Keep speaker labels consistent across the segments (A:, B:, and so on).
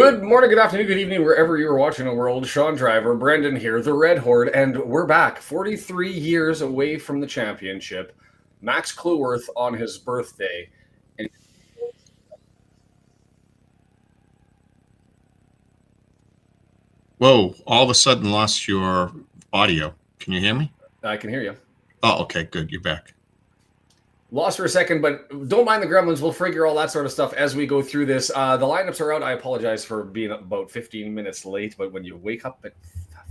A: Good morning, good afternoon, good evening, wherever you're watching the world. Sean Driver, Brendan here, the Red Horde, and we're back 43 years away from the championship. Max Cluworth on his birthday.
B: Whoa, all of a sudden lost your audio. Can you hear me?
A: I can hear you.
B: Oh, okay, good. You're back.
A: Lost for a second, but don't mind the gremlins. We'll figure all that sort of stuff as we go through this. The lineups are out. I apologize for being about 15 minutes late, but when you wake up at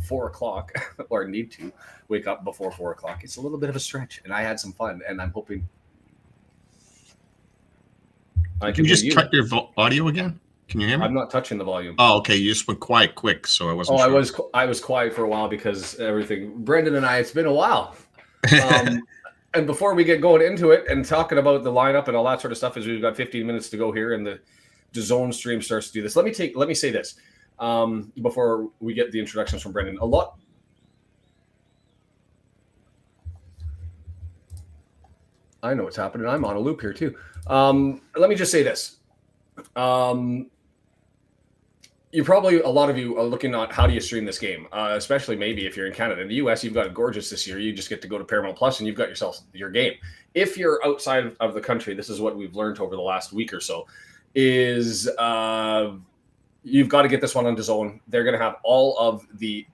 A: 4 o'clock or need to wake up before 4 o'clock, it's a little bit of a stretch, and I had some fun, and I'm hoping
B: I can just cut your audio again. Can you hear me?
A: I'm not touching the volume.
B: Oh, okay. You just went quiet quick, so I wasn't sure.
A: I was quiet for a while because everything. Brendan and I, it's been a while. And before we get going into it and talking about the lineup and all that sort of stuff, as we've got 15 minutes to go here and the DAZN stream starts to do this, let me say this before we get the introductions from Brendan. I know what's happening. I'm on a loop here too. Let me just say this. A lot of you are looking at how do you stream this game, especially maybe if you're in Canada. In the US, you've got it gorgeous this year. You just get to go to Paramount Plus and you've got yourself your game. If you're outside of the country, this is what we've learned over the last week or so, is you've got to get this one on DAZN. They're going to have all of the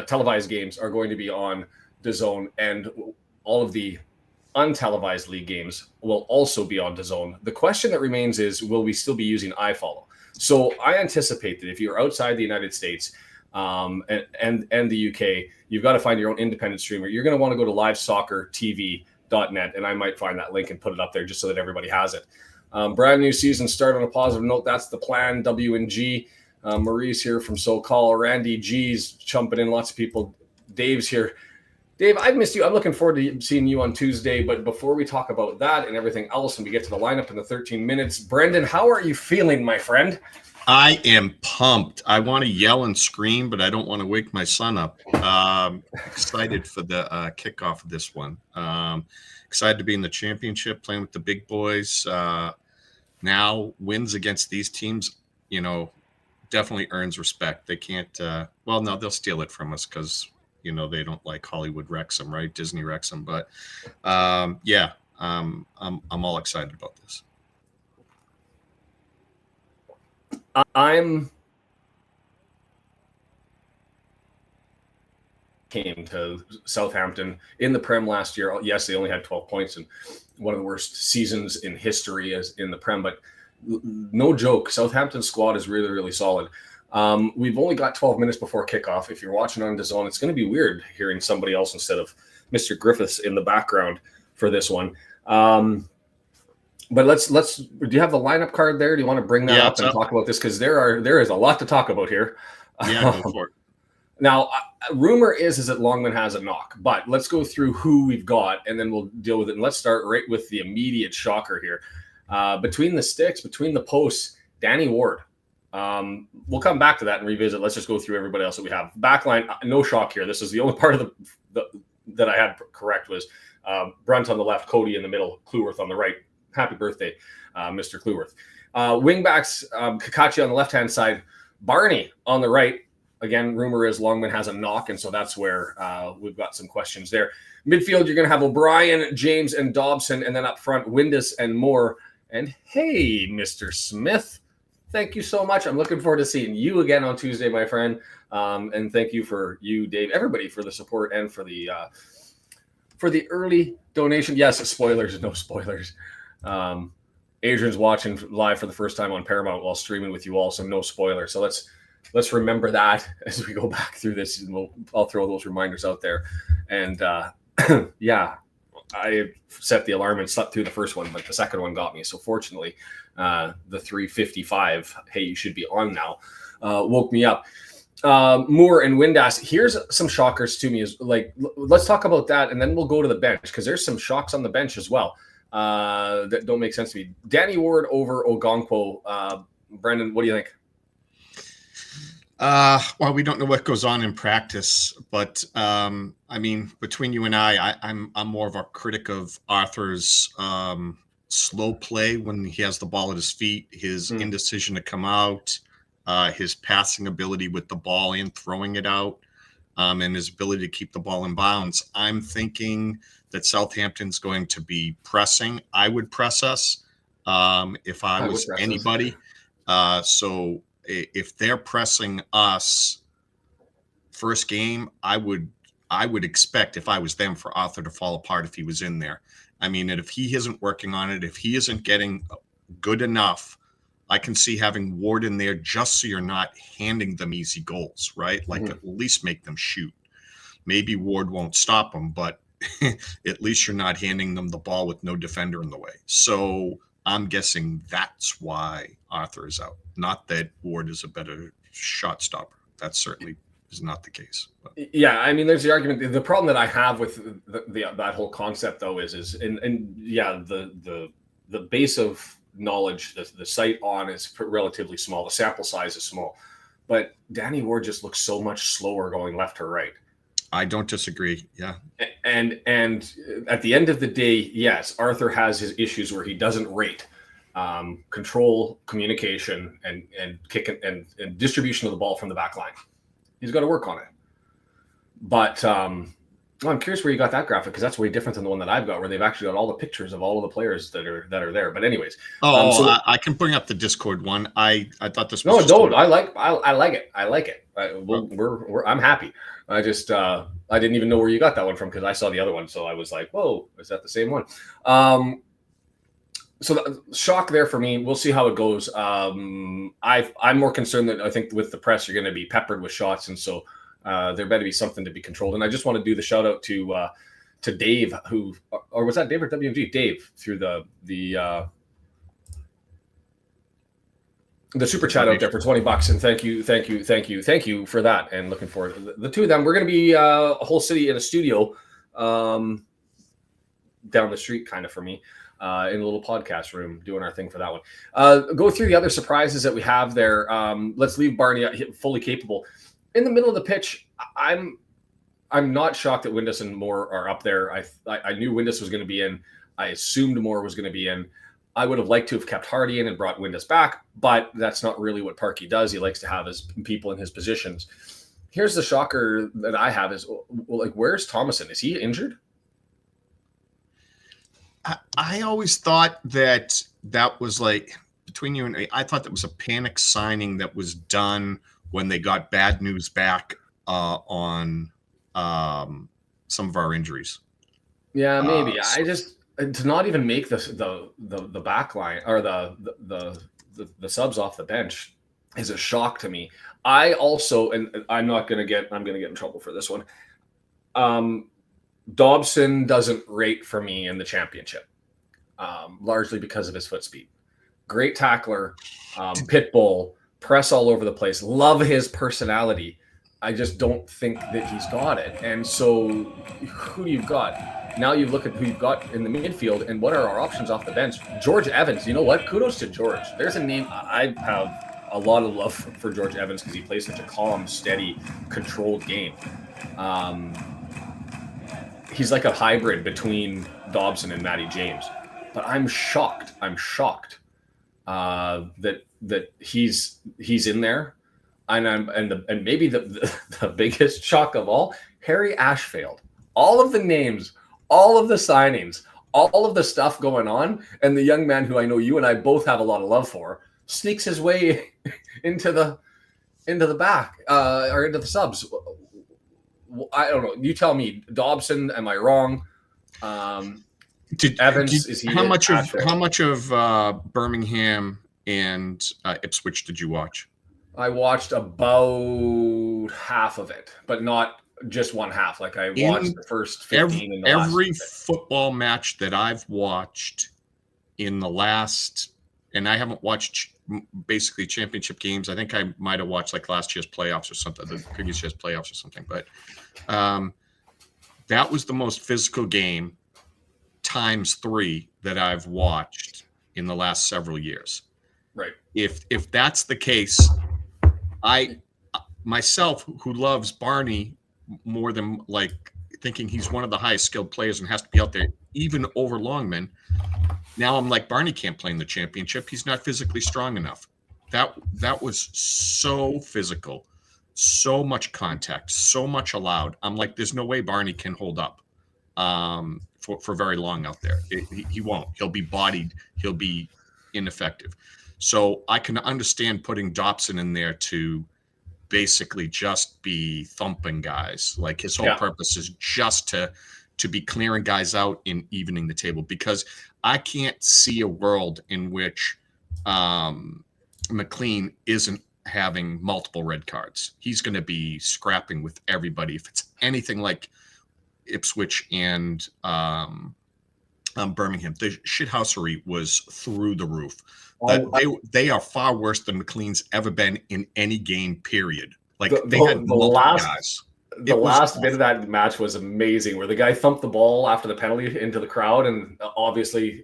A: televised games are going to be on DAZN, and all of the untelevised league games will also be on DAZN. The question that remains is, will we still be using iFollow? So I anticipate that if you're outside the United States and the UK, you've got to find your own independent streamer. You're going to want to go to livesoccertv.net, and I might find that link and put it up there just so that everybody has it. Brand new season start on a positive note. That's the plan. W&G. Marie's here from SoCal. Randy G's jumping in. Lots of people. Dave's here. Dave, I've missed you. I'm looking forward to seeing you on Tuesday. But before we talk about that and everything else, and we get to the lineup in the 13 minutes, Brendan, how are you feeling, my friend?
B: I am pumped. I want to yell and scream, but I don't want to wake my son up. Excited for the kickoff of this one. Excited to be in the championship, playing with the big boys. Now wins against these teams, definitely earns respect. They can't. No, they'll steal it from us because they don't like Hollywood Wrexham, right? Disney Wrexham. But I'm all excited about this.
A: Came to Southampton in the Prem last year. Yes, they only had 12 points and one of the worst seasons in history as in the Prem, but no joke, Southampton's squad is really, really solid. We've only got 12 minutes before kickoff. If you're watching on DAZN, it's going to be weird hearing somebody else instead of Mr. Griffiths in the background for this one. But let's. Do you have the lineup card there? Do you want to bring that up and talk about this? Because there is a lot to talk about here.
B: Yeah, go for it.
A: Now, rumor is that Longman has a knock, but let's go through who we've got, and then we'll deal with it. And let's start right with the immediate shocker here. Between the sticks, between the posts, Danny Ward. We'll come back to that and revisit. Let's just go through everybody else that we have. Backline, no shock here. This is the only part of that I had correct was Brunt on the left, Cody in the middle, Cluworth on the right. Happy birthday, Mr. Cluworth. Wingbacks, Kakachi on the left-hand side, Barney on the right. Again, rumor is Longman has a knock, and so that's where we've got some questions there. Midfield, you're going to have O'Brien, James, and Dobson, and then up front, Windus and Moore. And hey, Mr. Smith, thank you so much. I'm looking forward to seeing you again on Tuesday, my friend. And thank you for you, Dave, everybody for the support and for the early donation. Yes, spoilers, no spoilers. Adrian's watching live for the first time on Paramount while streaming with you all, so no spoiler. So let's remember that as we go back through this, and I'll throw those reminders out there. And yeah, I set the alarm and slept through the first one, but the second one got me. So fortunately, the 3:55, hey, you should be on now, woke me up. Moore and Windass. Here's some shockers to me. Is let's talk about that, and then we'll go to the bench because there's some shocks on the bench as well that don't make sense to me. Danny Ward over Ogonkwo. Brendan, what do you think?
B: Well, we don't know what goes on in practice, but between you and I'm more of a critic of Arthur's slow play when he has the ball at his feet, his indecision to come out. his passing ability with the ball and throwing it out, and his ability to keep the ball in bounds. I'm thinking that Southampton's going to be pressing. I would press us if I was anybody. So if they're pressing us first game, I would expect, if I was them, for Arthur to fall apart if he was in there. I mean, and if he isn't working on it, if he isn't getting good enough, I can see having Ward in there just so you're not handing them easy goals, right? Like at least make them shoot. Maybe Ward won't stop them, but at least you're not handing them the ball with no defender in the way. So I'm guessing that's why Arthur is out. Not that Ward is a better shot stopper. That certainly is not the case. But.
A: Yeah, I mean, there's the argument. The problem that I have with that whole concept, though, is the base of knowledge, the site on is relatively small. The sample size is small, but Danny Ward just looks so much slower going left to right.
B: I don't disagree. Yeah.
A: And at the end of the day, yes, Arthur has his issues where he doesn't rate control, communication, and kick and distribution of the ball from the back line. He's got to work on it. But I'm curious where you got that graphic, because that's way different than the one that I've got, where they've actually got all the pictures of all of the players that are there. But anyways,
B: I can bring up the Discord one. I thought this was
A: I like it. I'm happy. I just I didn't even know where you got that one from, because I saw the other one, so I was like, whoa, is that the same one? So the shock there for me. We'll see how it goes. I'm more concerned that I think with the press you're going to be peppered with shots, and so there better be something to be controlled. And I just want to do the shout out to Dave, or was that Dave or WMG? Dave, through the super chat out there for $20, and thank you for that. And looking forward, the two of them, we're going to be a whole city in a studio down the street, kind of, for me. In a little podcast room, doing our thing for that one. Go through the other surprises that we have there. Let's leave Barney fully capable. In the middle of the pitch, I'm not shocked that Windus and Moore are up there. I knew Windus was going to be in. I assumed Moore was going to be in. I would have liked to have kept Hardy in and brought Windus back, but that's not really what Parkey does. He likes to have his people in his positions. Here's the shocker that I have is, like, where's Thomason? Is he injured?
B: I always thought that was, like, between you and me, I thought that was a panic signing that was done when they got bad news back on some of our injuries. Yeah,
A: maybe. I just, to not even make the back line or the subs off the bench is a shock to me. I also, and I'm going to get in trouble for this one. Dobson doesn't rate for me in the championship, largely because of his foot speed. Great tackler, pit bull, press all over the place. Love his personality. I just don't think that he's got it. And so who you've got? Now you look at who you've got in the midfield and what are our options off the bench. George Evans, you know what? Kudos to George. There's a name. I have a lot of love for George Evans because he plays such a calm, steady, controlled game. He's like a hybrid between Dobson and Matty James. But I'm shocked. That he's in there. And maybe the biggest shock of all, Harry Ashfield. All of the names, all of the signings, all of the stuff going on, and the young man who I know you and I both have a lot of love for sneaks his way into the back or into the subs. I don't know. You tell me, Dobson. Am I wrong? Evans, is he?
B: How much of Birmingham and Ipswich did you watch?
A: I watched about half of it, but not just one half. Like I watched the first 15.
B: Every football match that I've watched in the last, and I haven't watched basically championship games. I think I might have watched like last year's playoffs or something, the previous year's playoffs or something. But that was the most physical game times 3 that I've watched in the last several years.
A: Right.
B: If that's the case, I myself, who loves Barney more than like thinking he's one of the highest skilled players and has to be out there even over Longman, now I'm like, Barney can't play in the championship. He's not physically strong enough. that was so physical, so much contact, so much allowed. I'm like, there's no way Barney can hold up for very long out there. He won't. He'll be bodied. He'll be ineffective. So I can understand putting Dobson in there to basically just be thumping guys. Like his whole purpose is just to be clearing guys out and evening the table, because I can't see a world in which McLean isn't having multiple red cards. He's going to be scrapping with everybody. If it's anything like Ipswich and Birmingham, the shithousery was through the roof. They are far worse than McLean's ever been in any game, period. Like they had multiple guys.
A: The last bit of that match was amazing, where the guy thumped the ball after the penalty into the crowd, and obviously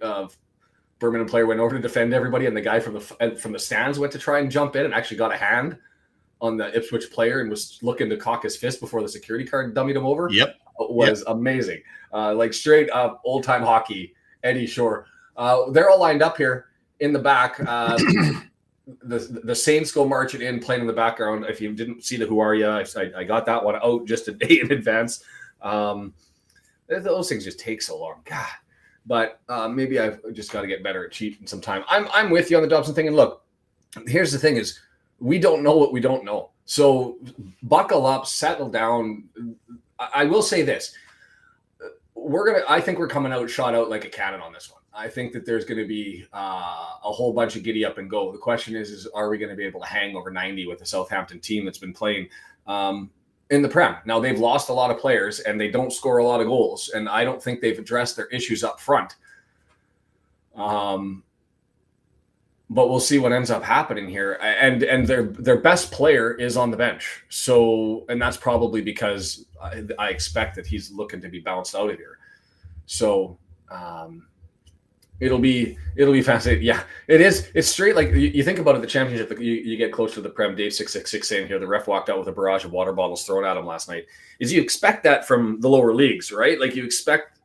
A: Birmingham player went over to defend everybody, and the guy from the stands went to try and jump in and actually got a hand on the Ipswich player and was looking to cock his fist before the security guard dummied him over.
B: Yep.
A: Was amazing. Like straight up old time hockey. Eddie Shore. They're all lined up here in the back. The Saints go marching in, playing in the background. If you didn't see the Who Are Ya, I got that one out just a day in advance. Those things just take so long. God. But maybe I've just got to get better at cheating some time. I'm with you on the Dobson thing. And look, here's the thing is, we don't know what we don't know. So buckle up, settle down. I will say this. I think we're coming out shot out like a cannon on this one. I think that there's going to be a whole bunch of giddy up and go. The question is are we going to be able to hang over 90 with the Southampton team that's been playing in the Prem? Now, they've lost a lot of players and they don't score a lot of goals. And I don't think they've addressed their issues up front. But we'll see what ends up happening here. And their best player is on the bench. So, and that's probably because I expect that he's looking to be bounced out of here. So it'll be fascinating. Yeah, it is. It's straight. Like you think about it, the championship, you get close to the Prem. Dave 666 saying here, the ref walked out with a barrage of water bottles thrown at him last night. Is you expect that from the lower leagues, right? Like you expect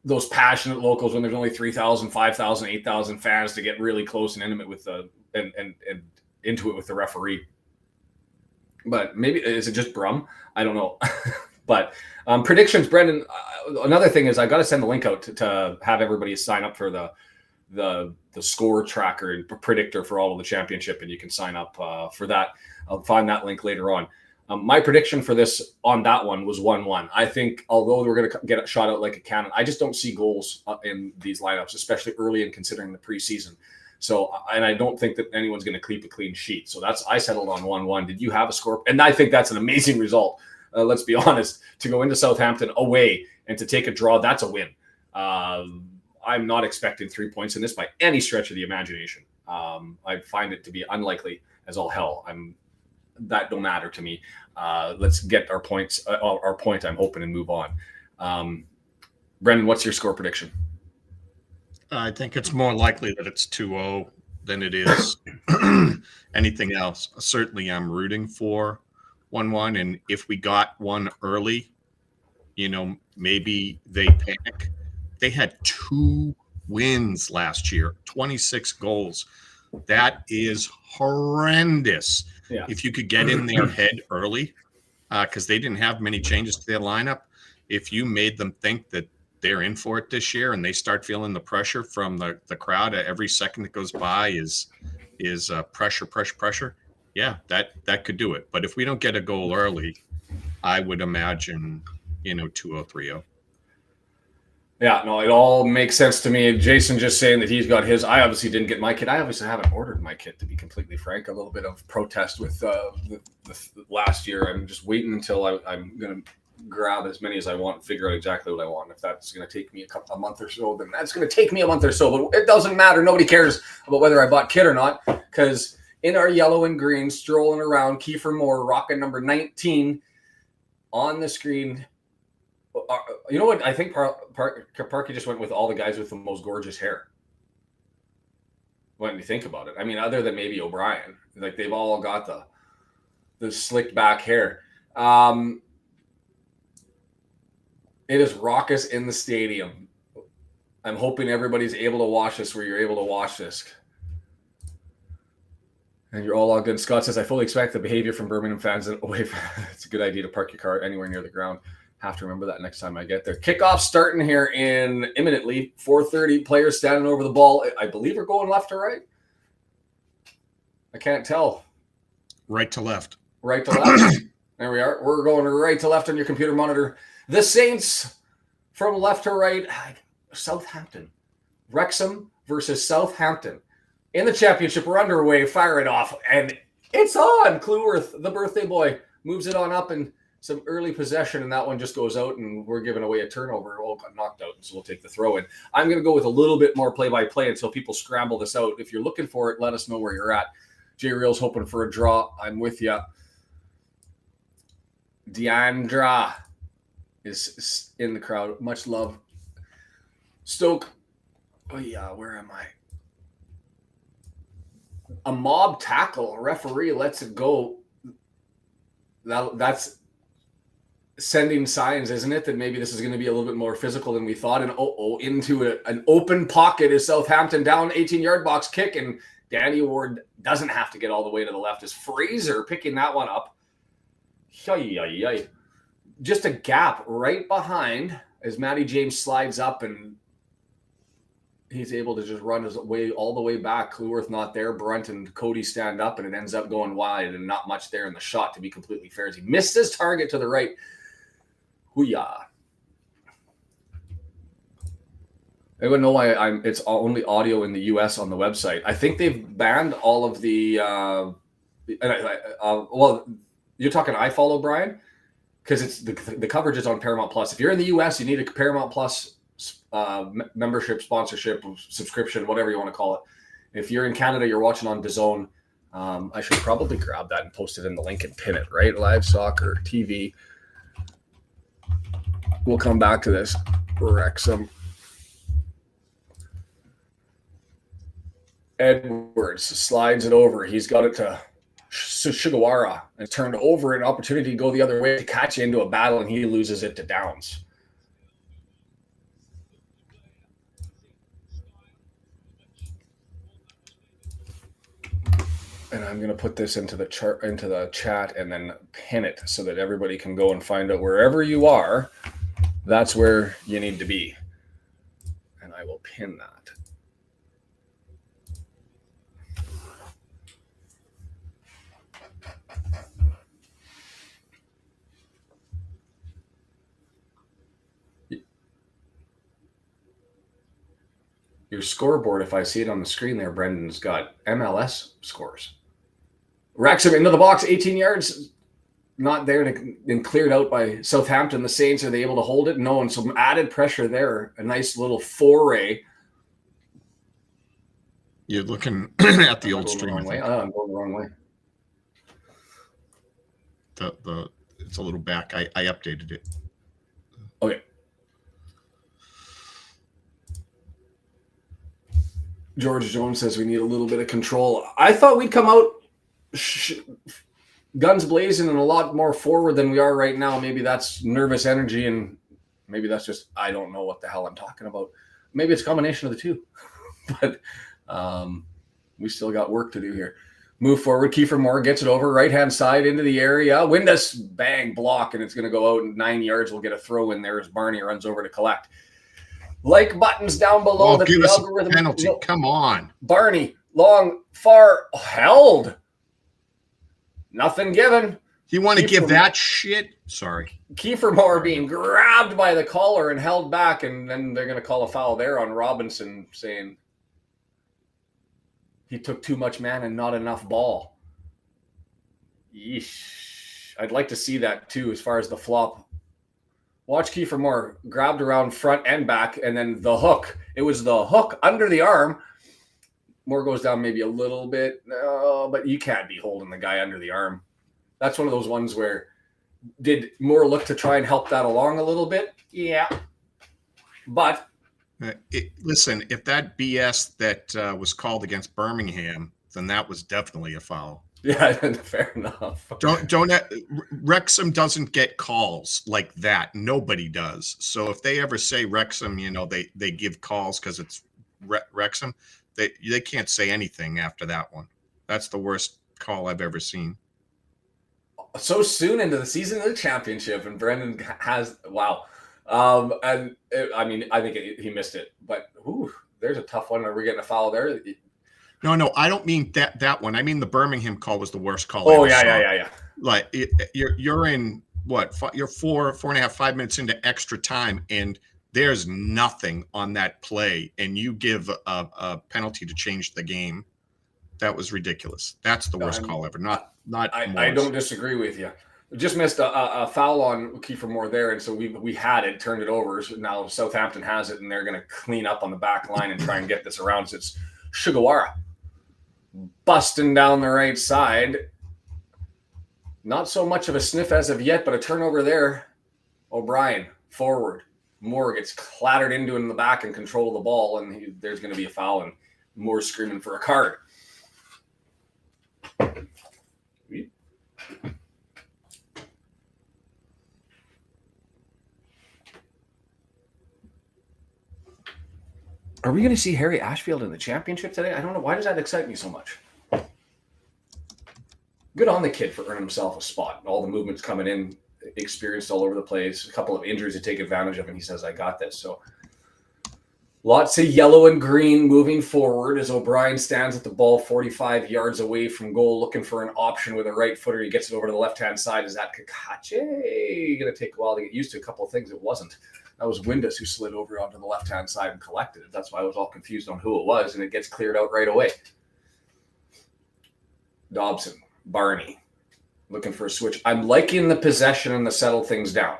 A: those passionate locals when there's only 3,000, 5,000, 8,000 fans to get really close and intimate with and into it with the referee. But maybe is it just Brum? I don't know. But predictions, Brendan. Another thing is I got to send the link out to have everybody sign up for the score tracker and predictor for all of the championship, and you can sign up for that. I'll find that link later on. My prediction for this on that one was 1-1. I think although we're going to get it shot out like a cannon, I just don't see goals in these lineups, especially early in considering the preseason. So, and I don't think that anyone's going to keep a clean sheet. So I settled on 1-1. Did you have a score? And I think that's an amazing result. Let's be honest, to go into Southampton away and to take a draw, that's a win. I'm not expecting 3 points in this by any stretch of the imagination. I find it to be unlikely as all hell. That don't matter to me. Let's get our point, I'm hoping, and move on. Brendan, what's your score prediction?
B: I think it's more likely that it's 2-0 than it is anything else. Certainly I'm rooting for 1-1. And if we got one early, maybe they panic. They had 2 wins last year, 26 goals. That is horrendous. Yeah. If you could get in their head early, because they didn't have many changes to their lineup, if you made them think that they're in for it this year and they start feeling the pressure from the crowd, every second that goes by is pressure. Yeah, that could do it. But if we don't get a goal early, I would imagine 2-0, 3-0.
A: Yeah, no, it all makes sense to me. Jason just saying that he's got his. I obviously didn't get my kit. I obviously haven't ordered my kit, to be completely frank. A little bit of protest with the last year. I'm just waiting until I'm going to grab as many as I want and figure out exactly what I want. If that's going to take me a month or so, then that's going to take me a month or so. But it doesn't matter. Nobody cares about whether I bought kit or not, because in our yellow and green, strolling around, Kiefer Moore, rocking number 19 on the screen. You know what? I think Parky just went with all the guys with the most gorgeous hair. When you think about it, I mean, other than maybe O'Brien, like they've all got the slicked back hair. It is raucous in the stadium. I'm hoping everybody's able to watch this where you're able to watch this. And you're all logged in. Scott says, I fully expect the behavior from Birmingham fans away from it's a good idea to park your car anywhere near the ground. Have to remember that next time I get there. Kickoff starting here in imminently. 4:30. Players standing over the ball. I believe we're going left to right. I can't tell.
B: Right to left.
A: Right to left. There we are. We're going right to left on your computer monitor. The Saints from left to right. Southampton. Wrexham versus Southampton. In the championship, we're underway. Fire it off. And it's on. Clueworth, the birthday boy, moves it on up and some early possession, and that one just goes out, and we're giving away a turnover. All got knocked out, so we'll take the throw in. I'm going to go with a little bit more play-by-play until people scramble this out. If you're looking for it, let us know where you're at. J Real's hoping for a draw. I'm with you. Deandra is in the crowd. Much love. Stoke. Oh, yeah, where am I? A mob tackle. A referee lets it go. That's sending signs, isn't it, that maybe this is going to be a little bit more physical than we thought. And into an open pocket is Southampton down 18-yard box kick, and Danny Ward doesn't have to get all the way to the left. Is Fraser picking that one up? Just a gap right behind as Matty James slides up, and he's able to just run his way all the way back. Clueworth not there. Brunt and Cody stand up, and it ends up going wide, and not much there in the shot, to be completely fair, as he missed his target to the right. Hoo-yah. Anyone know why it's only audio in the U.S. on the website? I think they've banned all of the well, you're talking iFollow, Brian? Because it's the coverage is on Paramount Plus. If you're in the U.S., you need a Paramount Plus membership, sponsorship, subscription, whatever you want to call it. If you're in Canada, you're watching on DAZN. I should probably grab that and post it in the link and pin it, right? Live soccer TV. We'll come back to this. Wrexham. Edwards slides it over. He's got it to Sugawara and turned over, an opportunity to go the other way to catch into a battle, and he loses it to Downs. And I'm going to put this into the chart, into the chat, and then pin it so that everybody can go and find out wherever you are. That's where you need to be. And I will pin that. Your scoreboard, if I see it on the screen there, Brendan's got MLS scores. Wrexham into the box, 18 yards. Not there, and cleared out by Southampton. The Saints, are they able to hold it? No, and some added pressure there. A nice little foray.
B: You're looking at the old stream.
A: I'm going the wrong way.
B: It's a little back. I updated it.
A: Okay. George Jones says we need a little bit of control. I thought we'd come out guns blazing and a lot more forward than we are right now. Maybe that's nervous energy, and maybe that's just, I don't know what the hell I'm talking about. Maybe it's a combination of the two. But we still got work to do here. Move forward. Kiefer Moore gets it over right-hand side into the area. Windus, bang, block, and it's going to go out, and 9 yards. We'll get a throw in there as Barney runs over to collect. Like buttons down below.
B: Give us a penalty. No. Come on.
A: Barney, long, far, held. Nothing given.
B: You want to give that shit? Sorry.
A: Kiefer Moore being grabbed by the collar and held back, and then they're going to call a foul there on Robinson, saying he took too much man and not enough ball. Yeesh. I'd like to see that too, as far as the flop. Watch Kiefer Moore grabbed around front and back, and then the hook. It was the hook under the arm. Moore goes down maybe a little bit, but you can't be holding the guy under the arm. That's one of those ones where, did Moore look to try and help that along a little bit? Yeah. But
B: listen, if that BS that was called against Birmingham, then that was definitely a foul.
A: Yeah, fair enough.
B: Wrexham doesn't get calls like that. Nobody does. So if they ever say Wrexham, they give calls because it's Wrexham, they can't say anything after that one. That's the worst call I've ever seen.
A: So soon into the season of the championship, and Brendan has I think he missed it, but there's a tough one. Are we getting a foul there?
B: No, I don't mean that one. I mean the Birmingham call was the worst call.
A: Oh yeah.
B: Like you're in what? You're 4.5 minutes into extra time, and there's nothing on that play, and you give a penalty to change the game. That was ridiculous. That's the worst call ever.
A: I don't disagree with you. Just missed a foul on Kiefer Moore there, and so we had it, turned it over. So now Southampton has it, and they're going to clean up on the back line and try and get this around. So it's Sugawara busting down the right side. Not so much of a sniff as of yet, but a turnover there. O'Brien forward. Moore gets clattered into in the back and control of the ball, and there's going to be a foul, and Moore's screaming for a card. Are we going to see Harry Ashfield in the championship today? I don't know. Why does that excite me so much? Good on the kid for earning himself a spot. All the movements coming in, experienced all over the place. A couple of injuries to take advantage of, and he says, I got this. So lots of yellow and green moving forward as O'Brien stands at the ball 45 yards away from goal, looking for an option with a right footer. He gets it over to the left-hand side. Is that Kakache? Going to take a while to get used to a couple of things. It wasn't. That was Windus who slid over onto the left-hand side and collected it. That's why I was all confused on who it was, and it gets cleared out right away. Dobson, Barney, looking for a switch. I'm liking the possession and the settle things down.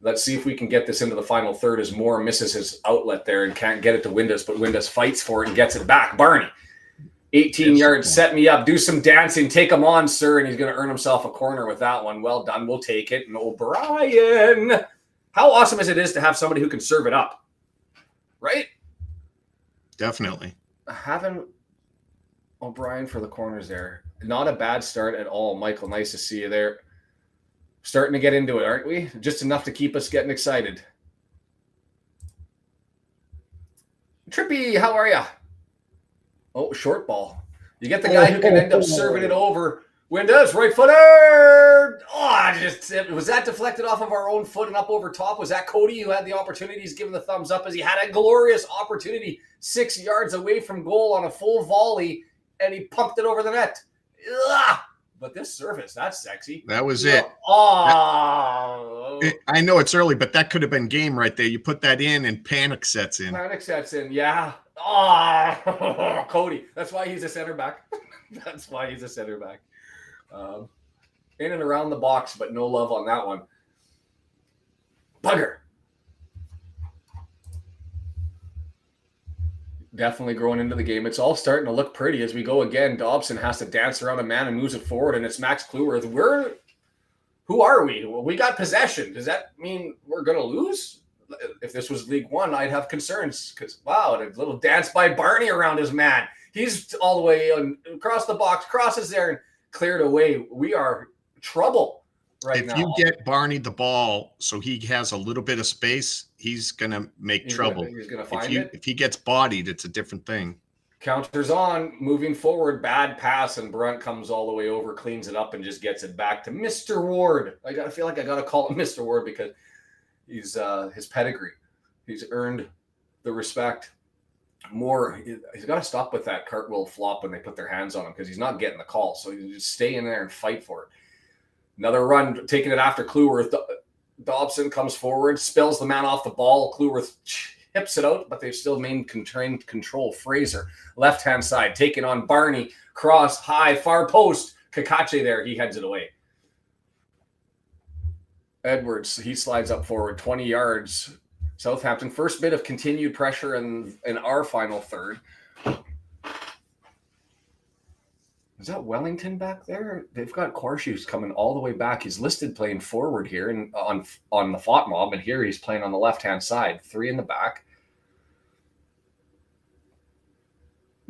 A: Let's see if we can get this into the final third as Moore misses his outlet there and can't get it to Windus, but Windus fights for it and gets it back. Barney, 18 yards, set me up, do some dancing, take him on, sir, and he's going to earn himself a corner with that one. Well done, we'll take it. And O'Brien... How awesome is it to have somebody who can serve it up, right?
B: Definitely.
A: Having O'Brien for the corners there. Not a bad start at all. Michael, nice to see you there. Starting to get into it, aren't we? Just enough to keep us getting excited. Trippy, how are you? Oh, short ball. You get the guy who can end up serving it over. Windus, right footer. Was that deflected off of our own foot and up over top? Was that Cody who had the opportunity? He's giving the thumbs up as he had a glorious opportunity 6 yards away from goal on a full volley, and he pumped it over the net. Ugh. But this service, that's sexy.
B: That was it.
A: Oh.
B: I know it's early, but that could have been game right there. You put that in and panic sets in.
A: Yeah. Cody. That's why he's a center back. In and around the box, but no love on that one. Bugger. Definitely growing into the game. It's all starting to look pretty as we go again. Dobson has to dance around a man and moves it forward, and it's Max Kluwer. Who are we? Well, we got possession. Does that mean we're going to lose? If this was League One, I'd have concerns because, wow, a little dance by Barney around his man. He's all the way across the box, crosses there, and cleared away. We are trouble now.
B: If you get Barney the ball so he has a little bit of space, he's going to make trouble.
A: He's going to find it.
B: If he gets bodied, it's a different thing.
A: Counters on, moving forward, bad pass, and Brunt comes all the way over, cleans it up, and just gets it back to Mr. Ward. I feel like I got to call him Mr. Ward because he's his pedigree. He's earned the respect. Moore, he's got to stop with that cartwheel flop when they put their hands on him because he's not getting the call. So you just stay in there and fight for it. Another run, taking it after Kluwer. Dobson comes forward, spills the man off the ball. Kluwer hips it out, but they've still maintained control. Fraser, left-hand side, taking on Barney. Cross, high, far post. Kakache there, he heads it away. Edwards, he slides up forward, 20 yards. Southampton, first bit of continued pressure in our final third. Is that Wellington back there? They've got Korshu's coming all the way back. He's listed playing forward here and on the Fought Mob, and here he's playing on the left-hand side. 3 in the back.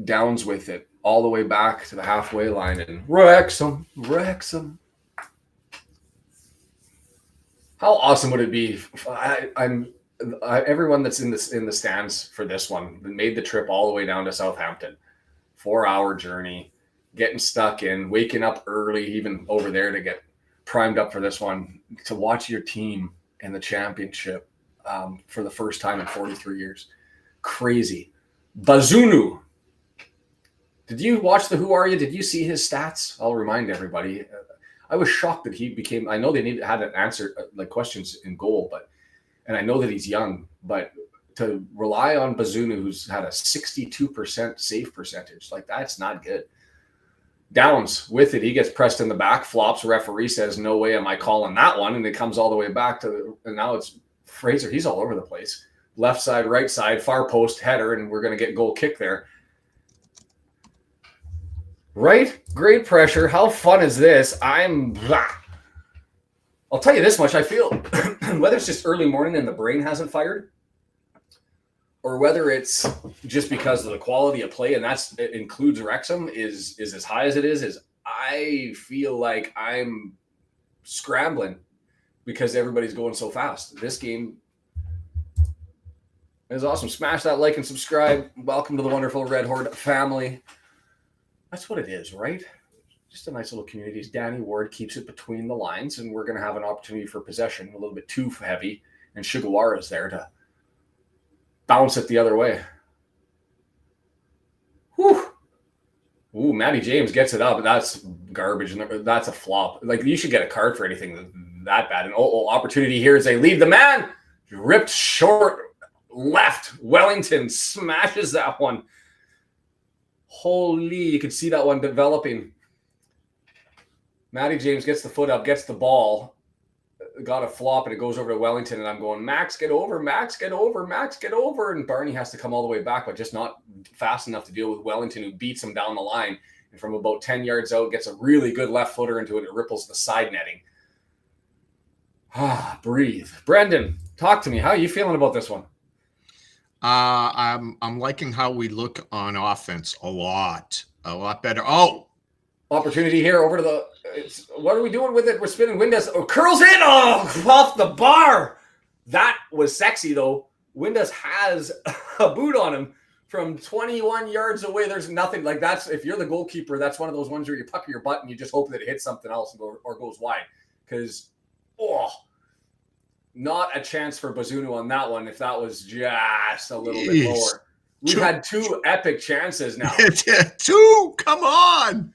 A: Downs with it all the way back to the halfway line, and Wrexham. How awesome would it be? Everyone that's in the stands for this one made the trip all the way down to Southampton. 4-hour journey. getting stuck in, waking up early, even over there to get primed up for this one, to watch your team in the championship for the first time in 43 years. Crazy. Bazunu. Did you watch the Who Are You? Did you see his stats? I'll remind everybody. I was shocked that he became, I know they had an answer, like questions in goal, and I know that he's young, but to rely on Bazunu, who's had a 62% save percentage, like that's not good. Downs with it. He gets pressed in the back, flops. Referee says, no way am I calling that one. And it comes all the way back and now it's Fraser. He's all over the place. Left side, right side, far post, header, and we're going to get goal kick there. Right? Great pressure. How fun is this? I'll tell you this much. I feel whether it's just early morning and the brain hasn't fired, or whether it's just because of the quality of play, and it includes Wrexham, is as high as it is I feel like I'm scrambling because everybody's going so fast. This game is awesome. Smash that like and subscribe. Welcome to the wonderful Red Horde family. That's what it is, right? Just a nice little community. Danny Ward keeps it between the lines, and we're going to have an opportunity for possession, a little bit too heavy, and Sugawara is there to bounce it the other way. Whew. Ooh, Matty James gets it up. That's garbage. That's a flop. Like, you should get a card for anything that bad. And opportunity here as they lead the man. Ripped short left. Wellington smashes that one. Holy, you could see that one developing. Matty James gets the foot up, gets the ball. Got a flop, and it goes over to Wellington, and I'm going, Max, get over, Max, get over, Max, get over. And Barney has to come all the way back, but just not fast enough to deal with Wellington, who beats him down the line. And from about 10 yards out, gets a really good left footer into it. It ripples the side netting. Breathe. Brendan, talk to me. How are you feeling about this one?
B: I'm liking how we look on offense a lot better. Oh,
A: opportunity here over to what are we doing with it? We're spinning Windass. Oh, curls in. Oh, off the bar. That was sexy, though. Windass has a boot on him from 21 yards away. There's nothing like that's, if you're the goalkeeper, that's one of those ones where you pucker your butt and you just hope that it hits something else or goes wide. Because, not a chance for Bazunu on that one if that was just a little bit lower. We've had two epic chances now.
B: Two? Come on.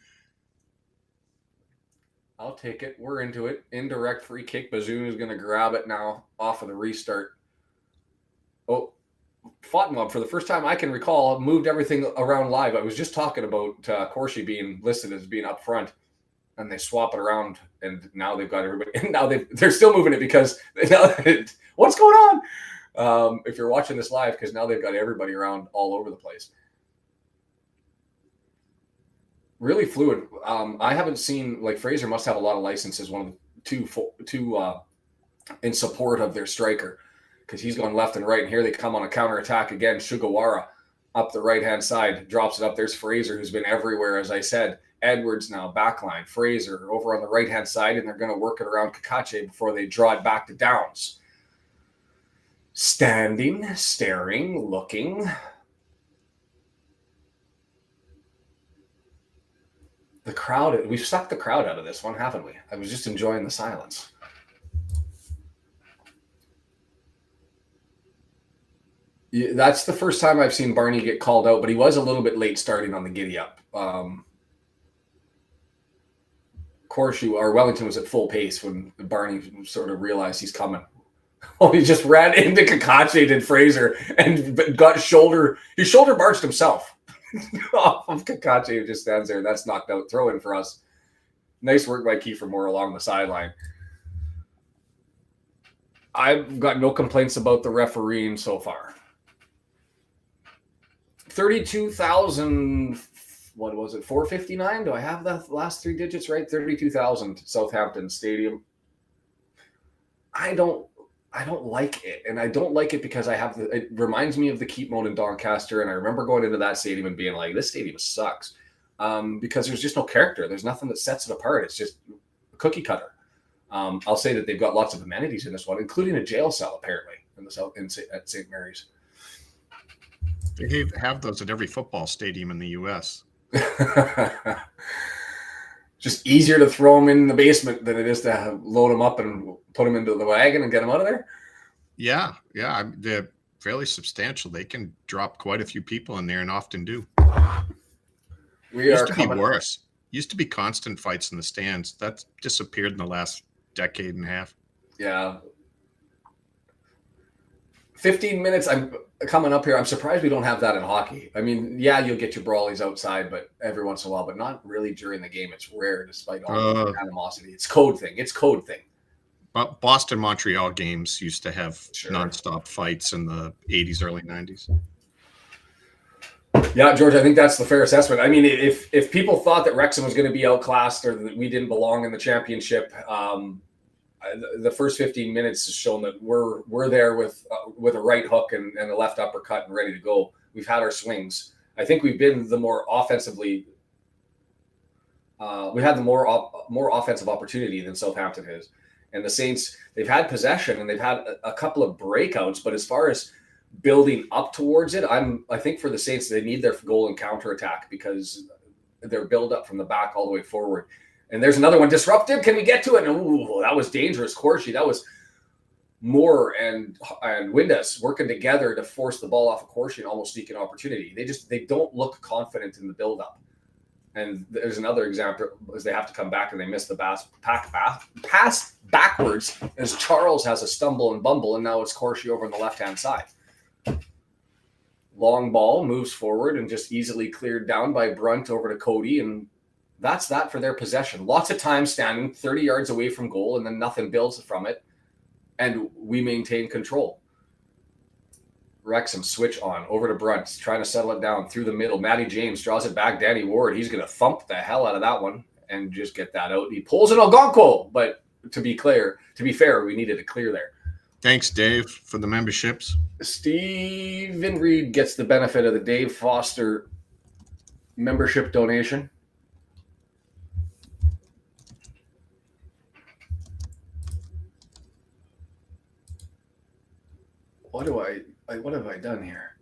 A: I'll take it. We're into it. Indirect free kick. Bazunu is going to grab it now off of the restart. Oh, Fotenwab, for the first time I can recall, moved everything around live. I was just talking about Corsi being listed as being up front, and they swap it around, and now they've got everybody. And now they're still moving it because what's going on? If you're watching this live, because now they've got everybody around all over the place. Really fluid. I haven't seen, like, Fraser must have a lot of licenses. One of the two in support of their striker, because he's gone left and right. And here they come on a counterattack again. Sugawara up the right-hand side, drops it up. There's Fraser, who's been everywhere, as I said. Edwards now, backline. Fraser over on the right-hand side, and they're going to work it around Kakache before they draw it back to Downs. Standing, staring, looking. The crowd, we've sucked the crowd out of this one, haven't we? I was just enjoying the silence. Yeah, that's the first time I've seen Barney get called out, but he was a little bit late starting on the giddy up. Wellington was at full pace when Barney sort of realized he's coming. Oh, he just ran into Kakache and Fraser and got he shoulder barged himself off of Kakache, who just stands there. That's knocked out throw in for us. Nice work by Kiefer Moore along the sideline. I've got no complaints about the refereeing so far. 32,000, what was it, 459? Do I have the last three digits right? 32,000, Southampton Stadium. I don't like it, and I don't like it because it reminds me of the Keep Mode in Doncaster, and I remember going into that stadium and being like, this stadium sucks, because there's just no character. There's nothing that sets it apart. It's just a cookie cutter. I'll say that they've got lots of amenities in this one, including a jail cell, apparently, at St. Mary's.
B: They have those at every football stadium in the U.S.
A: Just easier to throw them in the basement than it is to load them up and put them into the wagon and get them out of there.
B: Yeah. They're fairly substantial. They can drop quite a few people in there, and often do. Used to be worse. Used to be constant fights in the stands. That's disappeared in the last decade and a half.
A: Yeah. 15 minutes. I'm coming up here. I'm surprised we don't have that in hockey. I mean, yeah, you'll get your brawlies outside, but every once in a while, but not really during the game. It's rare, despite all the animosity. It's code thing. But
B: Boston Montreal games used to have nonstop fights in the 80s, early 90s.
A: Yeah, George, I think that's the fair assessment. I mean, if people thought that Wrexham was going to be outclassed or that we didn't belong in the championship, the first 15 minutes has shown that we're there with a right hook and a left uppercut and ready to go. We've had our swings. I think we've been the more offensively. We had the more offensive opportunity than Southampton has, and the Saints, they've had possession and they've had a couple of breakouts. But as far as building up towards it, I think for the Saints, they need their goal and counterattack because their build up from the back all the way forward. And there's another one disruptive. Can we get to it? Ooh, that was dangerous. Corshi, that was Moore and Windass working together to force the ball off of Corshi and almost sneak an opportunity. They don't look confident in the buildup. And there's another example is they have to come back and they miss the pass backwards as Charles has a stumble and bumble, and now it's Corshi over on the left-hand side. Long ball moves forward and just easily cleared down by Brunt over to Cody, and that's that for their possession. Lots of time standing 30 yards away from goal, and then nothing builds from it, and we maintain control. Wrexham switch on over to Brunt, trying to settle it down through the middle. Matty James draws it back. Danny Ward, he's going to thump the hell out of that one and just get that out. He pulls an Algonquin, but to be fair, we needed to clear there.
B: Thanks, Dave, for the memberships.
A: Stephen Reed gets the benefit of the Dave Foster membership donation. What have I done here?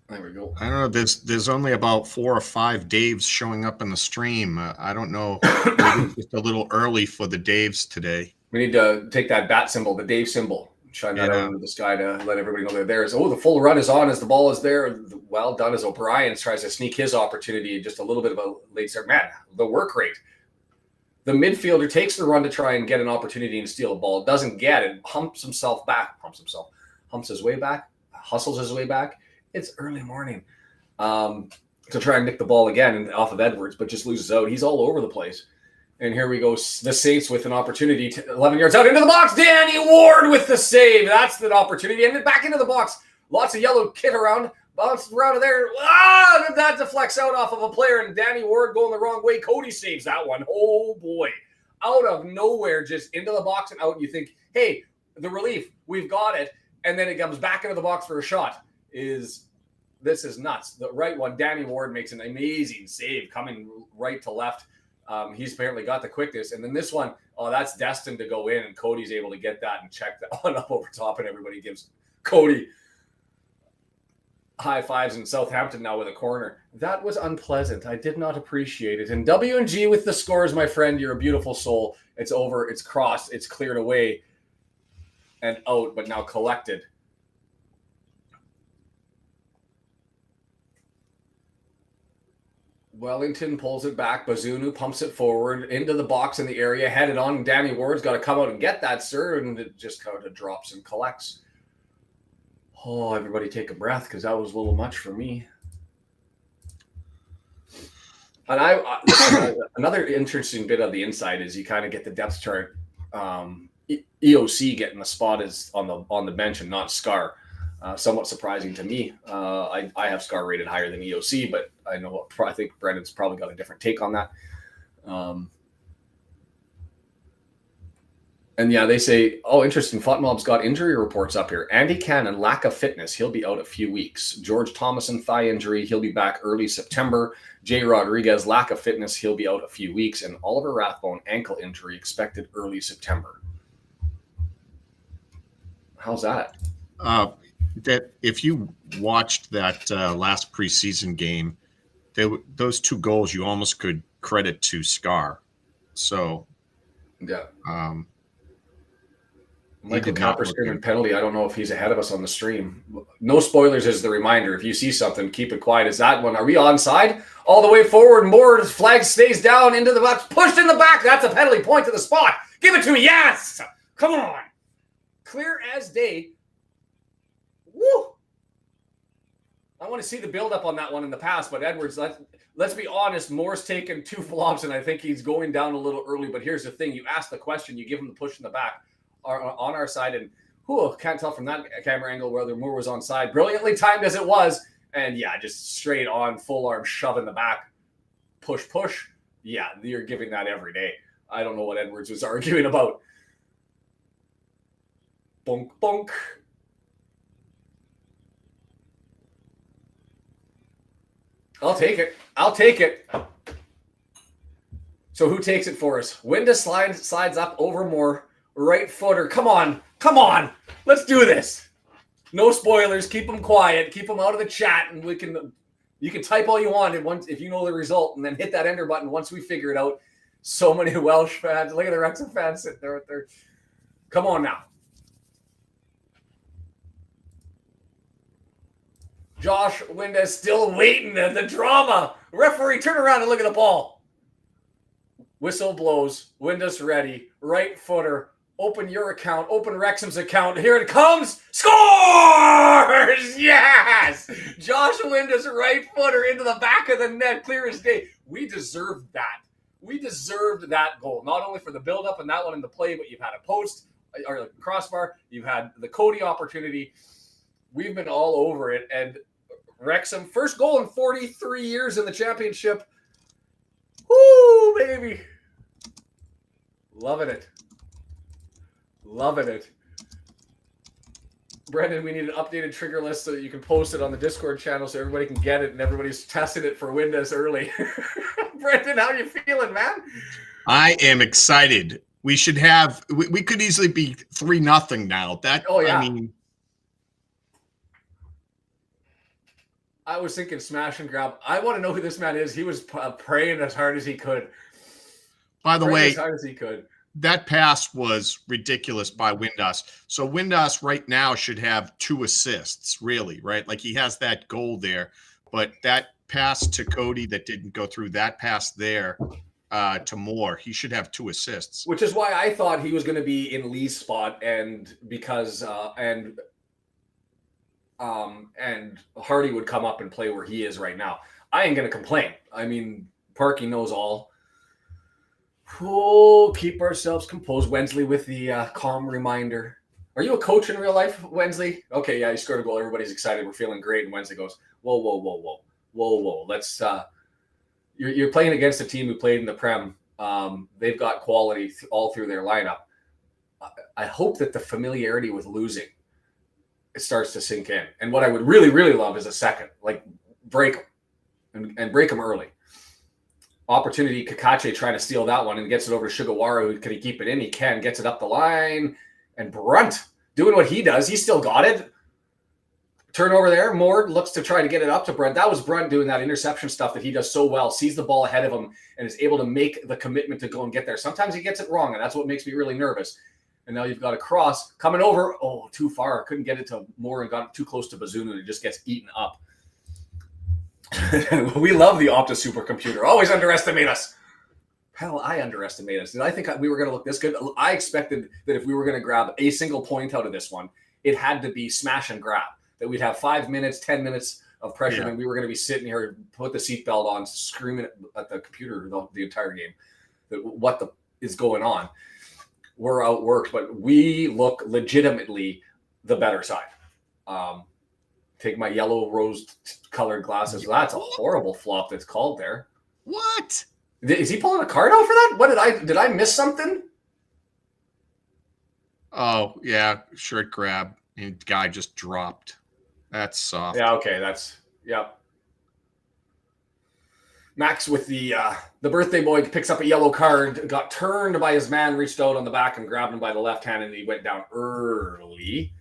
A: There we go.
B: I don't know. There's only about 4 or 5 Daves showing up in the stream. I don't know. Maybe it's just a little early for the Daves today.
A: We need to take that bat symbol, the Dave symbol, shine that out into the sky to let everybody know they're there. So, the full run is on as the ball is there. Well done as O'Brien tries to sneak his opportunity. Just a little bit of a late start. Man, the work rate. The midfielder takes the run to try and get an opportunity and steal a ball. Doesn't get it. Humps his way back. Hustles his way back. It's early morning to try and nick the ball again and off of Edwards, but just loses out. He's all over the place. And here we go. The Saints with an opportunity. 11 yards out into the box. Danny Ward with the save. That's the opportunity. And then back into the box. Lots of yellow kit around. Bounced around there. That deflects out off of a player, and Danny Ward going the wrong way. Cody saves that one. Oh, boy. Out of nowhere, just into the box and out. And you think, hey, the relief, we've got it. And then it comes back into the box for a shot. This is nuts. The right one, Danny Ward makes an amazing save coming right to left. He's apparently got the quickness. And then this one, that's destined to go in, and Cody's able to get that and check that one up over top, and everybody gives Cody high fives in Southampton now with a corner. That was unpleasant. I did not appreciate it. And W&G with the scores, my friend. You're a beautiful soul. It's over. It's crossed. It's cleared away and out, but now collected. Wellington pulls it back. Bazunu pumps it forward into the box in the area, headed on. Danny Ward's got to come out and get that, sir, and it just kind of drops and collects. Oh, everybody take a breath because that was a little much for me. And another interesting bit of the inside is you kind of get the depth chart. EOC getting the spot is on the bench and not Scar. Somewhat surprising to me. I have Scar rated higher than EOC, but I think Brendan's probably got a different take on that. And yeah, they say, interesting. Futmob's got injury reports up here. Andy Cannon, lack of fitness. He'll be out a few weeks. George Thomason, thigh injury. He'll be back early September. Jay Rodriguez, lack of fitness. He'll be out a few weeks. And Oliver Rathbone, ankle injury, expected early September. How's that?
B: That if you watched that last preseason game, those 2 goals you almost could credit to Scar. So,
A: yeah.
B: He
A: Michael
B: did not
A: Copper
B: look
A: screaming
B: good.
A: penalty. I don't know if he's ahead of us on the stream. No spoilers is the reminder. If you see something, keep it quiet. Is that one? Are we onside? All the way forward. Moore's flag stays down into the box. Pushed in the back. That's a penalty. Point to the spot. Give it to me. Yes. Come on. Clear as day. Woo. I want to see the buildup on that one in the past, but Edwards, let's be honest, Moore's taken 2 flops, and I think he's going down a little early. But here's the thing. You ask the question, you give him the push in the back. On our side, and can't tell from that camera angle whether Moore was on side. Brilliantly timed as it was, and yeah, just straight on, full arm shove in the back, push. Yeah, you're giving that every day. I don't know what Edwards was arguing about. Bonk. I'll take it. So who takes it for us? Winda slides up over Moore. Right footer. Come on. Let's do this. No spoilers. Keep them quiet. Keep them out of the chat, and you can type all you want if you know the result, and then hit that enter button once we figure it out. So many Welsh fans. Look at the Wrexham fans sitting there with their. Come on now. Josh Winda still waiting. The drama. Referee, turn around and look at the ball. Whistle blows. Winda's ready. Right footer. Open your account. Open Wrexham's account. Here it comes. Scores! Yes! Josh Winda's right footer into the back of the net. Clear as day. We deserved that. We deserved that goal. Not only for the build-up and that one in the play, but you've had a post or a crossbar. You've had the Cody opportunity. We've been all over it. And Wrexham, first goal in 43 years in the championship. Woo, baby. Loving it. Brendan, we need an updated trigger list so that you can post it on the Discord channel so everybody can get it and everybody's testing it for Windows early. Brendan, how are you feeling, man?
B: I am excited. We should have. We could easily be 3-0 now.
A: I was thinking smash and grab. I want to know who this man is. He was praying as hard as he could.
B: By the way,
A: as hard as he could.
B: That pass was ridiculous by Windass. So Windass right now should have 2 assists, really, right? Like he has that goal there, but that pass to Cody that didn't go through, that pass there to Moore, he should have 2 assists.
A: Which is why I thought he was going to be in Lee's spot, and because and Hardy would come up and play where he is right now. I ain't going to complain. I mean, Parky knows all. Oh, keep ourselves composed. Wensley with the calm reminder. Are you a coach in real life, Wensley? Okay, yeah, you scored a goal. Everybody's excited. We're feeling great. And Wensley goes, whoa. Let's. You're playing against a team who played in the Prem. They've got quality all through their lineup. I hope that the familiarity with losing it starts to sink in. And what I would really, really love is a second, like break them and break them early. Opportunity, Kakache trying to steal that one and gets it over to Sugawara. Can he keep it in? He can. Gets it up the line. And Brunt doing what he does. He still got it. Turnover there. Moore looks to try to get it up to Brunt. That was Brunt doing that interception stuff that he does so well. Sees the ball ahead of him and is able to make the commitment to go and get there. Sometimes he gets it wrong, and that's what makes me really nervous. And now you've got a cross coming over. Oh, too far. Couldn't get it to Moore and got too close to Bazunu, and it just gets eaten up. We love the Opta supercomputer. Always underestimate us. Hell, I underestimate us. Did I think we were going to look this good? I expected that if we were going to grab a single point out of this one, it had to be smash and grab. That we'd have 5 minutes, 10 minutes of pressure, and we were going to be sitting here, put the seatbelt on, screaming at the computer the entire game. That what is going on? We're outworked, but we look legitimately the better side. Take my yellow rose-colored glasses. That's a horrible flop that's called there.
B: What?
A: Is he pulling a card out for that? What did I miss something?
B: Oh, yeah, shirt grab. And guy just dropped. That's soft.
A: Yeah, okay, yep. Max with the birthday boy picks up a yellow card, got turned by his man, reached out on the back and grabbed him by the left hand, and he went down early.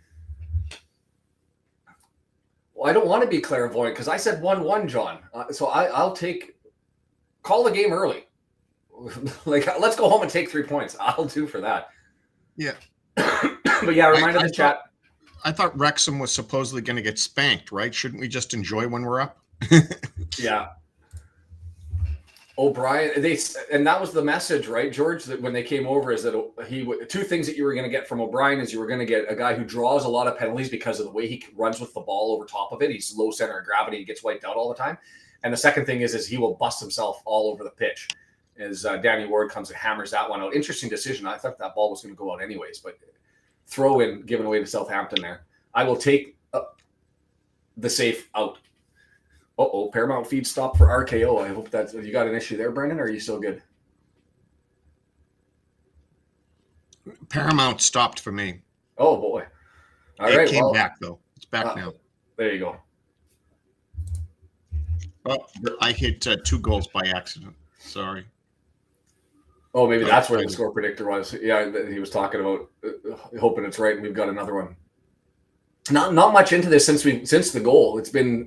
A: Well, I don't want to be clairvoyant because I said 1-1, John. So I'll call the game early. Like, let's go home and take 3 points. I'll do for that.
B: Yeah.
A: But yeah, reminder the chat.
B: I thought Wrexham was supposedly going to get spanked, right? Shouldn't we just enjoy when we're up?
A: Yeah. O'Brien, and that was the message, right, George? That when they came over, is that two things that you were going to get from O'Brien is you were going to get a guy who draws a lot of penalties because of the way he runs with the ball over top of it. He's low center of gravity, he gets wiped out all the time. And the second thing is he will bust himself all over the pitch. As Danny Ward comes and hammers that one out. Interesting decision. I thought that ball was going to go out anyways, but throw in given away to Southampton there. I will take the safe out. Paramount feed stopped for RKO. I hope that you got an issue there, Brendan, or are you still good?
B: Paramount stopped for me.
A: Oh boy.
B: It came back though. It's back now.
A: There you go.
B: Oh, I hit 2 goals by accident. Sorry.
A: Oh, maybe that's where the score predictor was. Yeah, he was talking about hoping it's right, and we've got another one. Not much into this since the goal. It's been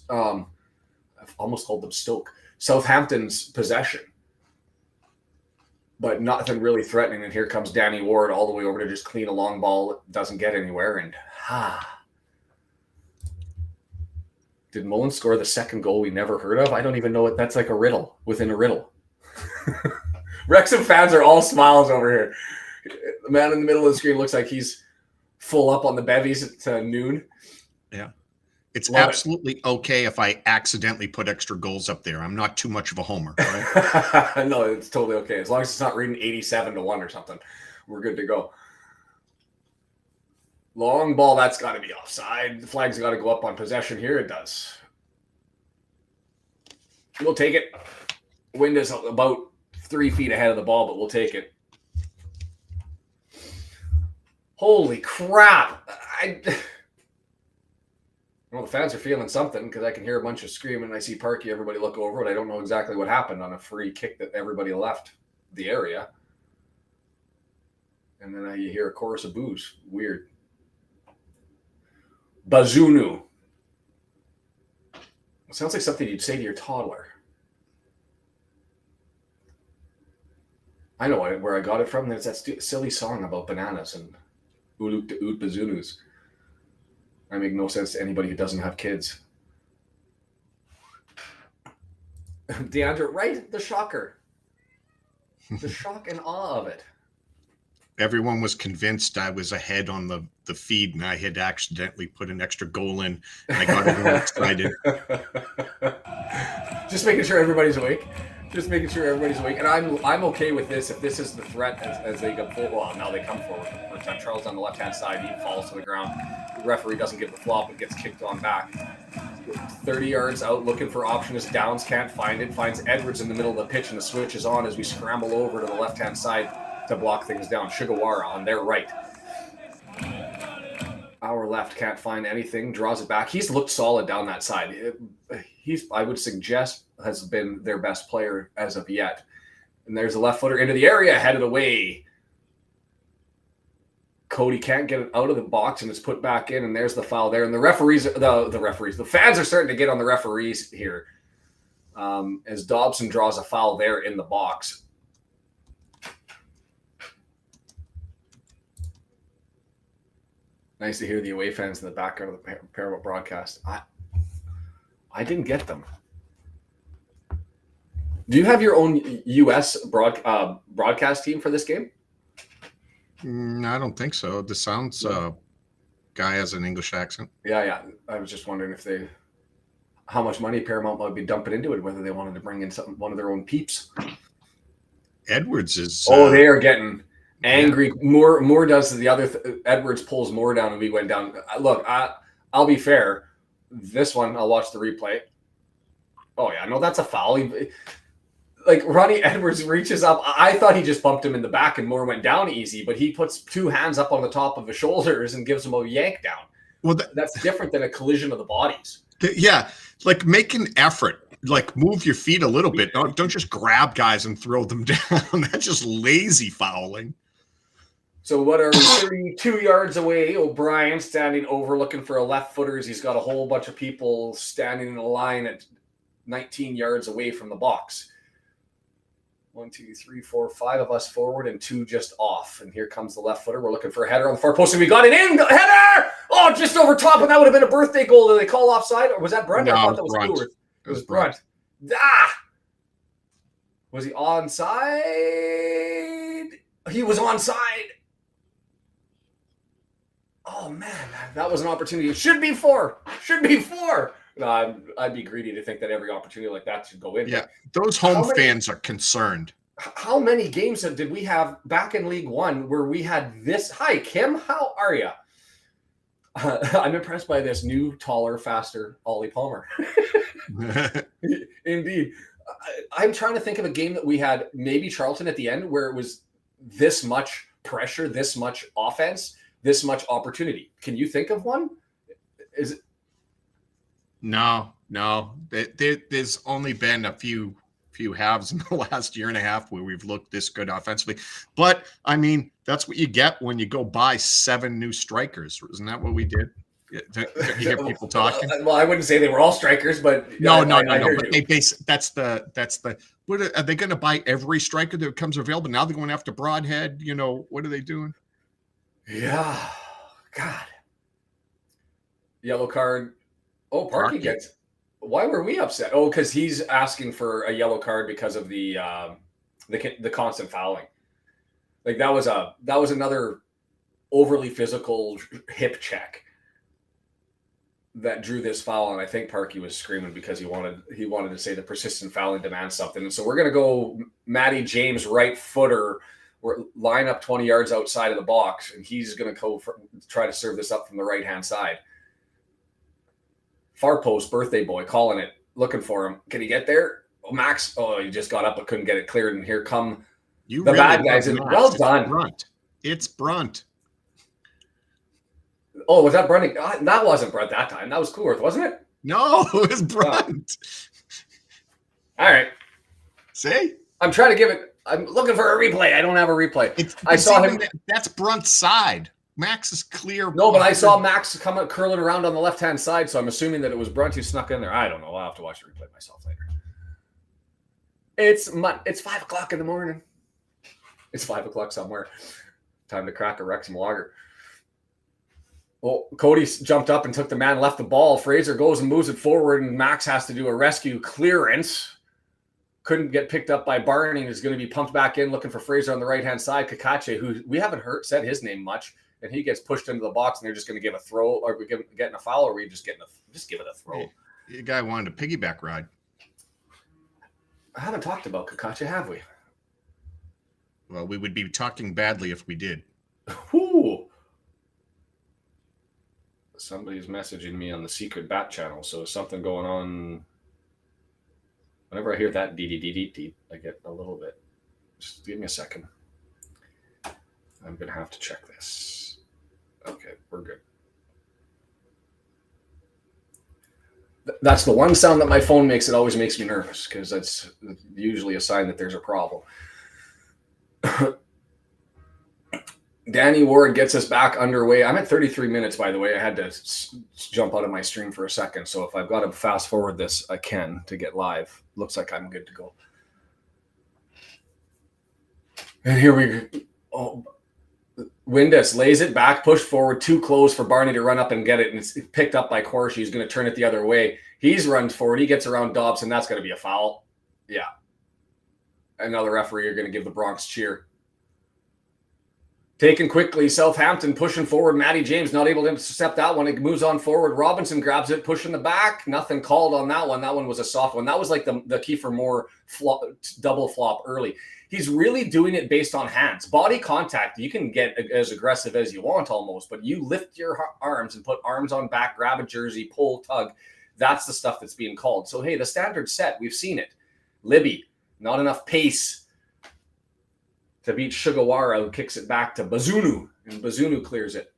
A: I've almost called them Stoke. Southampton's possession, but nothing really threatening. And here comes Danny Ward all the way over to just clean a long ball. Doesn't get anywhere. And did Mullins score the second goal we never heard of? I don't even know what that's like. A riddle within a riddle. Wrexham fans are all smiles over here. The man in the middle of the screen looks like he's full up on the bevies at noon.
B: Yeah. It's absolutely okay if I accidentally put extra goals up there. I'm not too much of a homer, right?
A: No, it's totally okay. As long as it's not reading 87-1 or something, we're good to go. Long ball, that's got to be offside. The flag's got to go up on possession here. It does. We'll take it. Wind is about 3 feet ahead of the ball, but we'll take it. Holy crap. Well, the fans are feeling something because I can hear a bunch of screaming. I see Parky, everybody look over, but I don't know exactly what happened on a free kick that everybody left the area. And then you hear a chorus of boos. Weird. Bazunu. It sounds like something you'd say to your toddler. I know where I got it from. There's that silly song about bananas and Uluk to Oot Bazunus. I make no sense to anybody who doesn't have kids. DeAndre, right? The shocker. The shock and awe of it.
B: Everyone was convinced I was ahead on the feed, and I had accidentally put an extra goal in. And I got everyone excited.
A: Just making sure everybody's awake. Just making sure everybody's awake. And I'm okay with this. If this is the threat as they go forward. Well, now they come forward for the first time. Charles on the left-hand side. He falls to the ground. The referee doesn't give the flop and gets kicked on back. 30 yards out looking for option as Downs can't find it. Finds Edwards in the middle of the pitch, and the switch is on as we scramble over to the left-hand side to block things down. Sugawara on their right. Our left can't find anything. Draws it back. He's looked solid down that side. I would suggest, has been their best player as of yet. And there's a left footer into the area, headed away. Cody can't get it out of the box, and it's put back in, and there's the foul there. And the fans are starting to get on the referees here as Dobson draws a foul there in the box. Nice to hear the away fans in the background of the Paramount broadcast. I didn't get them. Do you have your own U.S. broadcast team for this game?
B: I don't think so. The sounds guy has an English accent.
A: Yeah. I was just wondering how much money Paramount might be dumping into it, whether they wanted to bring in one of their own peeps.
B: Edwards is.
A: They are getting angry. Yeah. Moore does the other. Edwards pulls Moore down, and we went down. Look, I'll be fair. This one, I'll watch the replay. Oh yeah, no, that's a foul. Like Ronnie Edwards reaches up. I thought he just bumped him in the back, and Moore went down easy. But he puts 2 hands up on the top of his shoulders and gives him a yank down. Well, that's different than a collision of the bodies.
B: Yeah, like make an effort. Like move your feet a little bit. Don't just grab guys and throw them down. That's just lazy fouling.
A: So what are we, 32 yards away? O'Brien standing over looking for a left footer as he's got a whole bunch of people standing in a line at 19 yards away from the box. 1, 2, 3, 4, 5 of us forward and 2 just off. And here comes the left footer. We're looking for a header on the far post, and we got it in. Header! Oh, just over top, and that would have been a birthday goal. Did they call offside, or was that Brunt?
B: No,
A: I thought that was
B: Brunt.
A: Stewart.
B: It was Brunt.
A: Ah! Was he onside? He was onside. Oh, man, that was an opportunity. It should be 4. Should be 4. No, I'd be greedy to think that every opportunity like that should go in.
B: Yeah, those home fans are concerned.
A: How many games did we have back in League One where we had this? Hi, Kim. How are you? I'm impressed by this new, taller, faster Ollie Palmer. Indeed. I'm trying to think of a game that we had, maybe Charlton at the end, where it was this much pressure, this much offense, this much opportunity. Can you think of one? Is it?
B: No. There's only been a few halves in the last year and a half where we've looked this good offensively. But I mean, that's what you get when you go buy 7 new strikers. Isn't that what we did? You hear people talking.
A: Well, I wouldn't say they were all strikers, but
B: no. But that's the. What are they going to buy every striker that becomes available? Now they're going after Broadhead. What are they doing?
A: Yeah, God. Yellow card. Oh, Parky gets. Why were we upset? Oh, because he's asking for a yellow card because of the constant fouling. Like that was another overly physical hip check that drew this foul, and I think Parky was screaming because he wanted to say the persistent fouling demands something. And so we're gonna go Matty James, right footer. We're line up 20 yards outside of the box, and he's gonna go try to serve this up from the right hand side. Far post, birthday boy, calling it, looking for him. Can he get there? Oh, Max. Oh, he just got up but couldn't get it cleared. And here come the bad guys. And well done.
B: It's Brunt.
A: Oh, was that Brunt? That wasn't Brunt that time. That was Coolworth, wasn't it?
B: No, it was Brunt.
A: All right.
B: See?
A: I'm trying to give it. I'm looking for a replay. I don't have a replay. I saw him.
B: That's Brunt's side. Max is clear.
A: No, but I saw Max curling around on the left-hand side, so I'm assuming that it was Brunt who snuck in there. I don't know. I'll have to watch the replay myself later. It's 5 o'clock in the morning. It's 5 o'clock somewhere. Time to crack a Wrexham lager. Well, Cody jumped up and took the man, left the ball. Fraser goes and moves it forward, and Max has to do a rescue clearance. Couldn't get picked up by Barney and is going to be pumped back in, looking for Fraser on the right-hand side. Kakache, who we haven't said his name much. And he gets pushed into the box, and they're just going to give a throw, or we getting a foul, or we just give it a throw.
B: The guy wanted a piggyback ride.
A: I haven't talked about Kakache, have we?
B: Well, we would be talking badly if we did.
A: Ooh. Somebody's messaging me on the secret bat channel, so there's something going on. Whenever I hear that dee, I get a little bit. Just give me a second. I'm going to have to check this. Okay, we're good. That's the one sound that my phone makes. It always makes me nervous because that's usually a sign that there's a problem. Danny Ward gets us back underway. I'm at 33 minutes, by the way. I had to jump out of my stream for a second. So if I've got to fast forward this, I can to get live. Looks like I'm good to go. And here we go. Oh, Windus lays it back, push forward, too close for Barney to run up and get it, and it's picked up by Corshi. He's going to turn it the other way. He's run forward. He gets around Dobson. That's going to be a foul. Yeah. Another referee, you're going to give the Bronx cheer. Taken quickly, Southampton pushing forward. Matty James not able to intercept that one. It moves on forward. Robinson grabs it, pushing the back. Nothing called on that one. That one was a soft one. That was like the Kiefer Moore double flop early. He's really doing it based on hands. Body contact, you can get as aggressive as you want almost, but you lift your arms and put arms on back, grab a jersey, pull, tug. That's the stuff that's being called. So, hey, the standard's set. We've seen it. Libby, not enough pace to beat Sugawara, who kicks it back to Bazunu, and Bazunu clears it.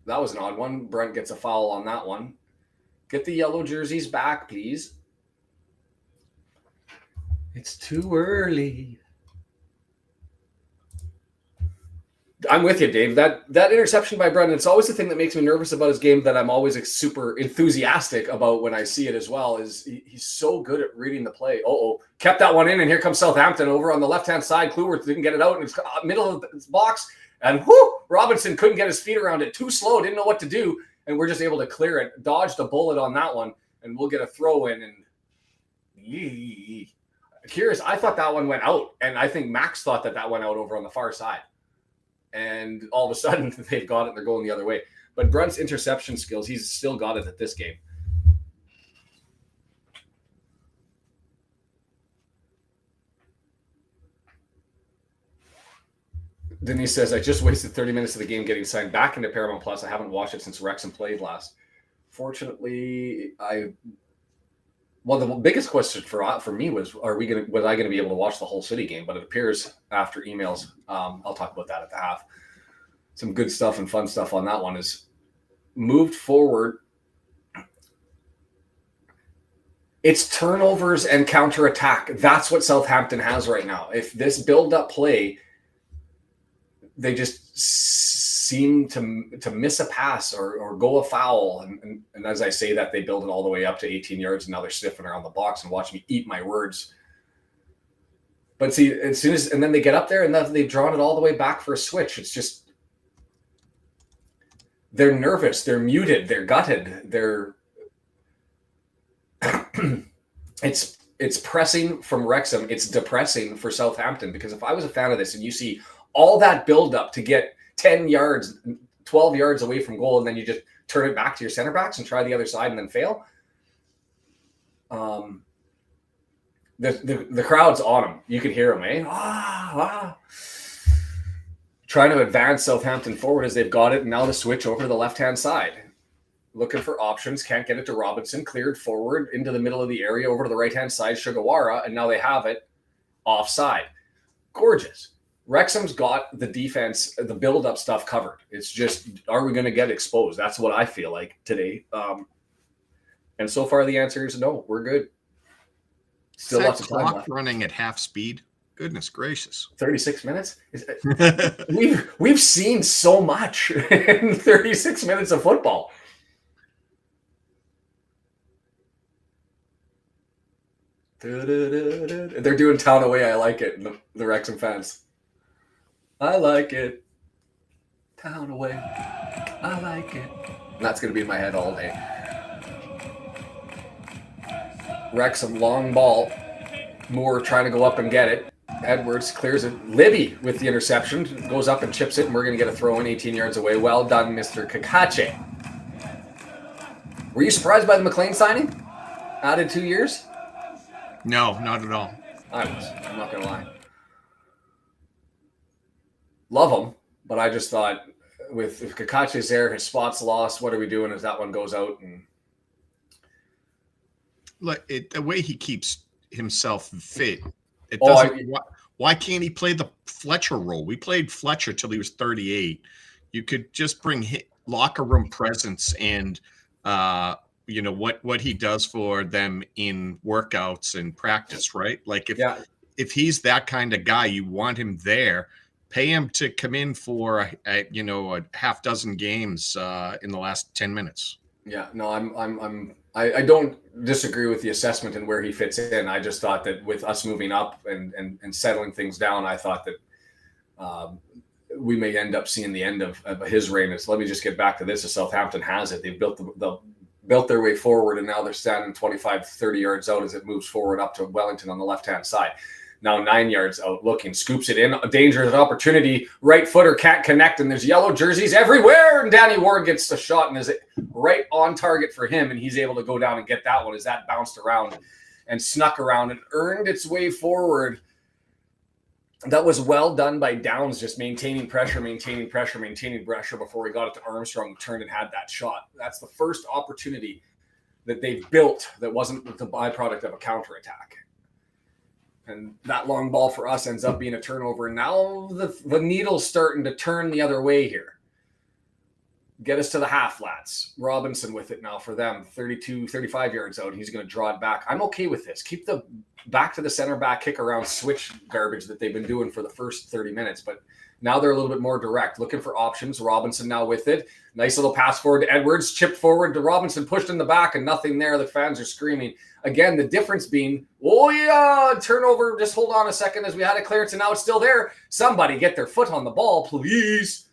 A: That was an odd one. Brent gets a foul on that one. Get the yellow jerseys back, please. It's too early. I'm with you, Dave. That interception by Brendan, it's always the thing that makes me nervous about his game that I'm always super enthusiastic about when I see it as well, is he's so good at reading the play. Kept that one in, and here comes Southampton over on the left-hand side. Kluwer didn't get it out, and it's middle of the box, and Robinson couldn't get his feet around it. Too slow, didn't know what to do, and we're just able to clear it. Dodged a bullet on that one, and we'll get a throw in. And curious, I thought that one went out, and I think Max thought that went out over on the far side. And all of a sudden, they've got it. They're going the other way. But Brunt's interception skills, he's still got it at this game. Denise says, I just wasted 30 minutes of the game getting signed back into Paramount Plus. I haven't watched it since Wrexham played last. Fortunately, the biggest question for me was I going to be able to watch the whole City game? But it appears after emails, I'll talk about that at the half. Some good stuff and fun stuff on that one is moved forward. It's turnovers and counterattack. That's what Southampton has right now. If this build-up play, they just seem to miss a pass or go a foul. And as I say that, they build it all the way up to 18 yards, and now they're sniffing around the box and watch me eat my words. But see, and then they get up there and they've drawn it all the way back for a switch. It's just, they're nervous, they're muted, they're gutted, it's pressing from Wrexham. It's depressing for Southampton, because if I was a fan of this and you see all that build up to get 10 yards, 12 yards away from goal, and then you just turn it back to your center backs and try the other side and then fail. The crowd's on them. You can hear them, eh? Trying to advance Southampton forward as they've got it, and now the switch over to the left-hand side. Looking for options, can't get it to Robinson, cleared forward into the middle of the area, over to the right-hand side, Sugawara, and now they have it offside. Gorgeous. Wrexham's got the defense, the build-up stuff covered. It's just, are we going to get exposed? That's what I feel like today. And so far, the answer is no. We're good. Still lots of time left.
B: Running at half speed. Goodness gracious.
A: 36 minutes? We've seen so much in 36 minutes of football. They're doing town away. I like it. The Wrexham fans. I like it. Town away. I like it. And that's going to be in my head all day. Wrexham, long ball. Moore trying to go up and get it. Edwards clears it. Libby with the interception. Goes up and chips it, and we're going to get a throw in 18 yards away. Well done, Mr. Kakache. Were you surprised by the McLean signing? Added 2 years?
B: No, not at all.
A: I was. I'm not going to lie. Love him, but I just thought, if Kakache's there, his spot's lost, what are we doing as that one goes out? And
B: Look, the way he keeps himself fit, why can't he play the Fletcher role? We played Fletcher till he was 38. You could just bring locker room presence and what he does for them in workouts and practice, right? Like if he's that kind of guy, you want him there. Pay him to come in for a half dozen games in the last 10 minutes.
A: Yeah, no, I don't disagree with the assessment and where he fits in. I just thought that with us moving up and settling things down, I thought that we may end up seeing the end of his reign. So let me just get back to this. As Southampton has it, they've built their way forward, and now they're standing 25, 30 yards out as it moves forward up to Wellington on the left-hand side. Now 9 yards out, looking, scoops it in. A dangerous opportunity. Right footer can't connect, and there's yellow jerseys everywhere. And Danny Ward gets a shot, and is it right on target for him, and he's able to go down and get that one as that bounced around and snuck around and earned its way forward. That was well done by Downs, just maintaining pressure before he got it to Armstrong, turned and had that shot. That's the first opportunity that they've built that wasn't the byproduct of a counterattack. And that long ball for us ends up being a turnover. And now the needle's starting to turn the other way here. Get us to the half flats. Robinson with it now for them. 32, 35 yards out. He's going to draw it back. I'm okay with this. Keep the back to the center back kick around switch garbage that they've been doing for the first 30 minutes. But now they're a little bit more direct, looking for options. Robinson now with it. Nice little pass forward to Edwards. Chipped forward to Robinson. Pushed in the back and nothing there. The fans are screaming. Again, the difference being, oh yeah, turnover. Just hold on a second as we had a clearance and now it's still there. Somebody get their foot on the ball, please.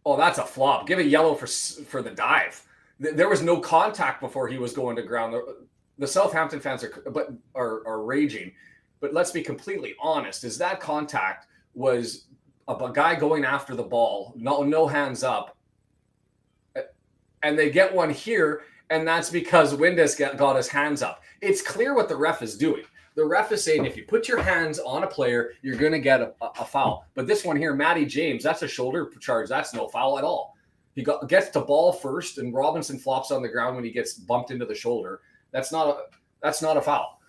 A: Oh, that's a flop. Give a yellow for the dive. There was no contact before he was going to ground. The Southampton fans are raging. But let's be completely honest. Is that contact was a guy going after the ball, no hands up, and they get one here, and that's because Windass got his hands up. It's clear what the ref is doing. The ref is saying if you put your hands on a player, you're going to get a foul. But this one here, Matty James, that's a shoulder charge. That's no foul at all. He gets the ball first, and Robinson flops on the ground when he gets bumped into the shoulder. That's not a foul.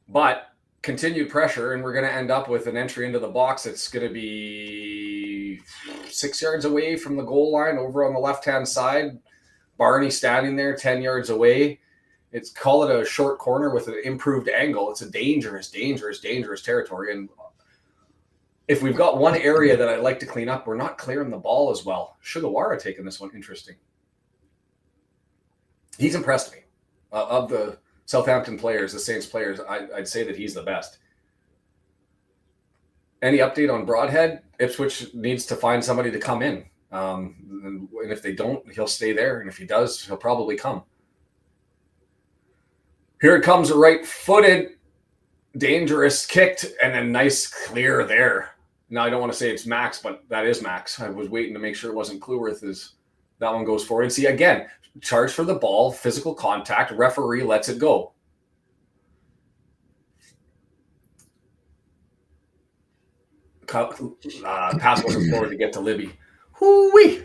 A: But continued pressure, and we're going to end up with an entry into the box that's going to be 6 yards away from the goal line over on the left-hand side. Barney standing there 10 yards away. Call it a short corner with an improved angle. It's a dangerous territory. And if we've got one area that I'd like to clean up, we're not clearing the ball as well. Sugawara taking this one. Interesting. He's impressed me. Of the Southampton players, the Saints players, I'd say that he's the best. Any update on Broadhead? Ipswich needs to find somebody to come in. And if they don't, he'll stay there. And if he does, he'll probably come. Here it comes, right-footed, dangerous, kicked, and then nice clear there. Now, I don't want to say it's Max, but that is Max. I was waiting to make sure it wasn't Cleworth. That one goes forward. And see, again, charge for the ball, physical contact, referee lets it go. Pass wasn't forward to get to Libby. Hoo-wee!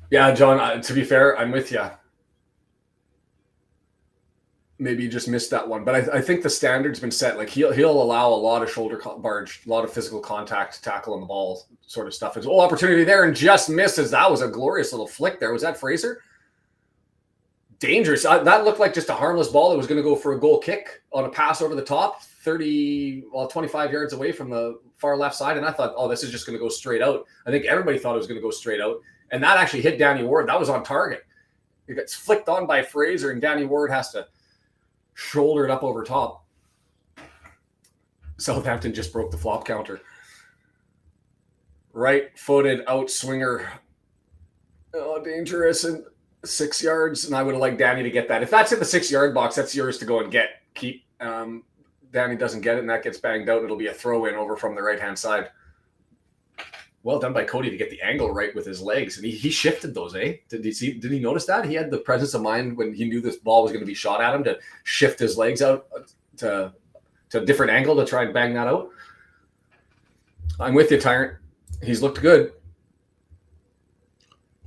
A: Yeah, John, to be fair, I'm with you. Maybe you just missed that one. But I think the standard's been set. Like he'll allow a lot of shoulder barge, a lot of physical contact, tackle on the ball sort of stuff. It's opportunity there and just misses. That was a glorious little flick there. Was that Fraser? Dangerous. That looked like just a harmless ball that was going to go for a goal kick on a pass over the top, 25 yards away from the far left side. And I thought, this is just going to go straight out. I think everybody thought it was going to go straight out. And that actually hit Danny Ward. That was on target. It gets flicked on by Fraser, and Danny Ward has to shoulder it up over top. Southampton just broke the flop counter. Right-footed outswinger. Oh, dangerous. And 6 yards. And I would have liked Danny to get that. If that's in the 6-yard box, that's yours to go and keep. Danny doesn't get it, and that gets banged out. It'll be a throw-in over from the right-hand side. Well done by Cody to get the angle right with his legs. And he shifted those, eh? Did he notice that? He had the presence of mind when he knew this ball was going to be shot at him to shift his legs out to a different angle to try and bang that out. I'm with you, Tyrant. He's looked good.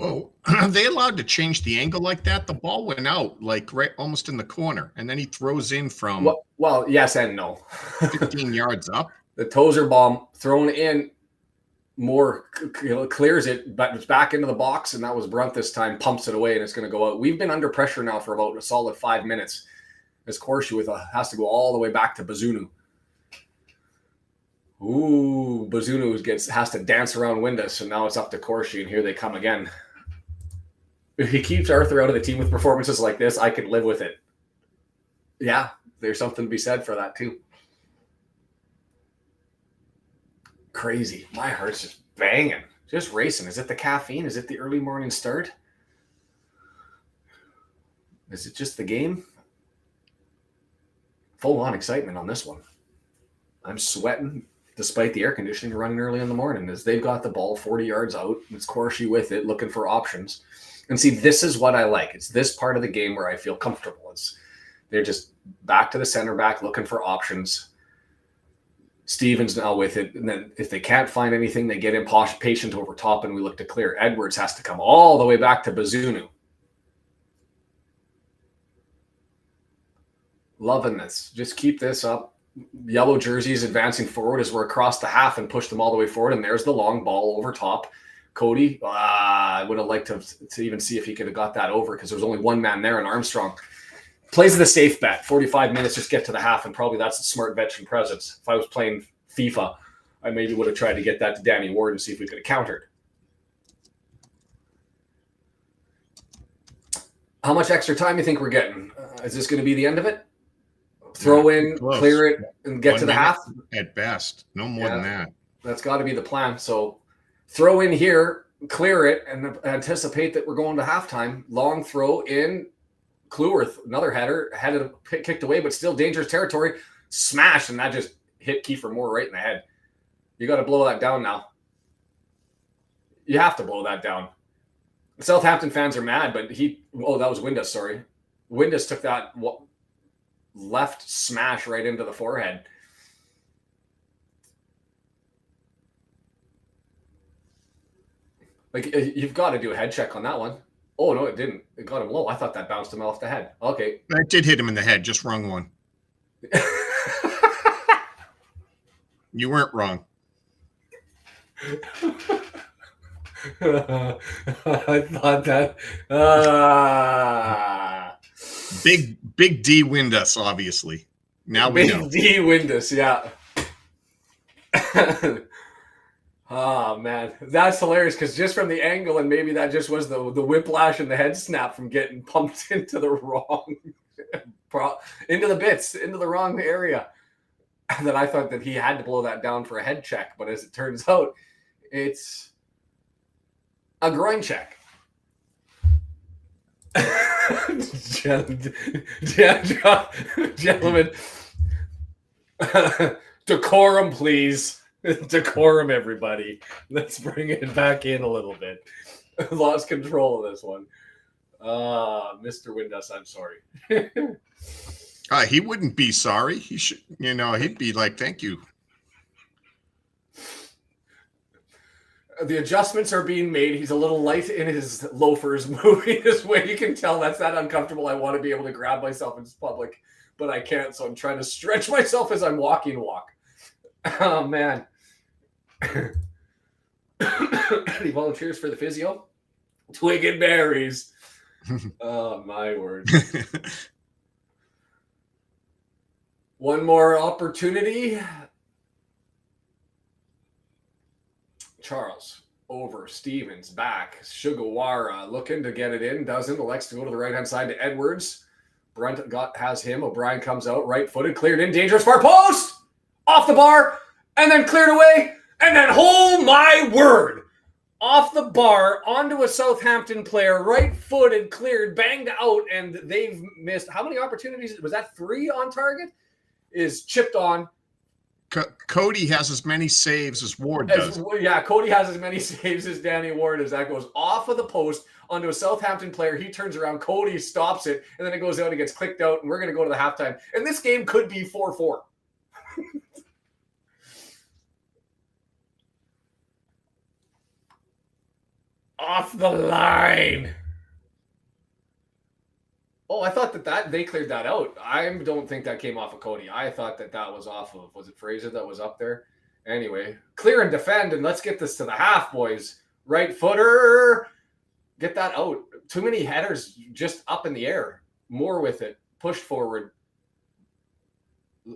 B: Oh, are they allowed to change the angle like that? The ball went out like right almost in the corner, and then he throws in from
A: well, yes and no.
B: 15 yards up.
A: The Tozer bomb thrown in. More clears it, but it's back into the box, and that was Brunt this time, pumps it away, and it's going to go out. We've been under pressure now for about a solid 5 minutes. This Korshu has to go all the way back to Bazunu. Ooh, Bazunu has to dance around Windass, so now it's up to Korshu, and here they come again. If he keeps Arthur out of the team with performances like this, I could live with it. Yeah, there's something to be said for that too. Crazy. My heart's just banging, just racing. Is it the caffeine? Is it the early morning start? Is it just the game? Full on excitement on this one. I'm sweating despite the air conditioning running early in the morning as they've got the ball 40 yards out. It's Korshu with it, looking for options. And see, this is what I like. It's this part of the game where I feel comfortable. They're just back to the center back looking for options. Stevens now with it, and then if they can't find anything, they get impatient over top, and we look to clear. Edwards has to come all the way back to Bazunu. Loving this. Just keep this up. Yellow jerseys advancing forward as we're across the half and push them all the way forward. And there's the long ball over top. Cody, I would have liked to even see if he could have got that over because there was only one man there in Armstrong. Plays the safe bet. 45 minutes, just get to the half, and probably that's a smart veteran presence. If I was playing FIFA, I maybe would have tried to get that to Danny Ward and see if we could have countered. How much extra time do you think we're getting? Is this going to be the end of it? Throw in, close. Clear it, and get
B: 1
A: to the half?
B: At best. No more than that.
A: That's got to be the plan. So throw in here, clear it, and anticipate that we're going to halftime. Long throw in. Kluwer, another header, headed, kicked away, but still dangerous territory. Smash, and that just hit Kiefer Moore right in the head. You got to blow that down now. You have to blow that down. The Southampton fans are mad, but that was Windus, sorry. Windus took that left smash right into the forehead. Like, you've got to do a head check on that one. Oh, no, it didn't. It got him low. I thought that bounced him off the head. Okay.
B: That did hit him in the head, just wrong one. You weren't wrong.
A: I thought that.
B: Big D Windus, obviously. Now we know.
A: Big D Windus, yeah. Oh, man. That's hilarious because just from the angle, and maybe that just was the whiplash and the head snap from getting pumped into the wrong, into the bits, into the wrong area. That I thought that he had to blow that down for a head check. But as it turns out, it's a groin check. Gentlemen, decorum, please. Decorum, everybody. Let's bring it back in a little bit. Lost control of this one. Mr. Windus, I'm sorry.
B: He wouldn't be sorry. He should, he'd be like, thank you.
A: The adjustments are being made. He's a little light in his loafers, moving his way. You can tell that's that uncomfortable. I want to be able to grab myself in public, but I can't. So I'm trying to stretch myself as I'm walking. Oh, man. Any volunteers for the physio? Twig and berries. Oh, my word. One more opportunity. Charles over. Stevens back. Sugawara looking to get it in. Doesn't. Elects to go to the right-hand side to Edwards. Brunt has him. O'Brien comes out. Right-footed. Cleared in. Dangerous far post. Off the bar. And then cleared away. And then, oh my word. Off the bar. Onto a Southampton player. Right-footed. Cleared. Banged out. And they've missed. How many opportunities? Was that 3 on target? Is chipped on.
B: Cody has as many saves as Ward does.
A: Cody has as many saves as Danny Ward as that goes off of the post onto a Southampton player. He turns around. Cody stops it, and then it goes out and gets clicked out, and we're going to go to the halftime. And this game could be 4-4. Off the line. Oh, I thought that they cleared that out. I don't think that came off of Cody. I thought that was off of, was it Fraser that was up there? Anyway, clear and defend, and let's get this to the half, boys. Right footer. Get that out. Too many headers just up in the air. More with it. Pushed forward.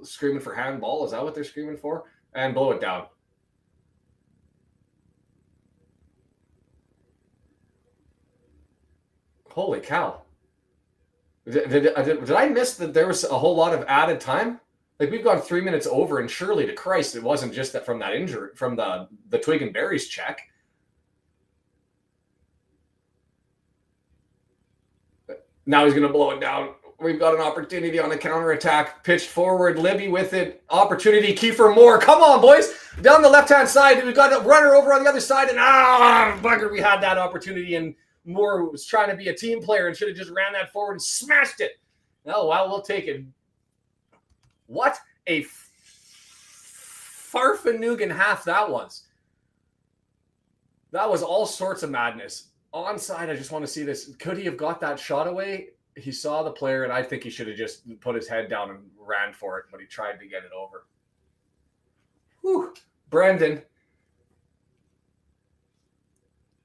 A: Screaming for handball. Is that what they're screaming for? And blow it down. Holy cow. Did I miss that there was a whole lot of added time? Like, we've gone 3 minutes over, and surely to Christ, it wasn't just that from that injury, from the Twig and Berries check. Now he's going to blow it down. We've got an opportunity on the counterattack. Pitched forward. Libby with it. Opportunity. Kiefer Moore. Come on, boys. Down the left-hand side. We've got a runner over on the other side. And, bugger, we had that opportunity, and Moore was trying to be a team player and should have just ran that forward and smashed it. Oh, well, we'll take it. What a farfanoogan half that was. That was all sorts of madness. Onside, I just want to see this. Could he have got that shot away? he saw the player, and I think he should have just put his head down and ran for it, but he tried to get it over. Whew. Brendan.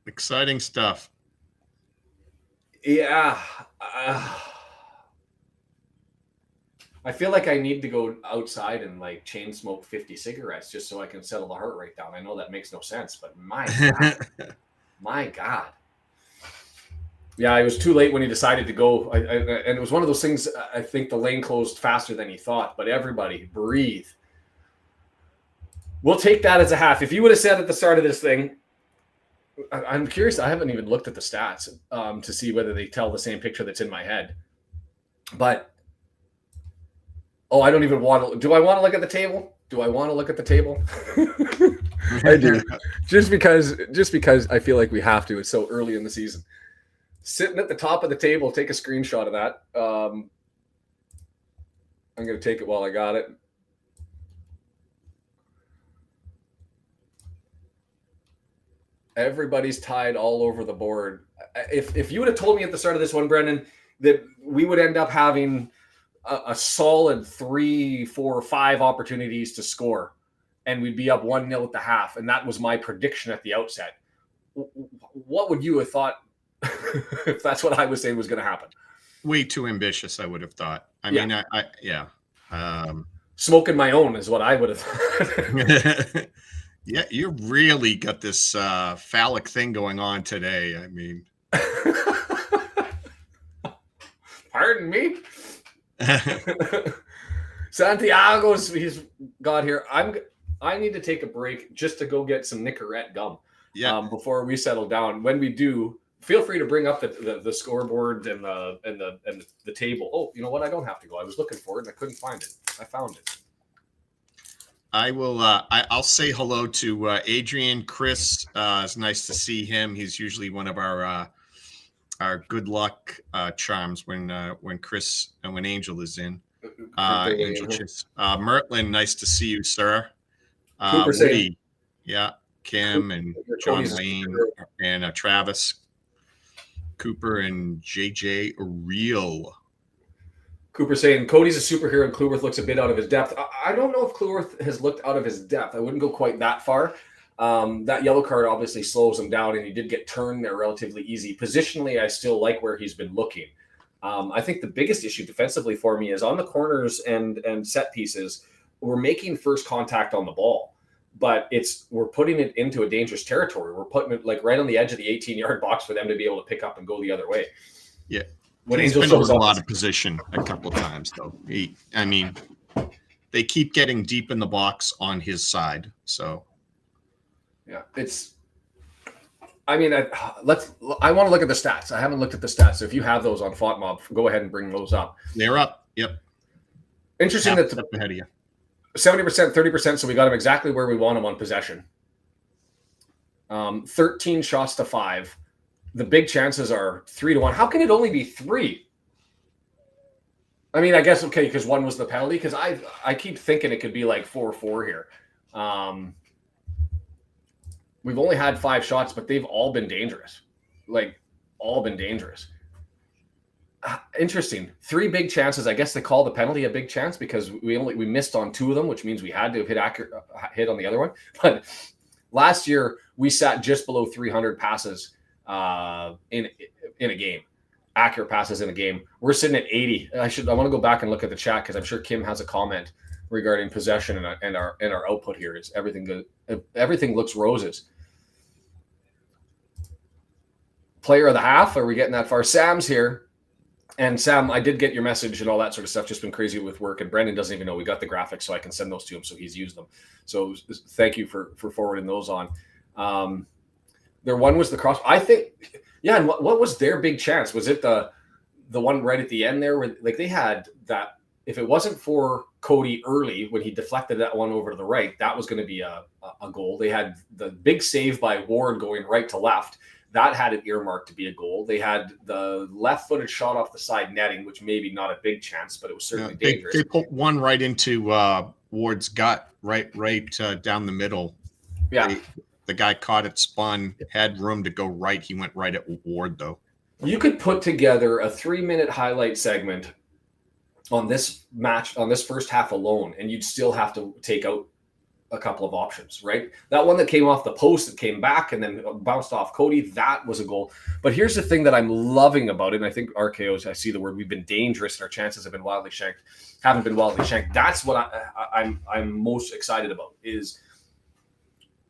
B: Exciting stuff.
A: Yeah. I feel like I need to go outside and like chain smoke 50 cigarettes just so I can settle the heart rate down. I know that makes no sense, but my God. My God. Yeah, it was too late when he decided to go. And it was one of those things, I think the lane closed faster than he thought, but everybody breathe. We'll take that as a half. If you would have said at the start of this thing, I'm curious. I haven't even looked at the stats to see whether they tell the same picture that's in my head. But, I don't even want to. Do I want to look at the table? Do I want to look at the table? I do. Just because I feel like we have to. It's so early in the season. Sitting at the top of the table, take a screenshot of that. I'm going to take it while I got it. Everybody's tied all over the board. If you would have told me at the start of this one, Brendan, that we would end up having a solid 3, 4, 5 opportunities to score, and we'd be up 1-0 at the half, and that was my prediction at the outset, what would you have thought if that's what I was saying was going to happen?
B: Way too ambitious, I would have thought. I mean, yeah.
A: Smoking my own is what I would have thought.
B: Yeah, you really got this phallic thing going on today. I mean,
A: pardon me. Santiago's he's got here. I need to take a break just to go get some Nicorette gum.
B: Yeah.
A: Before we settle down. When we do, feel free to bring up the scoreboard and the table. Oh, you know what? I don't have to go. I was looking for it and I couldn't find it. I found it.
B: I will. I'll say hello to Adrian. Chris. It's nice to see him. He's usually one of our good luck charms when Chris and when Angel is in. Angel Chips. Mertlin, nice to see you, sir. Woody, yeah, Kim and John Wayne and Travis, Cooper and JJ Real.
A: Cooper saying Cody's a superhero and Kluworth looks a bit out of his depth. I don't know if Kluworth has looked out of his depth. I wouldn't go quite that far. That yellow card obviously slows him down, and he did get turned there relatively easy. Positionally, I still like where he's been looking. I think the biggest issue defensively for me is on the corners and set pieces. We're making first contact on the ball, but we're putting it into a dangerous territory. We're putting it like right on the edge of the 18-yard box for them to be able to pick up and go the other way.
B: Yeah.
A: When
B: he's been over a lot of position a couple of times, though. They keep getting deep in the box on his side. So,
A: yeah, I want to look at the stats. I haven't looked at the stats. So if you have those on FOTMob, go ahead and bring those up.
B: They're up. Yep.
A: Interesting that
B: ahead of you.
A: 70%, 30%. So we got him exactly where we want him on possession. 13 shots to 5. The big chances are 3-1. How can it only be 3? I mean, I guess, okay, because 1 was the penalty, because I keep thinking it could be like 4-4 here. We've only had 5 shots, but they've all been dangerous. Like, all been dangerous. Interesting. 3 big chances. I guess they call the penalty a big chance because we missed on 2 of them, which means we had to have hit on the other one. But last year, we sat just below 300 passes in a game, accurate passes in a game. We're sitting at 80. I want to go back and look at the chat because I'm sure Kim has a comment regarding possession and our output here. Is everything good? Everything looks roses. Player of the half, are we getting that far? Sam's here. And Sam, I did get your message and all that sort of stuff. Just been crazy with work, and Brendan doesn't even know we got the graphics, so I can send those to him, so he's used them. So thank you for forwarding those on. Their one was the cross. I think, yeah. And what was their big chance? Was it the one right at the end there, where like they had that? If it wasn't for Cody early when he deflected that one over to the right, that was going to be a goal. They had the big save by Ward going right to left. That had it earmarked to be a goal. They had the left-footed shot off the side netting, which maybe not a big chance, but it was certainly dangerous.
B: They put one right into Ward's gut, right down the middle.
A: Yeah.
B: The guy caught it, spun, had room to go right. He went right at Ward, though.
A: You could put together a 3-minute highlight segment on this match, on this first half alone, and you'd still have to take out a couple of options, right? That one that came off the post that came back and then bounced off Cody, that was a goal. But here's the thing that I'm loving about it, and I think RKOs, I see the word, we've been dangerous and our chances have been wildly shanked, haven't been wildly shanked. That's what I'm most excited about, is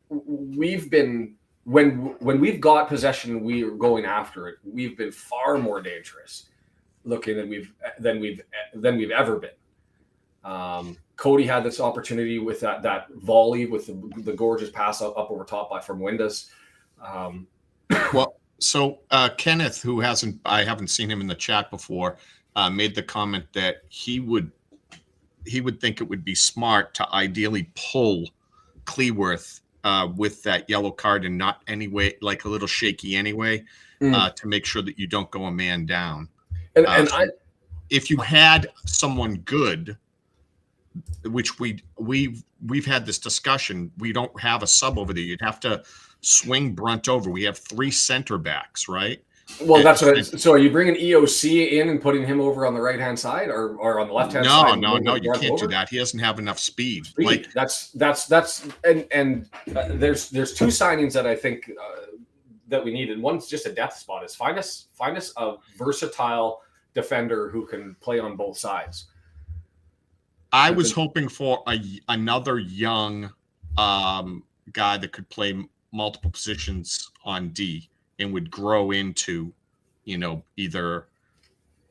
A: we've been, when we've got possession, we are going after it. We've been far more dangerous looking than we've ever been. Cody had this opportunity with that volley with the gorgeous pass up over top from Windass.
B: Well, so Kenneth, who I haven't seen him in the chat before, made the comment that he would think it would be smart to ideally pull Cleworth with that yellow card and not anyway, like a little shaky anyway, to make sure that you don't go a man down. If you had someone good, which we've had this discussion, we don't have a sub over there. You'd have to swing Brunt over. We have 3 center backs, right?
A: Well, that's what. So, are you bringing EOC in and putting him over on the right hand side, or on the left hand side?
B: No, you can't do that. He doesn't have enough speed.
A: Like that's and there's 2 signings that I think that we need, and one's just a depth spot. Is find us a versatile defender who can play on both sides.
B: I was hoping for another young guy that could play multiple positions on D and would grow into, either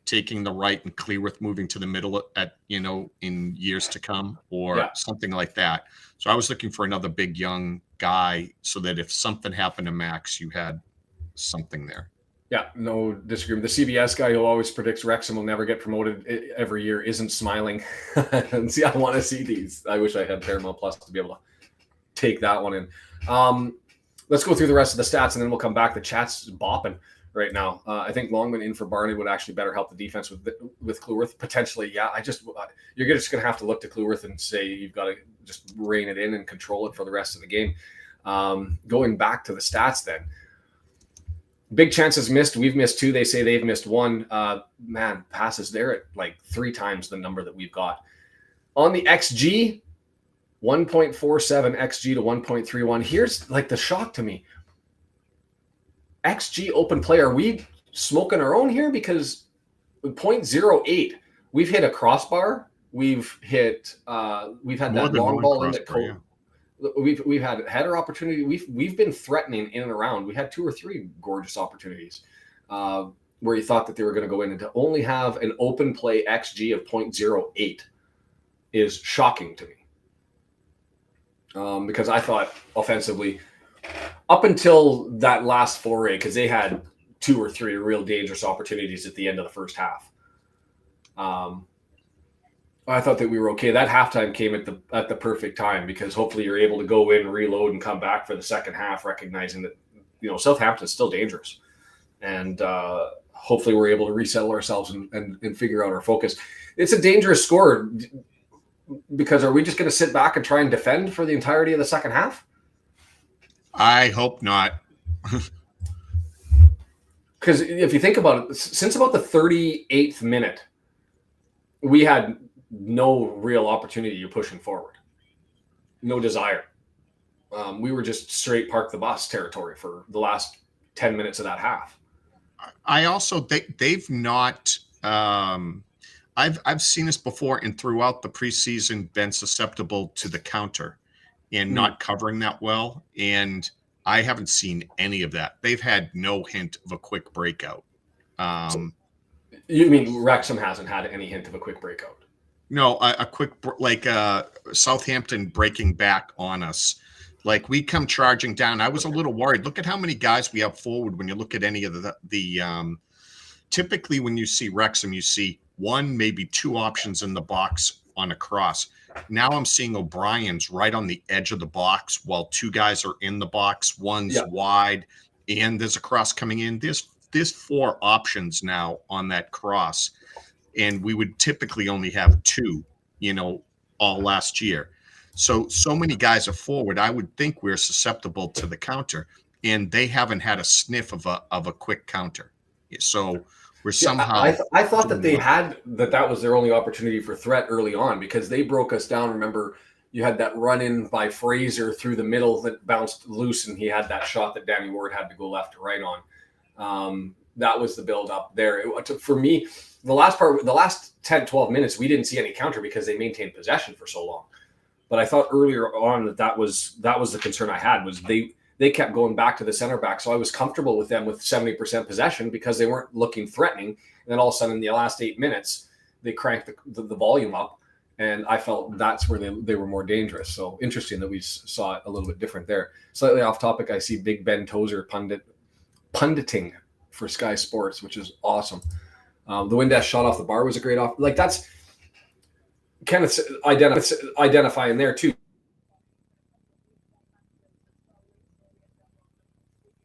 B: taking the right and Cleworth moving to the middle in years to come, or something like that. So I was looking for another big young guy so that if something happened to Max, you had something there.
A: Yeah, no disagreement. The CBS guy who always predicts Wrexham will never get promoted every year isn't smiling. And see, I want to see these. I wish I had Paramount Plus to be able to take that one in. Let's go through the rest of the stats, and then we'll come back. The chat's bopping right now. I think Longman in for Barney would actually better help the defense with Cleworth. Potentially, yeah. You're just going to have to look to Cleworth and say you've got to just rein it in and control it for the rest of the game. Going back to the stats then. Big chances missed. We've missed 2. They say they've missed 1. Man, passes there at like 3 times the number that we've got. On the XG, 1.47 XG to 1.31. Here's like the shock to me. XG open play. Are we smoking our own here? Because 0.08, we've hit a crossbar. We've had that long ball in the coat. We've had header opportunity. We've been threatening in and around. We had 2 or 3 gorgeous opportunities where you thought that they were going to go in, and to only have an open play XG of 0.08 is shocking to me. Because I thought offensively, up until that last foray, because they had 2 or 3 real dangerous opportunities at the end of the first half. I thought that we were okay. That halftime came at the perfect time, because hopefully you're able to go in, reload, and come back for the second half, recognizing that Southampton's still dangerous, and hopefully we're able to resettle ourselves and figure out our focus. It's a dangerous score, because are we just going to sit back and try and defend for the entirety of the second half?
B: I hope not.
A: Because if you think about it, since about the 38th minute, we had no real opportunity to pushing forward, no desire. We were just straight park the bus territory for the last 10 minutes of that half.
B: I also they've not. I've seen this before, and throughout the preseason, been susceptible to the counter and not covering that well. And I haven't seen any of that. They've had no hint of a quick breakout.
A: You mean Wrexham hasn't had any hint of a quick breakout?
B: No, a quick, like Southampton breaking back on us. Like, we come charging down. I was a little worried. Look at how many guys we have forward when you look at any of the typically when you see Wrexham, you see 1, maybe 2 options in the box on a cross. Now I'm seeing O'Brien's right on the edge of the box while 2 guys are in the box. One's wide, and there's a cross coming in. There's 4 options now on that cross. And we would typically only have 2, all last year. So many guys are forward. I would think we're susceptible to the counter, and they haven't had a sniff of a quick counter. So we're
A: See,
B: somehow.
A: I thought that they had that was their only opportunity for threat early on because they broke us down. Remember, you had that run in by Fraser through the middle that bounced loose, and he had that shot that Danny Ward had to go left to right on. That was the build up there. For me, the last 10, 12 minutes, we didn't see any counter because they maintained possession for so long. But I thought earlier on that was the concern I had was they kept going back to the center back. So I was comfortable with them with 70% possession because they weren't looking threatening. And then all of a sudden in the last 8 minutes, they cranked the volume up. And I felt that's where they were more dangerous. So interesting that we saw it a little bit different there. Slightly off topic, I see Big Ben Tozer punditing for Sky Sports, which is awesome. The Windass shot off the bar was a great off. Like that's Kenneth's identifying there too.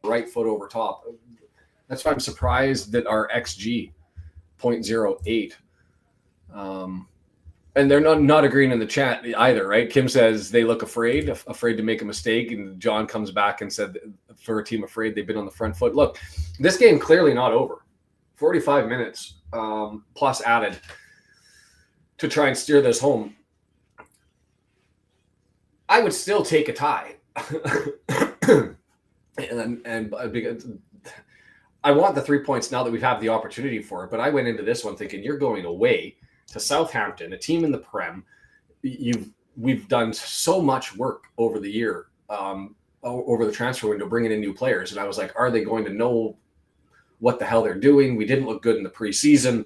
A: Right foot over top. That's why I'm surprised that our XG 0.08. And they're not agreeing in the chat either, right? Kim says they look afraid to make a mistake. And John comes back and said for a team afraid, they've been on the front foot. Look, this game clearly not over. 45 minutes plus added to try and steer this home. I would still take a tie. and because I want the 3 points now that we've had the opportunity for it. But I went into this one thinking you're going away to Southampton, a team in the Prem. We've done so much work over the year, over the transfer window, bringing in new players. And I was like, are they going to know what the hell they're doing? We didn't look good in the preseason.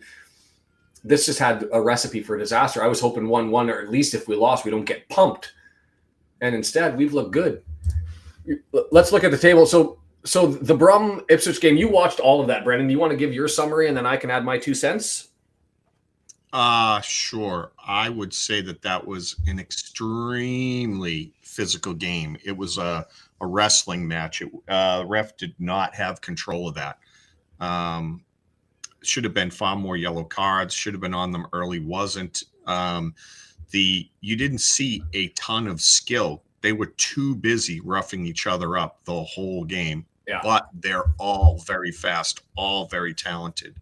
A: This just had a recipe for disaster. I was hoping 1-1, or at least if we lost, we don't get pumped. And instead, we've looked good. Let's look at the table. So the Brum Ipswich game, you watched all of that, Brendan. You want to give your summary and then I can add my 2 cents?
B: Sure. I would say that was an extremely physical game. It was a wrestling match. Ref did not have control of that. Should have been far more yellow cards. Should have been on them early. Wasn't. You didn't see a ton of skill. They were too busy roughing each other up the whole game. Yeah. But they're all very fast, all very talented.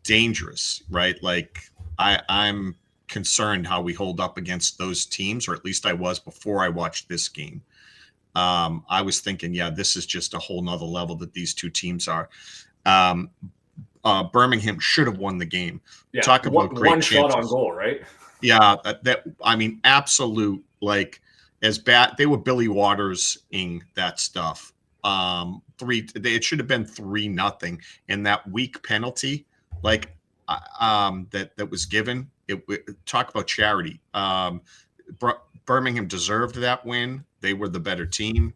B: Dangerous, right? Like I'm concerned how we hold up against those teams, or at least I was before I watched this game. I was thinking, yeah, this is just a whole nother level that these two teams are. Birmingham should have won the game. Yeah. Talk about great
A: shot on goal, right?
B: Yeah, I mean, absolute, like, as bad. They were Billy Waters-ing that stuff. It should have been 3-0, and that weak penalty, like, that was given. Talk about charity. Birmingham deserved that win. They were the better team.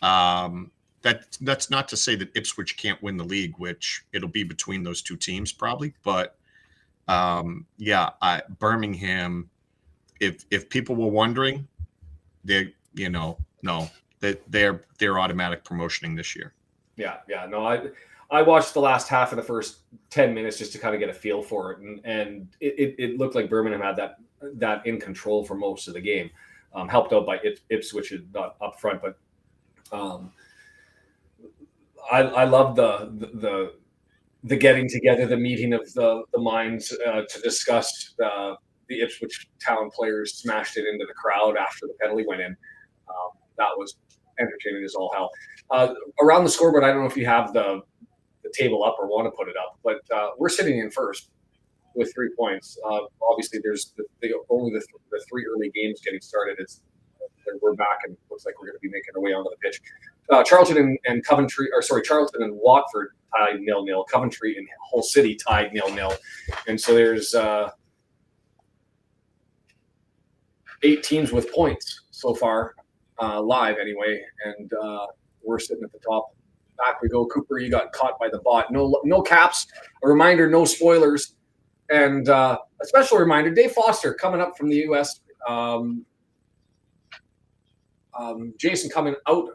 B: That's not to say that Ipswich can't win the league, which it'll be between those two teams probably. But Birmingham. If people were wondering, they're automatic promotioning this year.
A: Yeah. No, I watched the last half of the first 10 minutes just to kind of get a feel for it, and it looked like Birmingham had that in control for most of the game, helped out by Ipswich not up front, but I love the getting together, the meeting of the minds to discuss the Ipswich Town players smashed it into the crowd after the penalty went in. That was entertaining as all hell. Around the scoreboard, I don't know if you have the table up or want to put it up, but we're sitting in first with 3 points. Obviously, there's only the 3 early games getting started. We're back, and it looks like we're going to be making our way onto the pitch. Charlton and Coventry, Charlton and Watford tied 0-0. Coventry and Hull City tied 0-0. And so there's 8 teams with points so far, live anyway, and we're sitting at the top. Back we go. Cooper, you got caught by the bot. No caps. A reminder, no spoilers. And a special reminder, Dave Foster coming up from the U.S. Jason coming out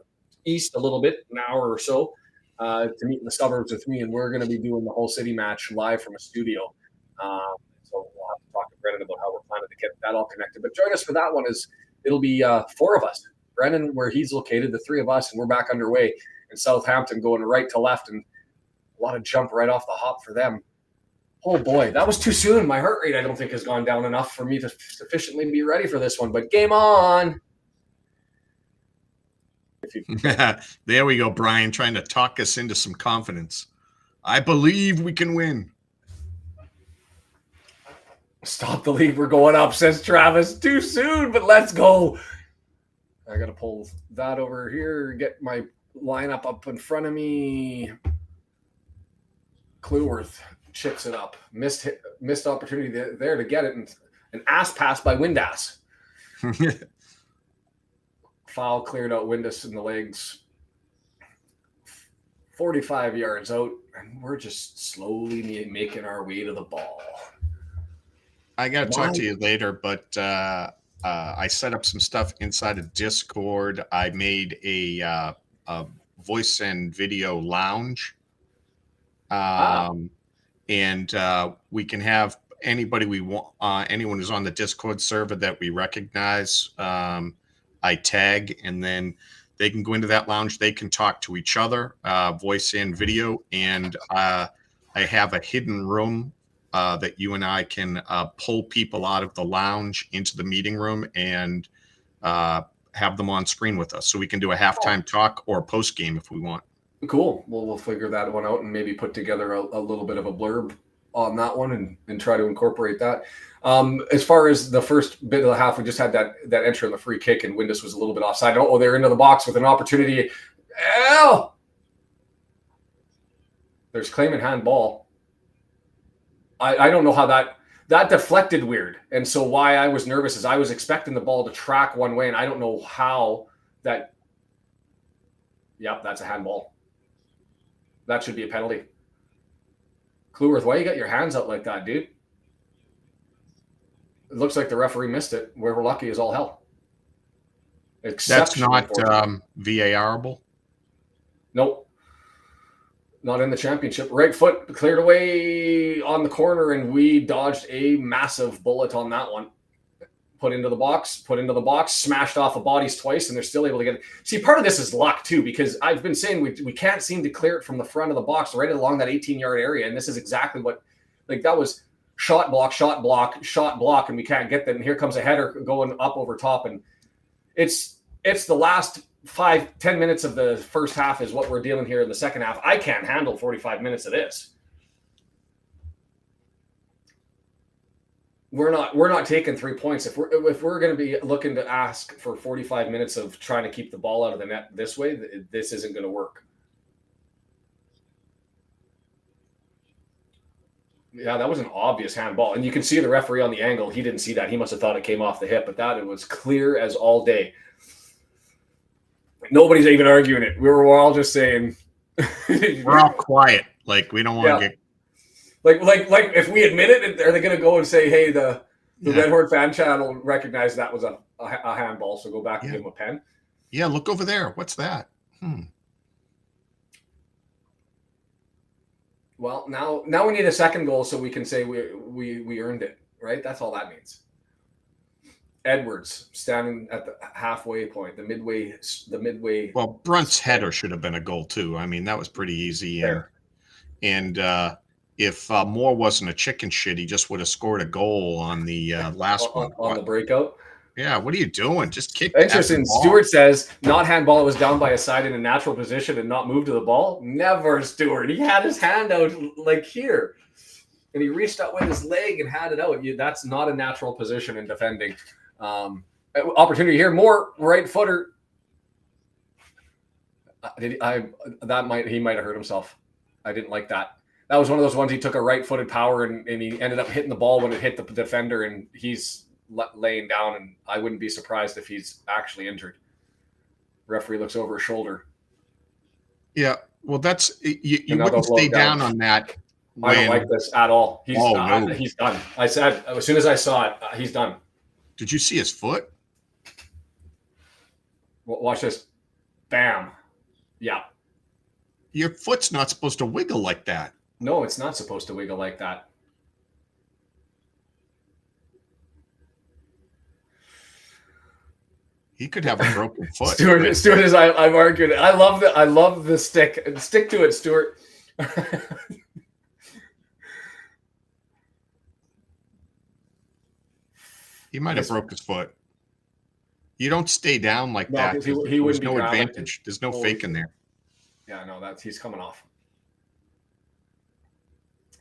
A: east a little bit, an hour or so, to meet in the suburbs with me, and we're going to be doing the Hull City match live from a studio. So we'll have to talk to Brendan about how we're planning to get that all connected. But join us for that one. It'll be 4 of us. Brendan, where he's located, the 3 of us, and we're back underway. And Southampton going right to left. And A lot of jump right off the hop for them. Oh boy, that was too soon. My heart rate, I don't think, has gone down enough for me to sufficiently be ready for this one. But game on.
B: There we go, Brian, trying to talk us into some confidence. I believe we can win.
A: Stop the lead. We're going up, says Travis. Too soon, but let's go. I got to pull that over here, get my lineup up in front of me. Clueworth chips it up. Missed opportunity there to get it. And an ass pass by Windass. Foul cleared out Windass in the legs. 45 yards out, and we're just slowly making our way to the ball.
B: I got to talk to you later, but I set up some stuff inside of Discord. I made a voice and video lounge. And we can have anybody we want, anyone who's on the Discord server that we recognize. I tag, and then they can go into that lounge. They can talk to each other, voice and video. And I have a hidden room that you and I can pull people out of the lounge into the meeting room and have them on screen with us. So we can do a halftime talk or post game if we want.
A: Cool. Well, we'll figure that one out and maybe put together a little bit of a blurb on that one and try to incorporate that. As far as the first bit of the half, we just had that entry on the free kick, and Windass was a little bit offside. Oh, they're into the box with an opportunity. Ow! There's claim and handball. I don't know how that deflected weird. And so why I was nervous is I was expecting the ball to track one way, and I don't know how that. Yep, that's a handball. That should be a penalty. Clueworth, why you got your hands out like that, dude? It looks like the referee missed it. We're lucky as all hell.
B: That's not VAR-able?
A: Nope. Not in the championship. Right foot cleared away on the corner, and we dodged a massive bullet on that one. Put into the box, smashed off of bodies twice, and they're still able to get it. See, part of this is luck, too, because I've been saying we can't seem to clear it from the front of the box right along that 18-yard area, and this is exactly what, like, that was shot block, and we can't get that, and here comes a header going up over top, and it's the last 5-10 minutes of the first half is what we're dealing here in the second half. I can't handle 45 minutes of this. We're not taking 3 points. If we're going to be looking to ask for 45 minutes of trying to keep the ball out of the net this way, this isn't going to work. Yeah, that was an obvious handball. And you can see the referee on the angle. He didn't see that. He must have thought it came off the hip, but it was clear as all day. Nobody's even arguing it. We're all just saying.
B: We're all quiet. Like, we don't want to get.
A: Like if we admit it, are they going to go and say, hey, the Red Horde fan channel recognized that was a handball, so go back and give him a pen?
B: Yeah, look over there. What's that?
A: Well, now we need a second goal so we can say we earned it, right? That's all that means. Edwards standing at the halfway point, the midway.
B: Well, Brunt's header should have been a goal too. I mean, that was pretty easy. And if Moore wasn't a chicken shit, he just would have scored a goal on the last one.
A: On the breakout?
B: Yeah, what are you doing? Just kick.
A: Interesting. Stewart says, not handball. It was down by his side in a natural position and not moved to the ball. Never, Stewart. He had his hand out like here. And he reached out with his leg and had it out. That's not a natural position in defending. Opportunity here. More right footer. He might have hurt himself. I didn't like that. That was one of those ones he took a right-footed power and he ended up hitting the ball when it hit the defender, and he's laying down, and I wouldn't be surprised if he's actually injured. Referee looks over his shoulder.
B: Yeah, well, that's you wouldn't stay down on that.
A: I don't like this at all. He's done. I said as soon as I saw it, he's done.
B: Did you see his foot?
A: Watch this. Bam. Yeah.
B: Your foot's not supposed to wiggle like that.
A: No, it's not supposed to wiggle like that.
B: He could have a broken foot.
A: Stuart is I've argued it. I love the stick. Stick to it, Stuart.
B: He might have broke his foot. You don't stay down like
A: No,
B: that.
A: 'cause he
B: There's
A: wouldn't be
B: no
A: grabbing.
B: advantage. There's no fake in there.
A: Yeah, no, he's coming off.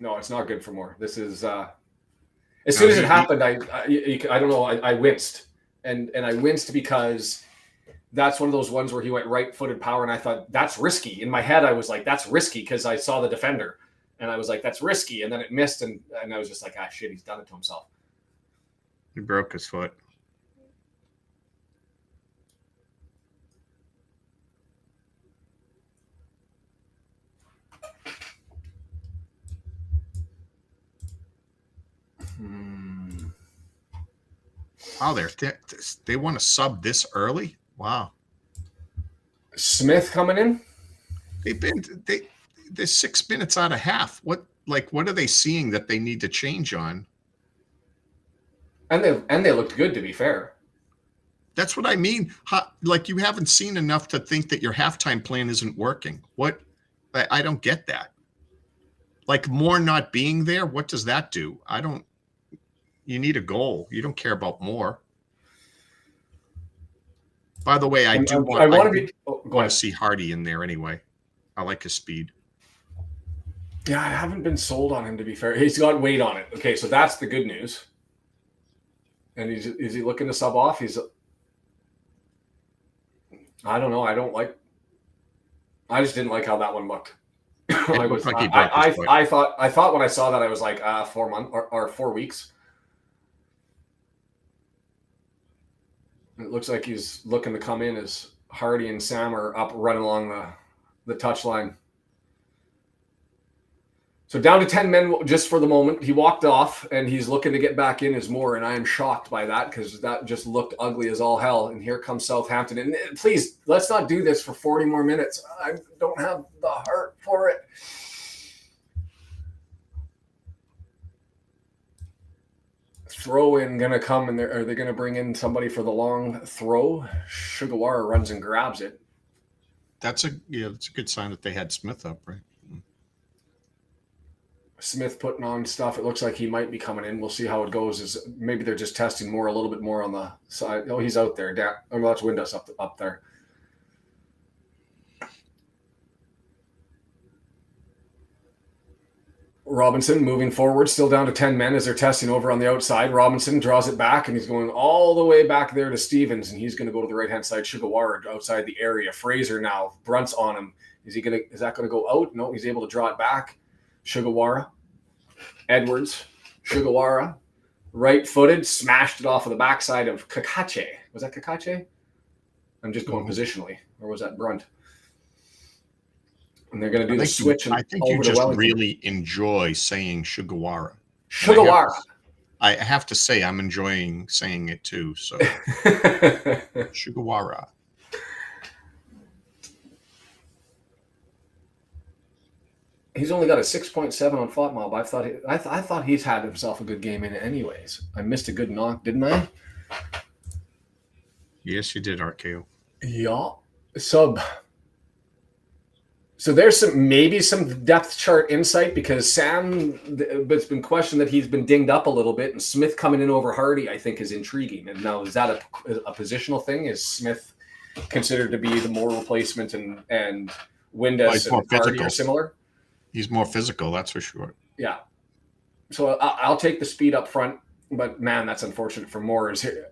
A: No, it's not good for Moore. This is as soon as it happened, I don't know, I winced, and I winced because that's one of those ones where he went right-footed power, and I thought that's risky. In my head, I was like, that's risky because I saw the defender, and I was like, that's risky, and then it missed, and I was just like, ah, shit, he's done it to himself.
B: He broke his foot. Wow, they want to sub this early? Wow.
A: Smith coming in?
B: They're 6 minutes out of half. What are they seeing that they need to change on?
A: And they looked good, to be fair.
B: That's what I mean. You haven't seen enough to think that your halftime plan isn't working. What? I don't get that. Like Moore not being there, what does that do? You need a goal. You don't care about Moore. By the way, I want to see Hardy in there anyway. I like his speed.
A: Yeah, I haven't been sold on him, to be fair. He's got weight on it. Okay, so that's the good news. And is he looking to sub off? I don't know. I just didn't like how that one looked. I thought when I saw that, I was like, 4 months or 4 weeks. It looks like he's looking to come in as Hardy and Sam are up running along the touchline. So down to 10 men just for the moment. He walked off, and he's looking to get back in as Moore, and I am shocked by that because that just looked ugly as all hell. And here comes Southampton. And please, let's not do this for 40 more minutes. I don't have the heart for it. Throw in going to come, and are they going to bring in somebody for the long throw? Sugawara runs and grabs it.
B: That's a good sign that they had Smith up, right?
A: Smith putting on stuff. It looks like he might be coming in. We'll see how it goes. Maybe they're just testing Moore a little bit more on the side. Oh, he's out there. That's Windows up there. Robinson moving forward, still down to 10 men as they're testing over on the outside. Robinson draws it back, and he's going all the way back there to Stevens, and he's going to go to the right-hand side. Sugawara outside the area. Fraser now. Brunt's on him. Is that going to go out? No, he's able to draw it back. Sugawara. Edwards. Sugawara. Right-footed. Smashed it off of the backside of Kakache. Was that Kakache? I'm just going positionally. Or was that Brunt? And they're going to do the switch.
B: I think you just really enjoy saying Sugawara.
A: Sugawara.
B: I have to say I'm enjoying saying it too. So Sugawara.
A: He's only got a 6.7 on FOTMob. I thought he's had himself a good game in it anyways. I missed a good knock, didn't I?
B: Yes, you did, RKO.
A: Yeah. Sub. So there's maybe some depth chart insight because Sam, it's been questioned that he's been dinged up a little bit, and Smith coming in over Hardy, I think, is intriguing. And now, is that a positional thing? Is Smith considered to be the more replacement and Windass and Hardy are similar?
B: He's more physical, that's for sure.
A: Yeah. So I'll take the speed up front, but man, that's unfortunate for Moore. Is here.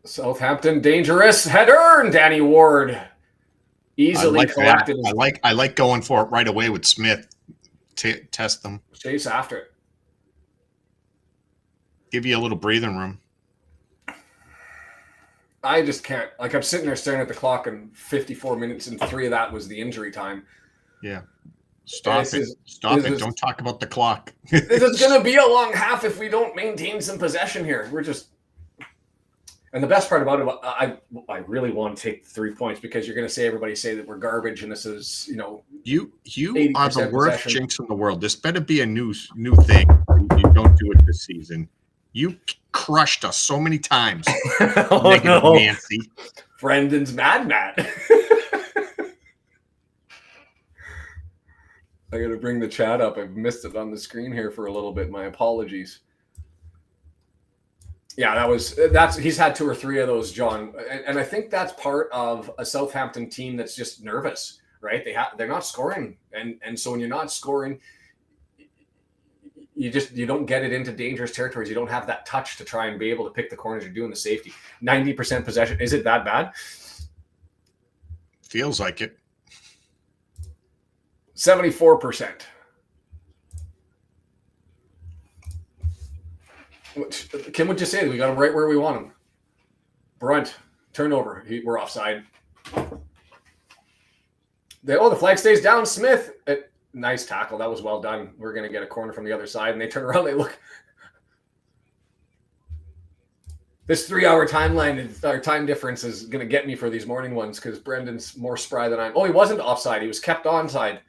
A: Southampton, dangerous header, and Danny Ward. Easily collected.
B: I like going for it right away with Smith. Test them.
A: Chase after it.
B: Give you a little breathing room.
A: I just can't. I'm sitting there staring at the clock, and 54 minutes, and 3 of that was the injury time.
B: Yeah. Stop it. Don't talk about the clock.
A: This is going to be a long half if we don't maintain some possession here. We're just... And the best part about it, I really want to take the 3 points because you're going to everybody say that we're garbage, and this is,
B: you are the worst possession. Jinx in the world. This better be a new thing. You don't do it this season. You crushed us so many times.
A: No.
B: Nancy.
A: Brendan's mad. I got to bring the chat up. I've missed it on the screen here for a little bit. My apologies. Yeah, he's had 2 or 3 of those, John, and I think that's part of a Southampton team that's just nervous, right? They're not scoring, and so when you're not scoring, you don't get it into dangerous territories. You don't have that touch to try and be able to pick the corners. You're doing the safety. 90% possession. Is it that bad?
B: Feels like it.
A: 74%. Kim would just say we got him right where we want him. Brunt, turnover. We're offside. The flag stays down. Smith, nice tackle. That was well done. We're going to get a corner from the other side, and they turn around. They look. This 3-hour timeline, our time difference is going to get me for these morning ones because Brendan's more spry than I am. Oh, he wasn't offside. He was kept onside.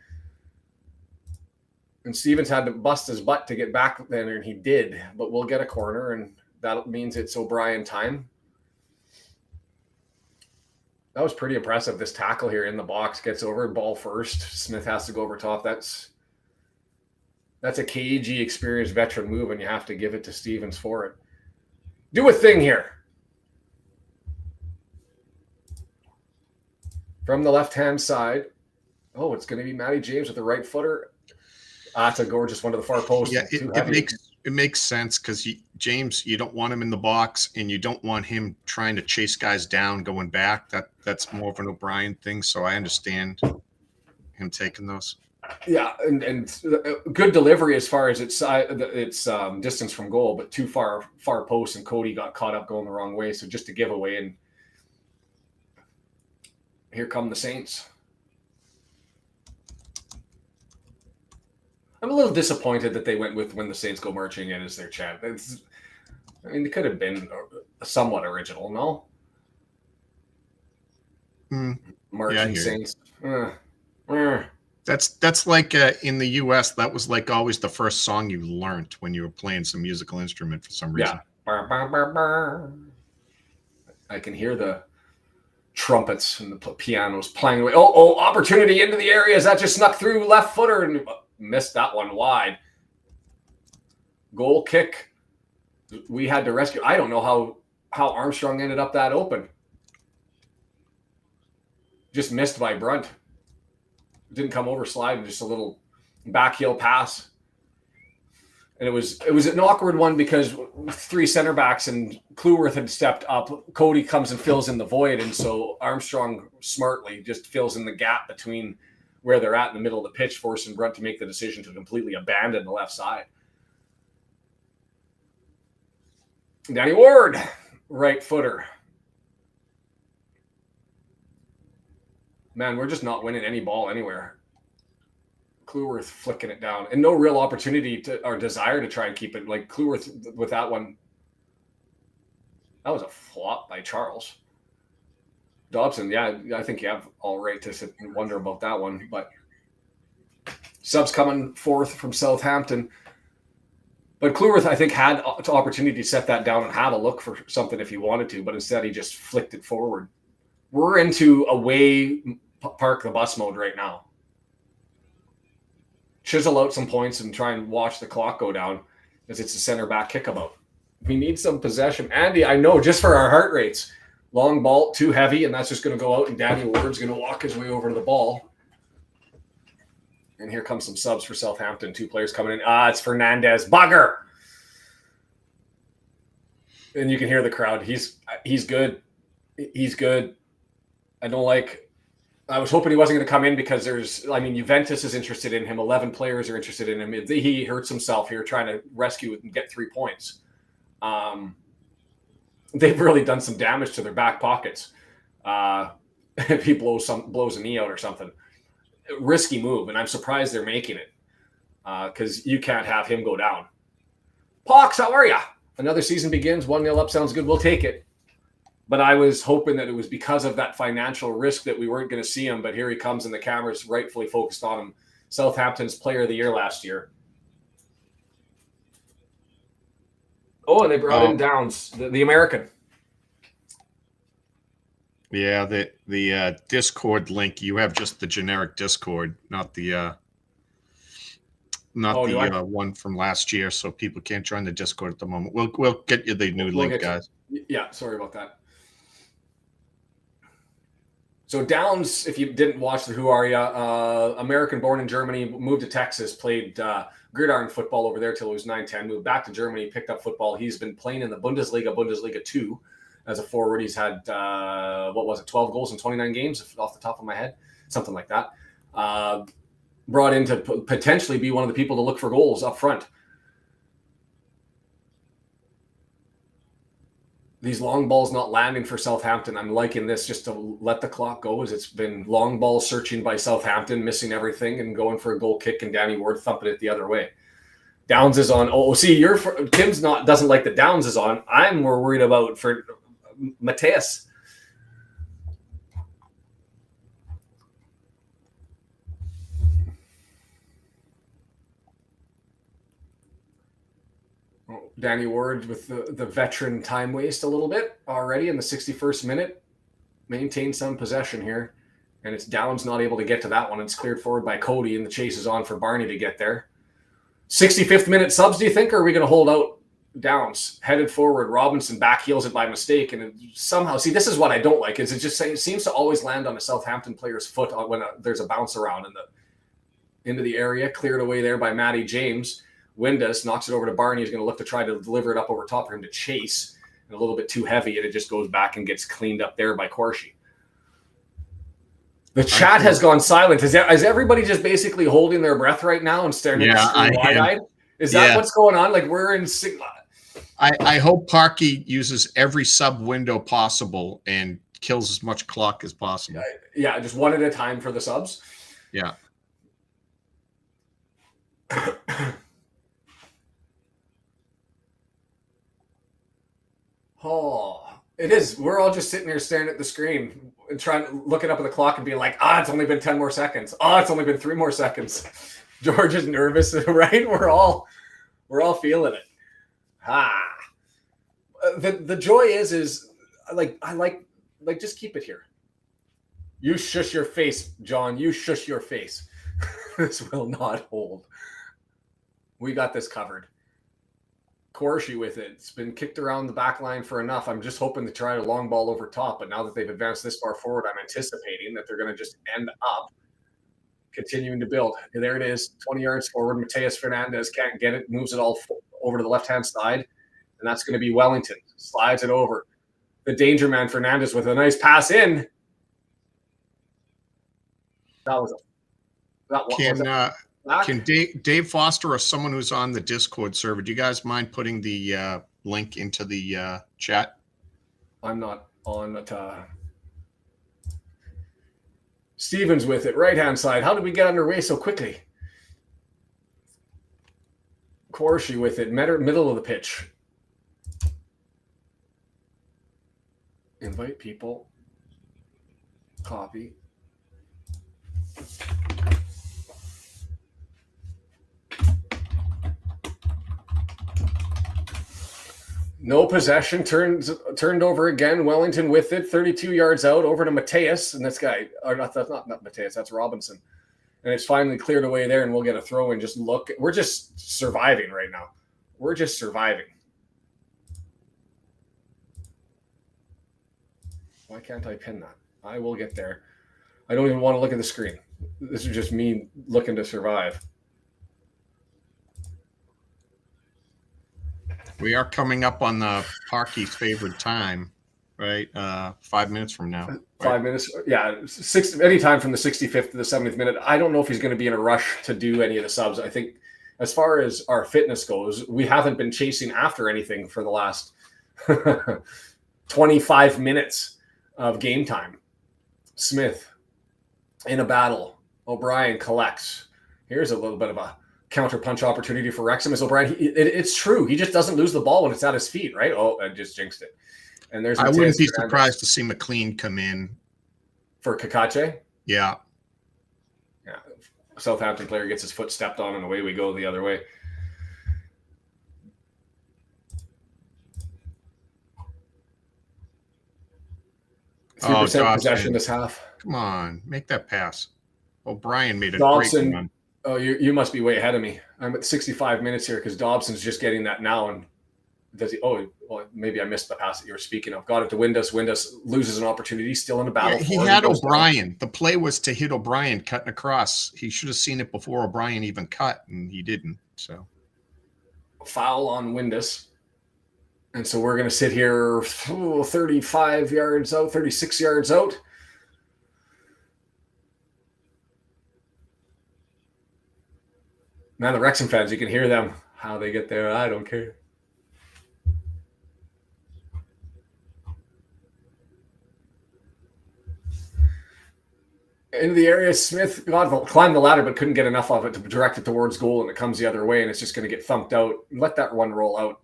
A: And Stevens had to bust his butt to get back there, and he did. But we'll get a corner, and that means it's O'Brien time. That was pretty impressive. This tackle here in the box gets over, ball first. Smith has to go over top. That's a cagey, experienced veteran move, and you have to give it to Stevens for it. Do a thing here. From the left-hand side. Oh, it's going to be Matty James with the right footer. That's a gorgeous one to the far post.
B: Yeah, it makes sense because James, you don't want him in the box, and you don't want him trying to chase guys down going back. That's more of an O'Brien thing. So I understand him taking those. Yeah,
A: and good delivery as far as its distance from goal, but too far post, and Cody got caught up going the wrong way. So just a giveaway, and here come the Saints. I'm a little disappointed that they went with "When the Saints Go Marching In" as their chant. It could have been somewhat original, no? Marching Saints.
B: That's like in the U.S. That was like always the first song you learned when you were playing some musical instrument for some reason.
A: Yeah. I can hear the trumpets and the pianos playing away. Oh, opportunity into the areas. That just snuck through left footer and missed that one wide. Goal kick. We had to rescue. I don't know how Armstrong ended up that open. Just missed by Brunt. Didn't come over slide, just a little backheel pass. And it was an awkward one because 3 center backs and Kluwerth had stepped up. Cody comes and fills in the void, and so Armstrong smartly just fills in the gap between where they're at in the middle of the pitch, forcing Brunt to make the decision to completely abandon the left side. Danny Ward, right footer. Man, we're just not winning any ball anywhere. Kluwerth flicking it down, and no real opportunity or desire to try and keep it. Like Kluwerth with that one. That was a flop by Charles. Dobson, yeah, I think you have all right to sit and wonder about that one. But subs coming forth from Southampton. But Kluwerth, I think, had an opportunity to set that down and have a look for something if he wanted to, but instead he just flicked it forward. We're into away park the bus mode right now. Chisel out some points and try and watch the clock go down as it's a center back kickabout. We need some possession. Andy, I know, just for our heart rates. Long ball, too heavy, and that's just going to go out, and Danny Ward's going to walk his way over to the ball. And here comes some subs for Southampton. 2 players coming in. It's Fernandez. Bugger! And you can hear the crowd. He's good. He's good. I was hoping he wasn't going to come in because Juventus is interested in him. 11 players are interested in him. He hurts himself here trying to rescue it and get 3 points. They've really done some damage to their back pockets. If he blows a knee out or something. Risky move, and I'm surprised they're making it because you can't have him go down. Pox, how are you? Another season begins. 1-0 up sounds good. We'll take it. But I was hoping that it was because of that financial risk that we weren't going to see him. But here he comes, and the camera's rightfully focused on him. Southampton's Player of the Year last year. Oh, and they brought in Downs, the American.
B: Yeah, the Discord link. You have just the generic Discord, not the not the one from last year, so people can't join the Discord at the moment. We'll get you the new link, guys.
A: Yeah, sorry about that. So Downs, if you didn't watch the Who Are Ya, American born in Germany, moved to Texas, played gridiron football over there till he was 9-10, moved back to Germany, picked up football. He's been playing in the Bundesliga 2 as a forward. He's had, 12 goals in 29 games off the top of my head, something like that. Brought in to potentially be one of the people to look for goals up front. These long balls not landing for Southampton. I'm liking this just to let the clock go, as it's been long ball searching by Southampton, missing everything and going for a goal kick, and Danny Ward thumping it the other way. Downs is on. Oh, see, Tim's doesn't like the Downs is on. I'm more worried about for Mateus. Danny Ward with the veteran time waste a little bit already in the 61st minute. Maintained some possession here. And it's Downs not able to get to that one. It's cleared forward by Cody, and the chase is on for Barney to get there. 65th minute subs, do you think, or are we going to hold out Downs? Headed forward, Robinson backheels it by mistake. And somehow, see, this is what I don't like, is it seems to always land on a Southampton player's foot when there's a bounce around into the area. Cleared away there by Matty James. Windus knocks it over to Barney. He's going to look to try to deliver it up over top for him to chase. And a little bit too heavy, and it just goes back and gets cleaned up there by Corshi. The chat has gone silent. Is everybody just basically holding their breath right now and staring at the screen wide-eyed? Is that what's going on? Like, we're in...
B: I hope Parky uses every sub window possible and kills as much clock as possible.
A: Yeah, just one at a time for the subs.
B: Yeah.
A: Oh, it is. We're all just sitting here staring at the screen and looking up at the clock and being like, it's only been 10 more seconds. It's only been 3 more seconds. George is nervous, right? We're all feeling it. The joy is I like just keep it here. You shush your face, John. You shush your face. This will not hold. We got this covered. Corshi with it. It's been kicked around the back line for enough. I'm just hoping to try a long ball over top, but now that they've advanced this far forward, I'm anticipating that they're going to just end up continuing to build. And there it is, 20 yards forward. Mateus Fernandez can't get it, moves it all over to the left-hand side, and that's going to be Wellington. Slides it over. The danger man, Fernandez, with a nice pass in.
B: Can Dave Foster or someone who's on the Discord server, do you guys mind putting the link into the chat?
A: I'm not on it. Stevens with it, right-hand side. How did we get underway so quickly? Corshi with it, middle of the pitch. Invite people. Copy. No possession, turned over again. Wellington with it, 32 yards out, over to Mateus, and this guy, or that's not Mateus, that's Robinson. And it's finally cleared away there, and we'll get a throw in. Just look, we're just surviving right now. We're just surviving. Why can't I pin that? I will get there. I don't even want to look at the screen. This is just me looking to survive.
B: We are coming up on the Parky's favorite time, right? 5 minutes from now. Right?
A: 5 minutes, yeah. Anytime from the 65th to the 70th minute. I don't know if he's going to be in a rush to do any of the subs. I think as far as our fitness goes, we haven't been chasing after anything for the last 25 minutes of game time. Smith in a battle. O'Brien collects. Here's a little bit of a counter-punch opportunity for Wrexham. Is O'Brien, it's true. He just doesn't lose the ball when it's at his feet, right? Oh, I just jinxed it. And there's
B: I wouldn't be surprised to see McLean come in.
A: For Kakache?
B: Yeah.
A: Yeah. Southampton player gets his foot stepped on, and away we go the other way. Oh, 3% possession this half.
B: Come on, make that pass. O'Brien made a
A: Dawson,
B: great run.
A: Oh, you must be way ahead of me. I'm at 65 minutes here because Dobson's just getting that now. And does he? Oh, well, maybe I missed the pass that you were speaking of. Got it to Windows. Windows loses an opportunity, still in the battle.
B: Yeah, he had O'Brien. Down. The play was to hit O'Brien cutting across. He should have seen it before O'Brien even cut, and he didn't. So
A: foul on Windows. And so we're going to sit here 35 yards out, 36 yards out. Man, the Wrexham fans, you can hear them. How they get there, I don't care. Into the area, Smith climbed the ladder but couldn't get enough of it to direct it towards goal, and it comes the other way, and it's just going to get thumped out. Let that one roll out,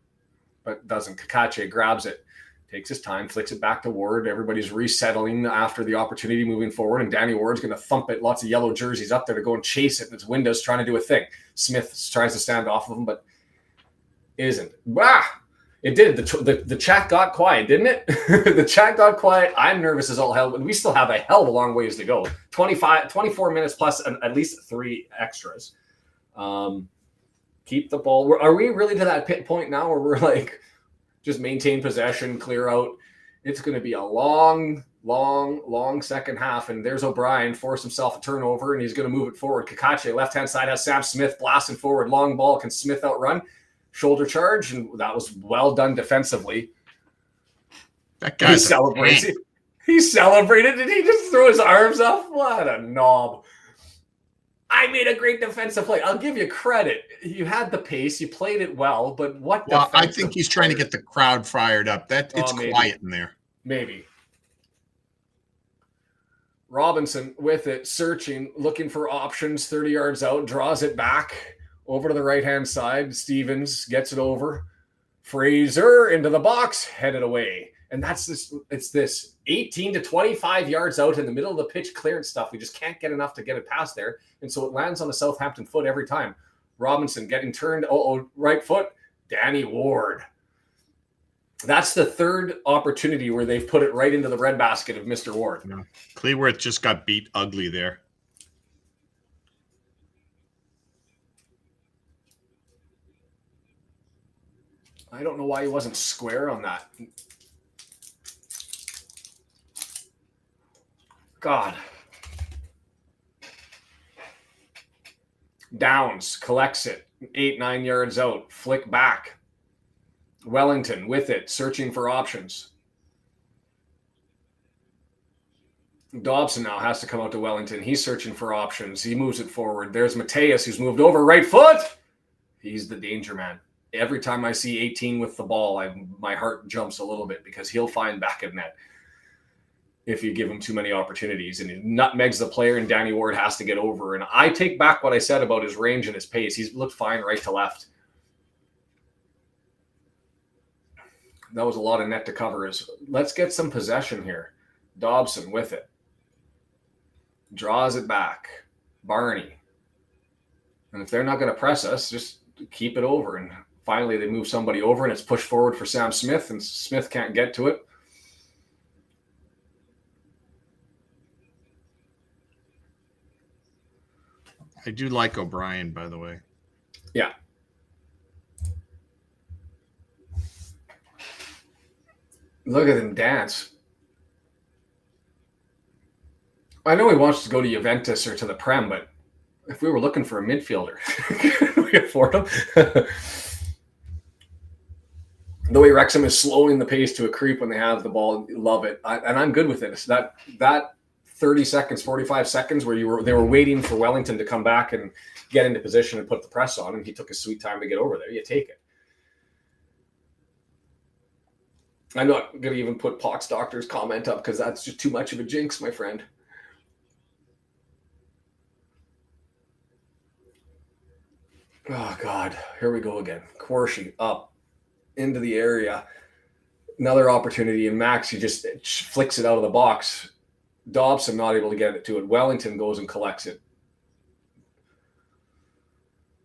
A: but doesn't. Kakache grabs it, takes his time, flicks it back to Ward. Everybody's resettling after the opportunity moving forward, and Danny Ward's going to thump it. Lots of yellow jerseys up there to go and chase it, and it's Windows trying to do a thing. Smith tries to stand off of him, but isn't. Wow! It did. The chat got quiet, didn't it? The chat got quiet. I'm nervous as all hell, but we still have a hell of a long ways to go. 24 minutes plus at least 3 extras. Keep the ball. Are we really to that pit point now where we're like, just maintain possession, clear out? It's going to be a long second half. And there's O'Brien, force himself a turnover, and he's going to move it forward. Kakache, left-hand side, has Sam Smith blasting forward. Long ball. Can Smith outrun? Shoulder charge, and that was well done defensively.
B: That guy
A: celebrates. He celebrated, and he just threw his arms up. What a knob. I made a great defensive play. I'll give you credit. You had the pace. You played it well, but what?
B: Well, I think he's trying to get the crowd fired up. It's quiet in there.
A: Maybe. Robinson with it, searching, looking for options, 30 yards out, draws it back over to the right-hand side. Stevens gets it over. Fraser into the box, headed away. And that's this. It's this 18 to 25 yards out in the middle of the pitch clearance stuff. We just can't get enough to get it past there. And so it lands on the Southampton foot every time. Robinson getting turned. Right foot. Danny Ward. That's the third opportunity where they've put it right into the red basket of Mr. Ward.
B: Yeah. Clearworth just got beat ugly there.
A: I don't know why he wasn't square on that. God. Downs collects it 8-9 yards out, flick back. Wellington with it, searching for options. Dobson now has to come out to Wellington. He's searching for options. He moves it forward. There's Mateus, who's moved over. Right foot. He's the danger man. Every time I see 18 with the ball, my heart jumps a little bit because he'll find back of net if you give him too many opportunities. And he nutmegs the player, and Danny Ward has to get over. And I take back what I said about his range and his pace. He's looked fine right to left. That was a lot of net to cover. Let's get some possession here. Dobson with it. Draws it back. Barney. And if they're not going to press us, just keep it over. And finally, they move somebody over, and it's pushed forward for Sam Smith, and Smith can't get to it.
B: I do like O'Brien, by the way.
A: Yeah. Look at him dance. I know he wants to go to Juventus or to the Prem, but if we were looking for a midfielder, can we afford him? The way Wrexham is slowing the pace to a creep when they have the ball, love it. And I'm good with it. It's that 30 seconds, 45 seconds where they were waiting for Wellington to come back and get into position and put the press on, and he took his sweet time to get over there. You take it. I'm not going to even put Pox Doctor's comment up because that's just too much of a jinx, my friend. Oh, God. Here we go again. Quershi up into the area. Another opportunity, and Max, he just flicks it out of the box. Dobson not able to get it to it. Wellington goes and collects it.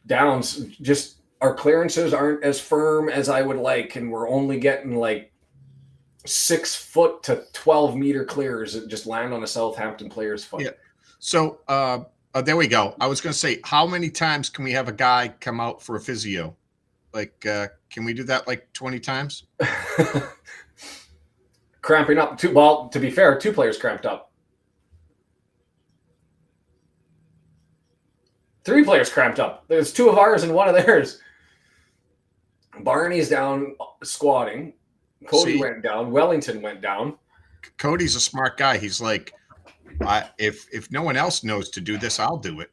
A: Downs, just our clearances aren't as firm as I would like, and we're only getting like 6 foot to 12 meter clears that just land on a Southampton player's foot.
B: Yeah. So Oh, there we go. I was going to say, how many times can we have a guy come out for a physio? Like, can we do that like 20 times?
A: Cramping up. Well, to be fair, 2 players cramped up. 3 players cramped up. There's 2 of ours and 1 of theirs. Barney's down squatting. Cody went down. Wellington went down.
B: Cody's a smart guy. He's like, if no one else knows to do this, I'll do it.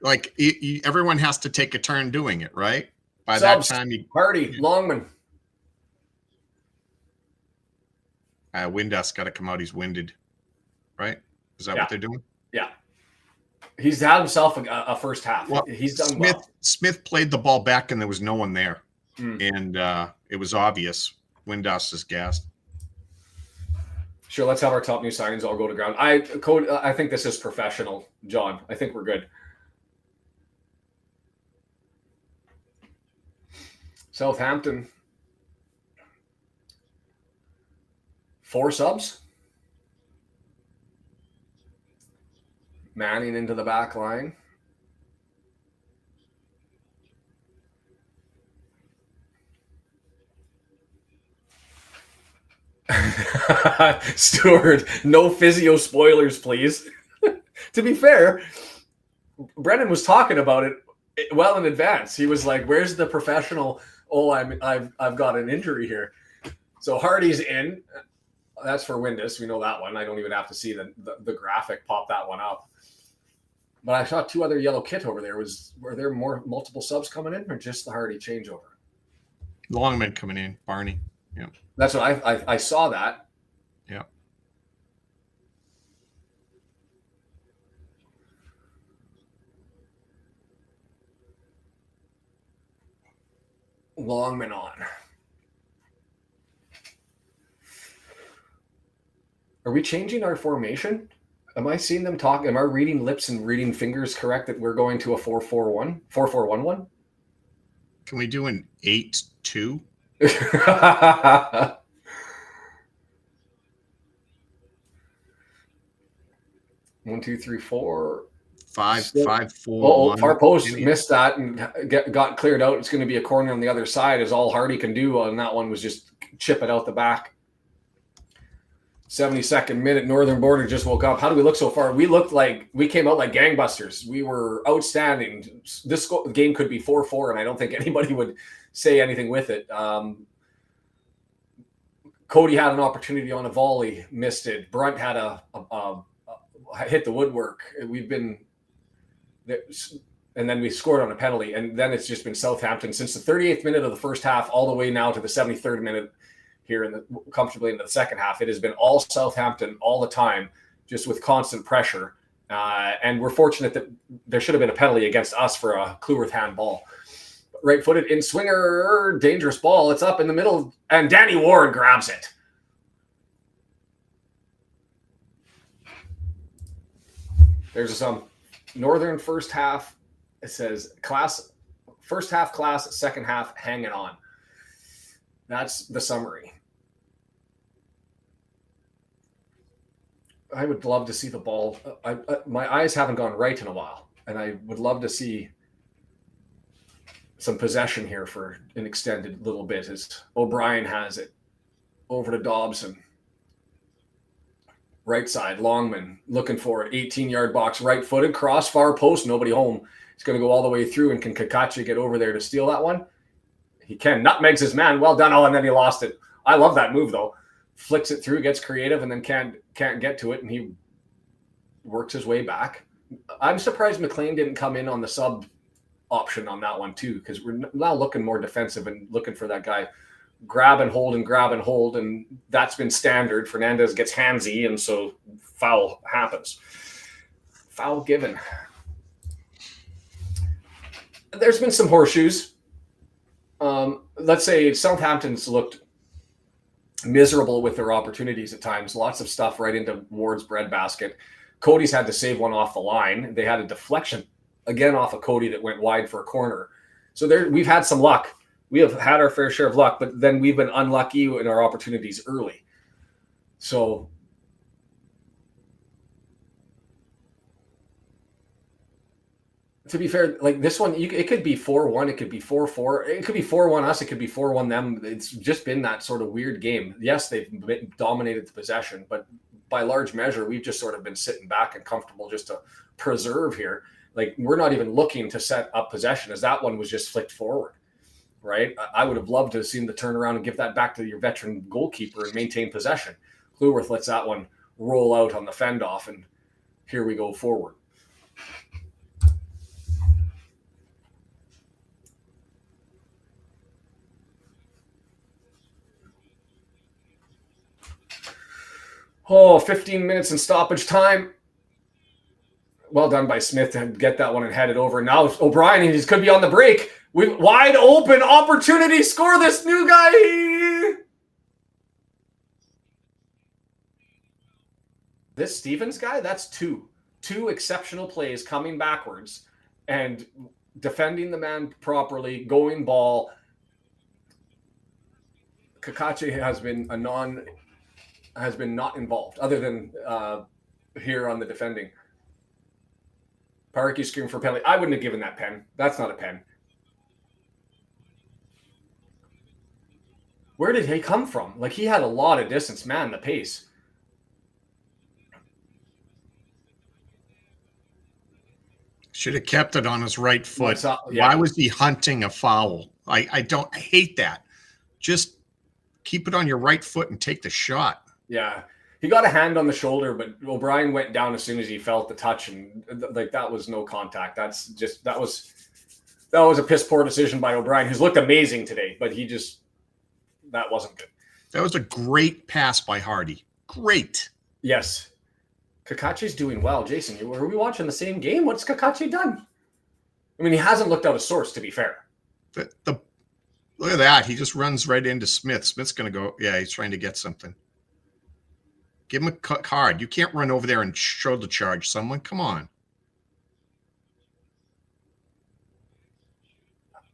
B: Like everyone has to take a turn doing it, right? By
A: Subs,
B: that time,
A: Hardy, Longman.
B: Windus got to come out. He's winded, right? Is that what they're doing?
A: Yeah. He's had himself a first half.
B: Well,
A: he's done well.
B: Smith played the ball back, and there was no one there. And it was obvious. Windus is gassed.
A: Sure, let's have our top new signings all go to ground. I think this is professional, John. I think we're good. Southampton. 4 subs. Manning into the back line. Stewart, no physio spoilers, please. To be fair, Brennan was talking about it well in advance. He was like, "Where's the professional? Oh, I've got an injury here." So Hardy's in. That's for Windus. We know that one. I don't even have to see the graphic pop that one up. But I saw 2 other yellow kit over there. Were there multiple subs coming in, or just the Hardy changeover?
B: Longman coming in, Barney. Yeah,
A: that's what I saw that.
B: Yeah.
A: Longman on. Are we changing our formation? Am I seeing them talk? Am I reading lips and reading fingers correct that we're going to a 4-4-1? 4-4-1-1?
B: Can we do an 8-2?
A: 1, 2, 3, 4.
B: 5-4.
A: Oh, far post missed that and got cleared out. It's going to be a corner on the other side. Is all Hardy can do on that one was just chip it out the back. 72nd minute, Northern Border just woke up. How do we look so far? We looked like we came out like gangbusters. We were outstanding. This game could be 4-4, and I don't think anybody would say anything with it. Cody had an opportunity on a volley, missed it. Brunt had a hit the woodwork. And then we scored on a penalty, and then it's just been Southampton since the 38th minute of the first half all the way now to the 73rd minute here comfortably into the second half. It has been all Southampton all the time, just with constant pressure. And we're fortunate that there should have been a penalty against us for a Cleworth handball. Right-footed in swinger, dangerous ball. It's up in the middle, and Danny Ward grabs it. There's some Northern first half. It says first half class, second half hanging on. That's the summary. I would love to see the ball. My eyes haven't gone right in a while, and I would love to see some possession here for an extended little bit as O'Brien has it over to Dobson. Right side, Longman looking for it. 18-yard box, right-footed, cross, far post, nobody home. He's going to go all the way through, and can Kakachi get over there to steal that one? He can. Nutmegs his man. Well done. Oh, and then he lost it. I love that move, though. Flicks it through, gets creative, and then can't get to it, and he works his way back. I'm surprised McLean didn't come in on the sub option on that one, too, because we're now looking more defensive and looking for that guy. Grab and hold, and that's been standard. Fernandez gets handsy, and so foul happens. Foul given. There's been some horseshoes. Let's say Southampton's looked miserable with their opportunities at times. Lots of stuff right into Ward's breadbasket. Cody's had to save one off the line. They had a deflection again off of Cody that went wide for a corner. So we've had some luck. We have had our fair share of luck, but then we've been unlucky in our opportunities early. So to be fair, like this one, it could be 4-1, it could be 4-4, it could be 4-1 us, it could be 4-1 them. It's just been that sort of weird game. Yes, they've dominated the possession, but by large measure, we've just sort of been sitting back and comfortable just to preserve here. Like we're not even looking to set up possession, as that one was just flicked forward, right? I would have loved to have seen the turnaround and give that back to your veteran goalkeeper and maintain possession. Kluwerth lets that one roll out on the fend off, and here we go forward. Oh, 15 minutes in stoppage time. Well done by Smith to get that one and head it over. Now O'Brien, he could be on the break. Wide open opportunity. Score this new guy. This Stevens guy, that's two exceptional plays coming backwards and defending the man properly, going ball. Kakache has been not involved, other than here on the defending. Parky screamed for penalty. I wouldn't have given that pen. That's not a pen. Where did he come from? Like, he had a lot of distance. Man, the pace.
B: Should have kept it on his right foot.
A: Yeah.
B: Why was he hunting a foul? I hate that. Just keep it on your right foot and take the shot.
A: Yeah, he got a hand on the shoulder, but O'Brien went down as soon as he felt the touch, and like that was no contact. That was a piss poor decision by O'Brien, who's looked amazing today, but that wasn't good.
B: That was a great pass by Hardy. Great.
A: Yes, Kakache's doing well. Jason, are we watching the same game? What's Kakache done? I mean, he hasn't looked out of sorts, to be fair.
B: Look at that. He just runs right into Smith. Smith's going to go. Yeah, he's trying to get something. Give him a card. You can't run over there and shoulder charge someone. Come on.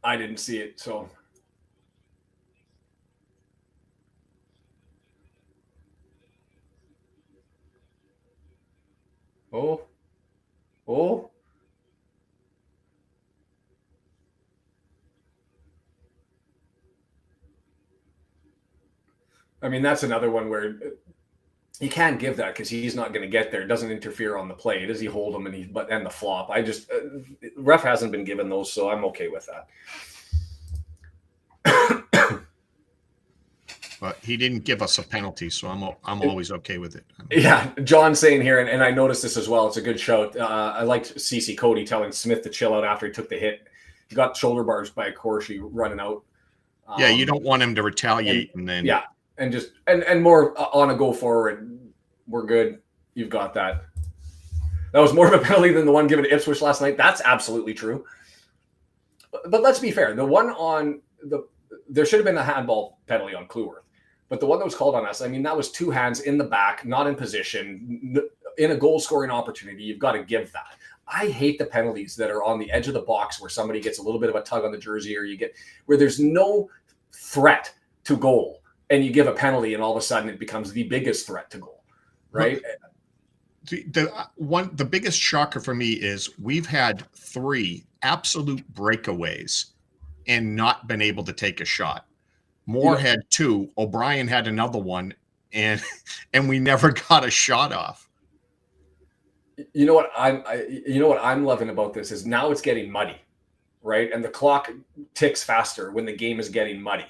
A: I didn't see it, so. Oh. I mean, that's another one where you can't give that because he's not going to get there. It doesn't interfere on the play. Does he hold him and the flop? Ref hasn't been given those, so I'm okay with
B: that. But he didn't give us a penalty, so I'm always okay with it.
A: Yeah, John saying here, and I noticed this as well. It's a good shout. I liked CC Cody telling Smith to chill out after he took the hit. He got shoulder bars by Corshi running out.
B: Yeah, you don't want him to retaliate and then.
A: Yeah. And just and more on a go forward, we're good. You've got that. That was more of a penalty than the one given to Ipswich last night. That's absolutely true. But let's be fair. The one on there should have been a handball penalty on Kluwerth, but the one that was called on us, I mean, that was two hands in the back, not in position, in a goal scoring opportunity. You've got to give that. I hate the penalties that are on the edge of the box where somebody gets a little bit of a tug on the jersey, or you get where there's no threat to goal. And you give a penalty, and all of a sudden it becomes the biggest threat to goal, right?
B: The biggest shocker for me is we've had 3 absolute breakaways and not been able to take a shot. Moore had 2. O'Brien had another one, and we never got a shot off.
A: You know what I'm loving about this is now it's getting muddy, right? And the clock ticks faster when the game is getting muddy.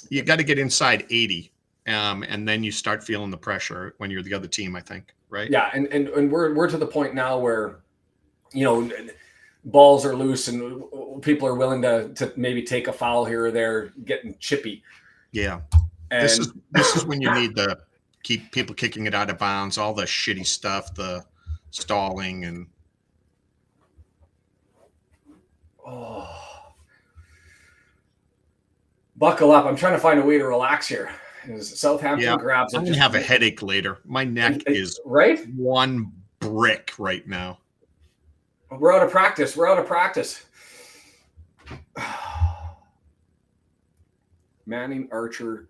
B: You got to get inside 80, and then you start feeling the pressure when you're the other team, I think, right?
A: Yeah, and we're to the point now where, balls are loose and people are willing to maybe take a foul here or there, getting chippy.
B: Yeah, and this is when you need to keep people kicking it out of bounds, all the shitty stuff, the stalling and.
A: Oh. Buckle up. I'm trying to find a way to relax here. Southampton grabs it.
B: I'm going to have a headache later. My neck is
A: right?
B: one brick right now.
A: We're out of practice. Manning, Archer.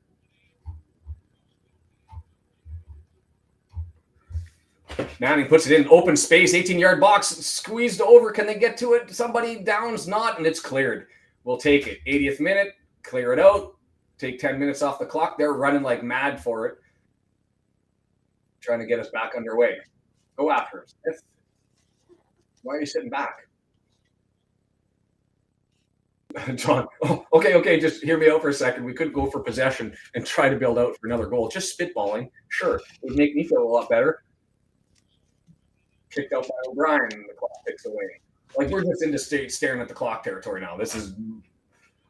A: Manning puts it in open space, 18-yard box, squeezed over. Can they get to it? Somebody downs, not, and it's cleared. We'll take it. 80th minute, clear it out. Take 10 minutes off the clock. They're running like mad for it, trying to get us back underway. Go after us. Why are you sitting back? John, okay, just hear me out for a second. We could go for possession and try to build out for another goal. Just spitballing, sure. It would make me feel a lot better. Kicked out by O'Brien, and the clock ticks away. Like, we're just into staring at the clock territory now. This is,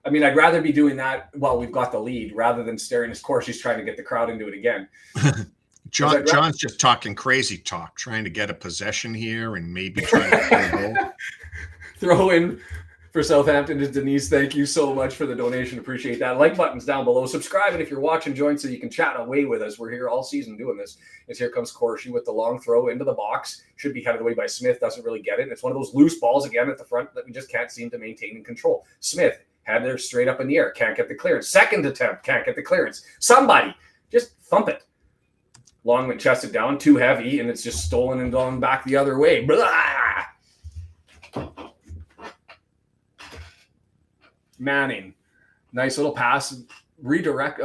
A: I mean, I'd rather be doing that while we've got the lead rather than staring. Of course, he's trying to get the crowd into it again.
B: John's just talking crazy talk, trying to get a possession here and maybe trying to get a goal.
A: Throw in for Southampton is Denise. Thank you so much for the donation. Appreciate that. Like button's down below. Subscribe, and if you're watching, join so you can chat away with us. We're here all season doing this. As here comes Corshi with the long throw into the box. Should be headed away by Smith. Doesn't really get it. And it's one of those loose balls again at the front that we just can't seem to maintain and control. Smith had it straight up in the air. Can't get the clearance. Second attempt. Can't get the clearance. Somebody just thump it. Long went chested down. Too heavy. And it's just stolen and gone back the other way. Blah! Manning, nice little pass, redirect.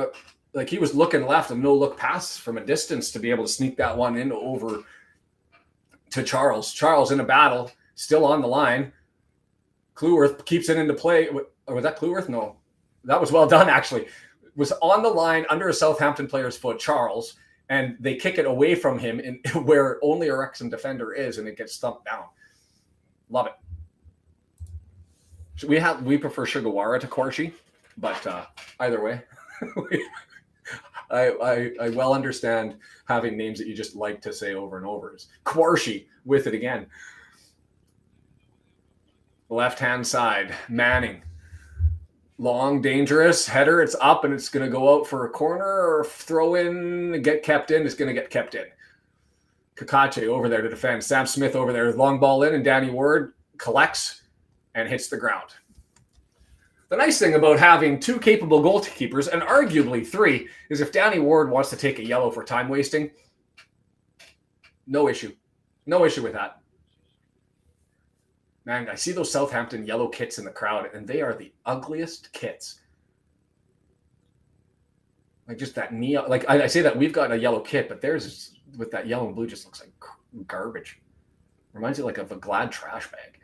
A: Like, he was looking left, a no-look pass from a distance to be able to sneak that one in over to Charles. Charles in a battle, still on the line. Cleworth keeps it into play. Or was that Cleworth? No, that was well done, actually. Was on the line under a Southampton player's foot, Charles, and they kick it away from him in where only a Wrexham defender is, and it gets thumped down. Love it. We prefer Sugawara to Corshi, but either way, I well understand having names that you just like to say over and over. Is Corshi with it again. Left hand side, Manning, long, dangerous header. It's up and it's going to go out for a corner or throw in, get kept in. It's going to get kept in. Kakache over there to defend. Sam Smith over there, long ball in, and Danny Ward collects and hits the ground. The nice thing about having two capable goalkeepers, and arguably three, is if Danny Ward wants to take a yellow for time wasting, no issue. No issue with that. Man, I see those Southampton yellow kits in the crowd, and they are the ugliest kits. Like, just that neon. Like, I say that we've got a yellow kit, but theirs with that yellow and blue just looks like garbage. Reminds you like of a Glad trash bag.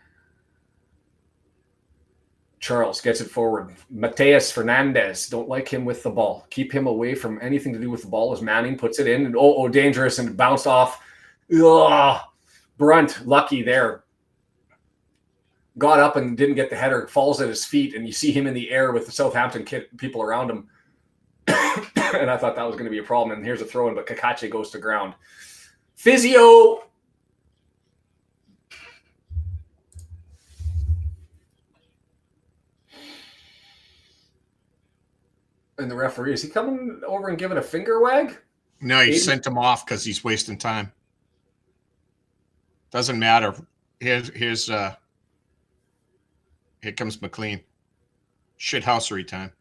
A: Charles gets it forward. Mateus Fernandez, don't like him with the ball. Keep him away from anything to do with the ball as Manning puts it in. And dangerous, and bounced off. Ugh. Brunt, lucky there. Got up and didn't get the header. Falls at his feet, and you see him in the air with the Southampton people around him. And I thought that was going to be a problem. And here's a throw-in, but Kakache goes to ground. Physio. And the referee, is he coming over and giving a finger wag?
B: No, he sent him off because he's wasting time. Doesn't matter. Here comes McLean. Shithousery time.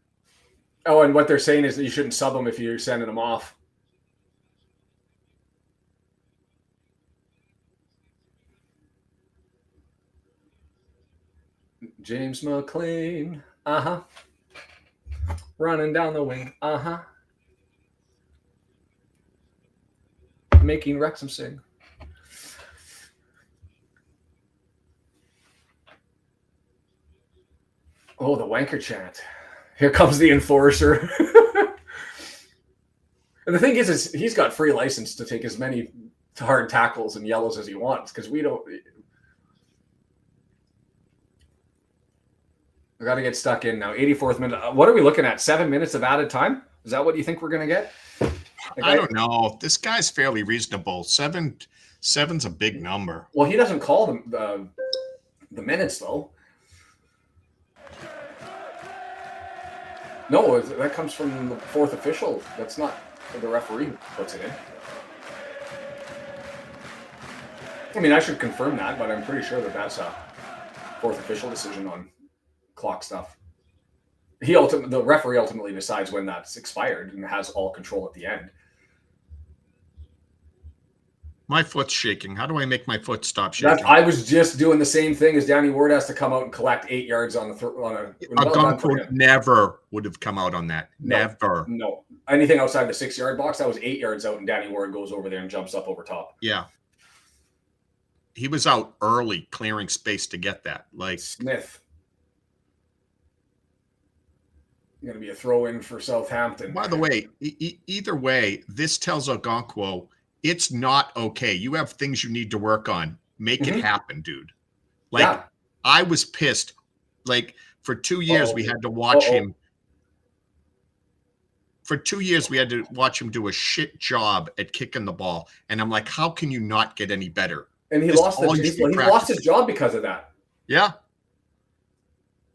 A: Oh, and what they're saying is that you shouldn't sub him if you're sending him off. James McLean. Uh-huh. Running down the wing. Uh-huh. Making Wrexham sing. Oh, the wanker chant. Here comes the enforcer. And the thing is he's got free license to take as many hard tackles and yellows as he wants, because we don't. We got to get stuck in now. 84th minute. What are we looking at? 7 minutes of added time? Is that what you think we're going to get?
B: I don't know. This guy's fairly reasonable. Seven's a big number.
A: Well, he doesn't call the minutes, though. No, that comes from the fourth official. That's not the referee who puts it in. I mean, I should confirm that, but I'm pretty sure that that's a fourth official decision on clock stuff. The referee ultimately decides when that's expired and has all control at the end.
B: My foot's shaking. How do I make my foot stop shaking?
A: I was just doing the same thing as Danny Ward has to come out and collect 8 yards on a
B: Gonko never would have come out on that. Never.
A: No. Anything outside the 6-yard box, that was 8 yards out, and Danny Ward goes over there and jumps up over top.
B: Yeah. He was out early clearing space to get that. Like
A: Smith. Going to be a throw-in for Southampton.
B: By the way, either way, this tells Okonkwo it's not okay. You have things you need to work on. Make it happen, dude. Like, I was pissed. Like, for 2 years, we had to watch him. For 2 years, we had to watch him do a shit job at kicking the ball. And I'm like, how can you not get any better?
A: And he lost his job because of that.
B: Yeah.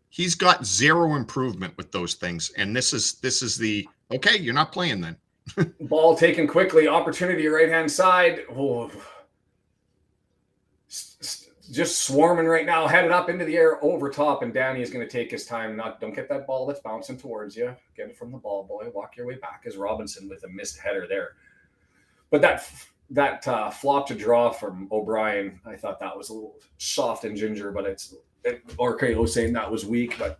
B: He's got zero improvement with those things. And this is the, okay, you're not playing then.
A: Ball taken quickly. Opportunity right-hand side. Oh. Just swarming right now. Headed up into the air over top. And Danny is going to take his time. Don't get that ball that's bouncing towards you. Get it from the ball boy. Walk your way back as Robinson with a missed header there. But that flop to draw from O'Brien, I thought that was a little soft and ginger, but RKO saying that was weak. But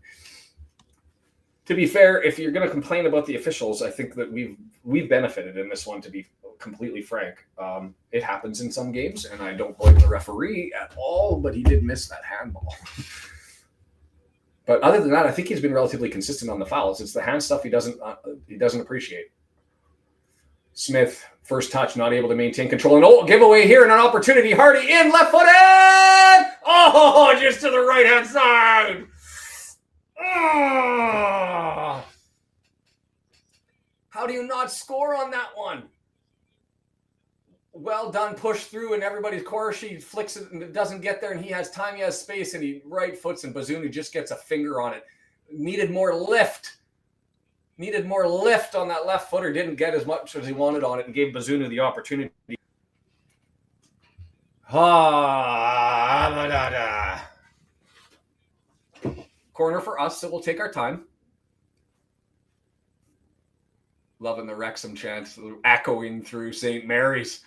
A: to be fair, if you're going to complain about the officials, I think that we've benefited in this one, to be completely frank. It happens in some games, and I don't blame the referee at all, but he did miss that handball. But other than that, I think he's been relatively consistent on the fouls. It's the hand stuff he doesn't appreciate. Smith, first touch, not able to maintain control. And giveaway here and an opportunity. Hardy in, left-footed! Oh, just to the right-hand side. Oh. How do you not score on that one? Well done, push through, and everybody's course. He flicks it and it doesn't get there, and he has time, he has space, and he right foots, and Bazunu just gets a finger on it. Needed more lift on that left footer. Didn't get as much as he wanted on it, and gave Bazunu the opportunity. Corner for us, so we'll take our time. Loving the Wrexham chant echoing through St. Mary's.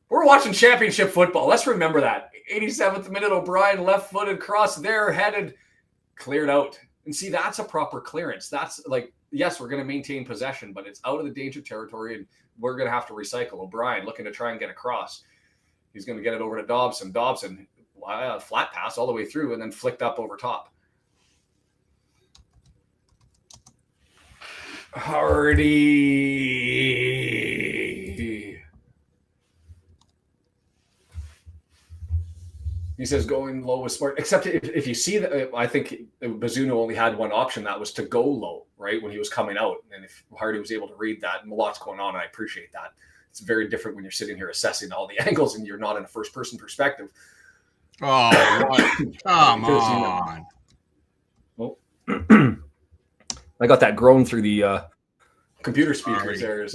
A: We're watching championship football. Let's remember that. 87th minute, O'Brien left-footed cross there, headed, cleared out. And see, that's a proper clearance. That's like, yes, we're going to maintain possession, but it's out of the danger territory, and we're going to have to recycle. O'Brien looking to try and get across. He's going to get it over to Dobson. Dobson, flat pass all the way through, and then flicked up over top. Hardy. He says going low was smart, except if you see that, I think Bazunu only had one option, that was to go low, right, when he was coming out. And if Hardy was able to read that, and a lot's going on, and I appreciate that. It's very different when you're sitting here assessing all the angles and you're not in a first-person perspective.
B: Oh, what? Come on.
A: Well, I got that groan through the computer speakers there.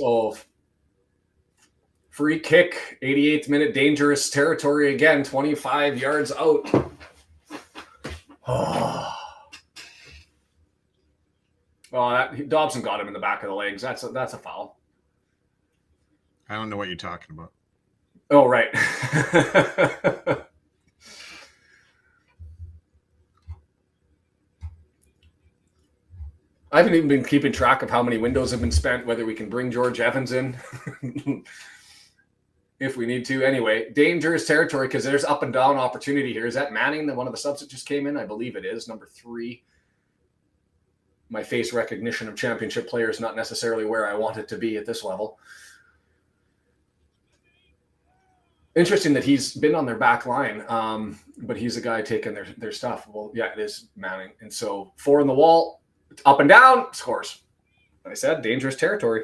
A: Free kick, 88th minute, dangerous territory again, 25 yards out. Dobson got him in the back of the legs. That's a foul.
B: I don't know what you're talking about.
A: Oh, right. I haven't even been keeping track of how many windows have been spent, whether we can bring George Evans in if we need to. Anyway, dangerous territory because there's up and down opportunity here. Is that Manning, one of the subs that just came in? I believe it is, number 3. My face recognition of championship players not necessarily where I want it to be at this level. Interesting that he's been on their back line, but he's the guy taking their stuff. Well, yeah, it is Manning. And so 4 in the wall. Up and down, scores. Like I said, dangerous territory.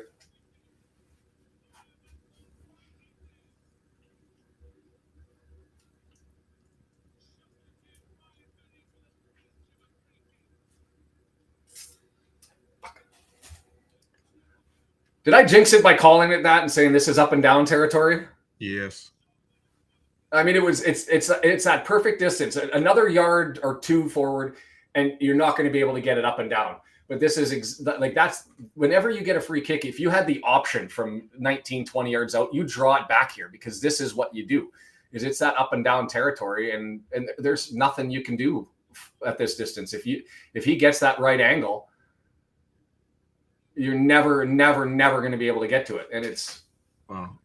A: Did I jinx it by calling it that and saying this is up and down territory?
B: Yes.
A: I mean, it's that perfect distance. Another yard or 2 forward, and you're not going to be able to get it up and down. But this is that's whenever you get a free kick, if you had the option from 19, 20 yards out, you draw it back here because this is what you do. Is it's that up and down territory, and there's nothing you can do at this distance. If he gets that right angle, you're never going to be able to get to it. And it's
B: Wow.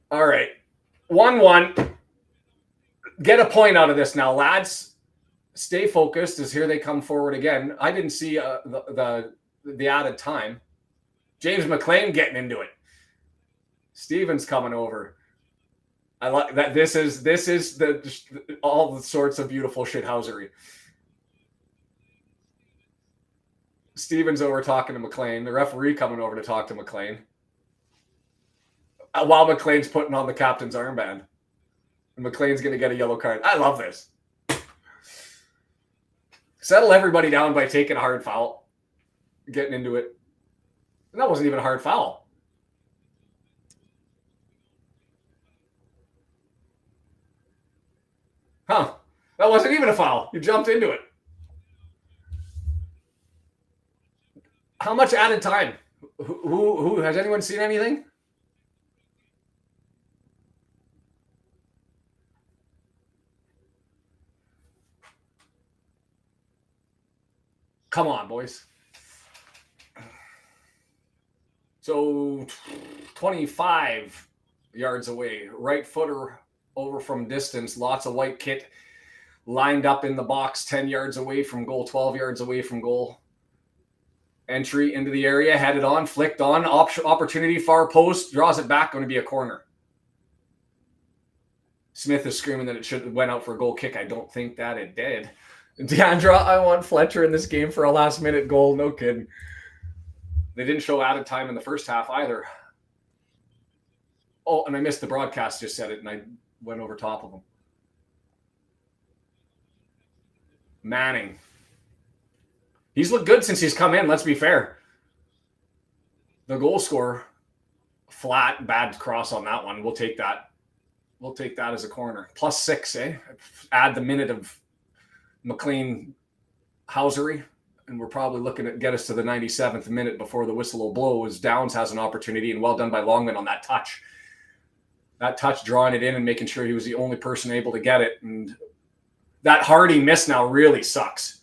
A: All right. 1-1. Get a point out of this now, lads. Stay focused as here they come forward again. I didn't see the added time. James McLean getting into it. Stevens coming over. I like that. This is all the sorts of beautiful shithousery. Stevens over talking to McLean. The referee coming over to talk to McLean. While McLean's putting on the captain's armband. And McLean's going to get a yellow card. I love this. Settle everybody down by taking a hard foul. Getting into it. And that wasn't even a hard foul. Huh. That wasn't even a foul. You jumped into it. How much added time? Who has anyone seen anything? Come on, boys. So 25 yards away, right footer over from distance, lots of white kit lined up in the box, 10 yards away from goal, 12 yards away from goal. Entry into the area, headed on, flicked on, opportunity, far post, draws it back, going to be a corner. Smith is screaming that it should have went out for a goal kick. I don't think that it did. Deandra, I want Fletcher in this game for a last-minute goal. No kidding. They didn't show added time in the first half either. Oh, and I missed the broadcast, just said it, and I went over top of them. Manning. He's looked good since he's come in, let's be fair. The goal scorer, flat, bad cross on that one. We'll take that. We'll take that as a corner. +6, eh? Add the minute of McLean housery, and we're probably looking at get us to the 97th minute before the whistle will blow as Downs has an opportunity, and well done by Longman on that touch. That touch drawing it in and making sure he was the only person able to get it. And that Hardy miss now really sucks.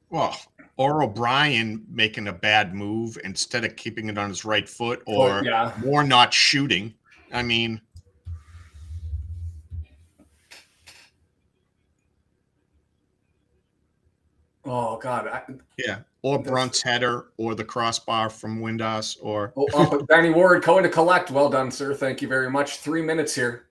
B: Well, or O'Brien making a bad move instead of keeping it on his right foot, or more not shooting. I mean,
A: oh God,
B: or Brunt's header, or the crossbar from Windass, or
A: Danny Ward going to collect. Well done, sir. Thank you very much. 3 minutes here.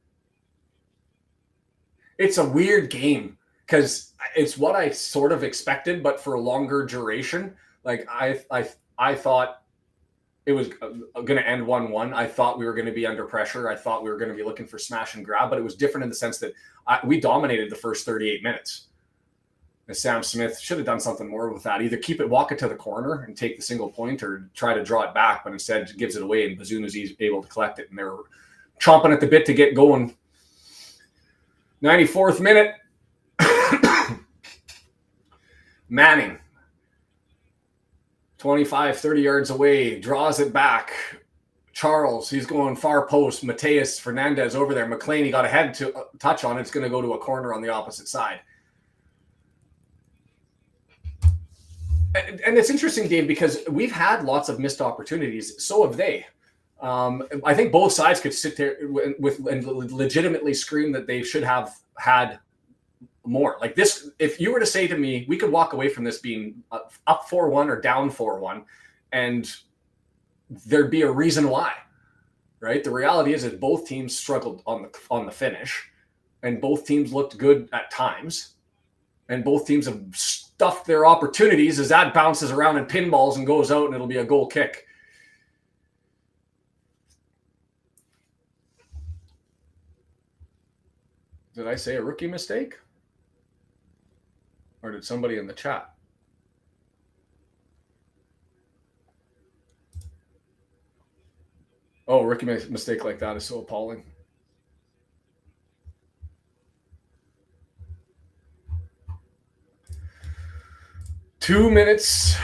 A: It's a weird game because it's what I sort of expected, but for a longer duration. Like I thought it was going to end 1-1. I thought we were going to be under pressure. I thought we were going to be looking for smash and grab, but it was different in the sense that we dominated the first 38 minutes. And Sam Smith should have done something more with that. Either keep it, walk it to the corner and take the single point, or try to draw it back, but instead gives it away, and Bazuna's able to collect it, and they're chomping at the bit to get going. 94th minute. Manning, 25, 30 yards away, draws it back. Charles, he's going far post. Mateus Fernandez over there. McLean, he got a head to touch on it. It's going to go to a corner on the opposite side. And it's interesting, Dave, because we've had lots of missed opportunities. So have they. I think both sides could sit there and legitimately scream that they should have had more. Like this, if you were to say to me, we could walk away from this being up 4-1 or down 4-1, and there'd be a reason why, right? The reality is that both teams struggled on the finish, and both teams looked good at times, and both teams have stuffed their opportunities as that bounces around and pinballs and goes out, and it'll be a goal kick. Did I say a rookie mistake? Or did somebody in the chat? Oh, rookie mistake like that is so appalling. 2 minutes.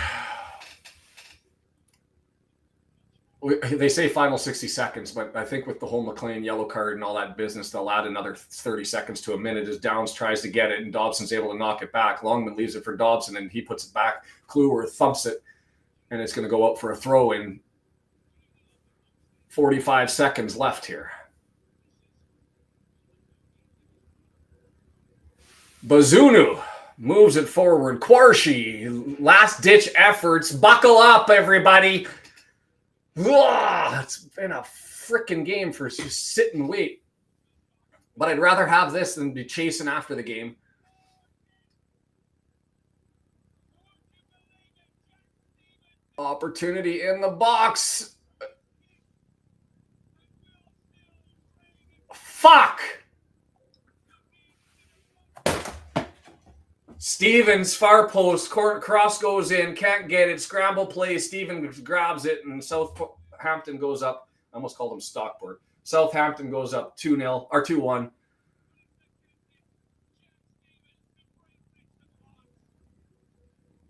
A: They say final 60 seconds, but I think with the whole McLean yellow card and all that business, they'll add another 30 seconds to a minute as Downs tries to get it, and Dobson's able to knock it back. Longman leaves it for Dobson, and he puts it back. Kluwer thumps it, and it's going to go up for a throw in 45 seconds left here. Bazunu moves it forward. Quarshi, last-ditch efforts. Buckle up, everybody. Ugh, it's been a freaking game for just sit and wait. But I'd rather have this than be chasing after the game. Opportunity in the box. Fuck! Stevens, far post, cross goes in, can't get it, scramble play, Stevens grabs it, and Southampton goes up. I almost called him Stockport. Southampton goes up 2-0, or 2-1.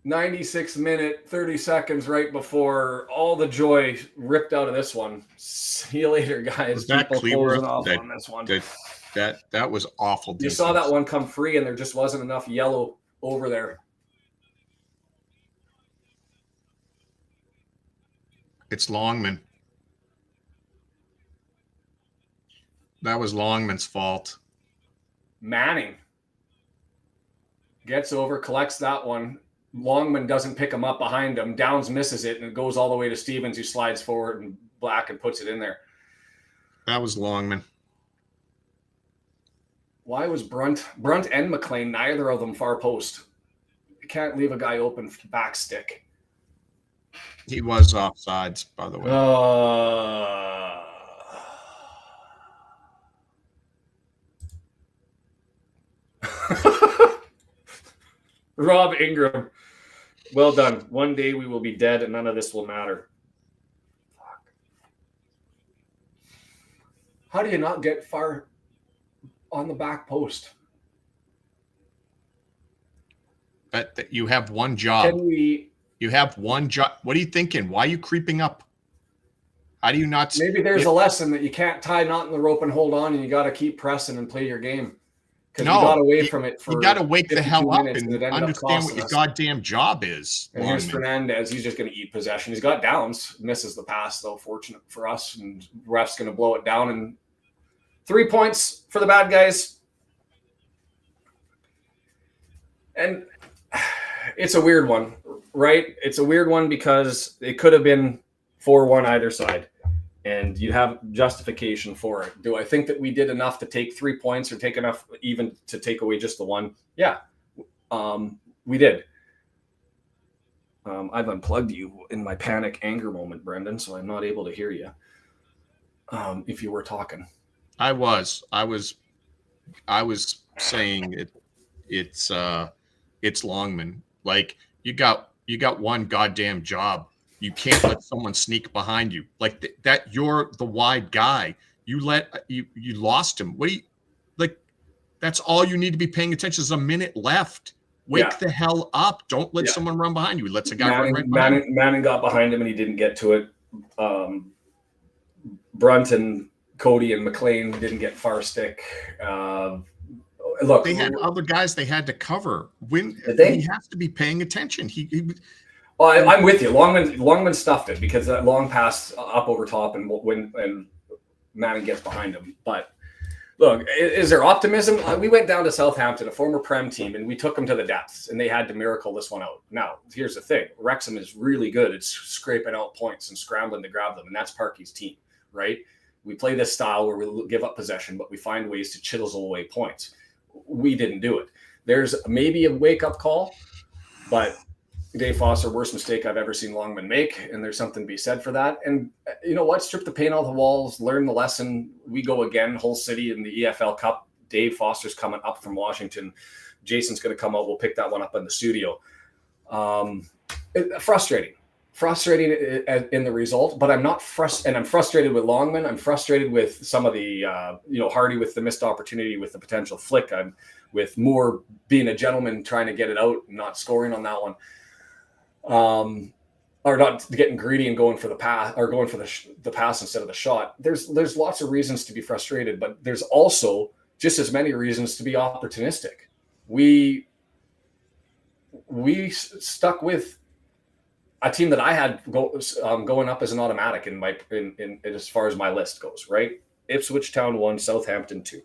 A: '96 minute, 30 seconds right before all the joy ripped out of this one. See you later, guys.
B: Was that Cleaver
A: on this one.
B: That was awful defense.
A: You saw that one come free, and there just wasn't enough yellow over there.
B: It's Longman. That was Longman's fault.
A: Manning gets over, collects that one. Longman doesn't pick him up behind him. Downs misses it, and it goes all the way to Stevens, who slides forward and Black and puts it in there.
B: That was Longman.
A: Why was Brunt and McLean, neither of them far post? You can't leave a guy open back stick.
B: He was offsides, by the way.
A: Rob Ingram. Well done. One day we will be dead and none of this will matter. Fuck. How do you not get far on the back post?
B: But you have one job. You have one job. What are you thinking? Why are you creeping up? How do you not?
A: Maybe there's a lesson that you can't tie knot in the rope and hold on, and you got to keep pressing and play your game. Because you got away from it for
B: you got to wake the hell up and understand what your
A: us.
B: Goddamn job is.
A: And here's Fernandez. He's just going to eat possession. He's got Downs. Misses the pass, though. Fortunate for us. And ref's going to blow it down. And 3 points for the bad guys. And it's a weird one, right? It's a weird one because it could have been 4-1 either side. And you have justification for it. Do I think that we did enough to take 3 points or take enough even to take away just the one? Yeah, we did. I've unplugged you in my panic anger moment, Brendan, so I'm not able to hear you if you were talking.
B: I was saying it's Longman. Like you got one goddamn job. You can't let someone sneak behind you like that. You're the wide guy. You lost him. What do you like? That's all you need to be paying attention. There's a minute left. Wake the hell up. Don't let someone run behind you. Let's a guy run right behind you.
A: Manning got behind him and he didn't get to it. Brunt and Cody and McLean didn't get far stick. Look,
B: they had other guys they had to cover. He has to be paying attention.
A: Well, I'm with you. Longman stuffed it because that long pass up over top and Manning gets behind him. But look, is there optimism? We went down to Southampton, a former Prem team, and we took them to the depths, and they had to miracle this one out. Now, here's the thing. Wrexham is really good at scraping out points and scrambling to grab them, and that's Parky's team, right? We play this style where we give up possession, but we find ways to chisel away points. We didn't do it. There's maybe a wake-up call, but Dave Foster, worst mistake I've ever seen Longman make, and there's something to be said for that. And you know what? Strip the paint off the walls, learn the lesson. We go again, Hull City in the EFL Cup. Dave Foster's coming up from Washington. Jason's going to come out. We'll pick that one up in the studio. Frustrating in the result, but I'm not frustrated. And I'm frustrated with Longman. I'm frustrated with some of the, Hardy with the missed opportunity with the potential flick. I'm with Moore being a gentleman trying to get it out, not scoring on that one. or not getting greedy and going for the pass or going for the pass instead of the shot. There's lots of reasons to be frustrated, but there's also just as many reasons to be opportunistic. We stuck with a team that I had going up as an automatic in as far as my list goes, right? Ipswich Town 1, Southampton 2.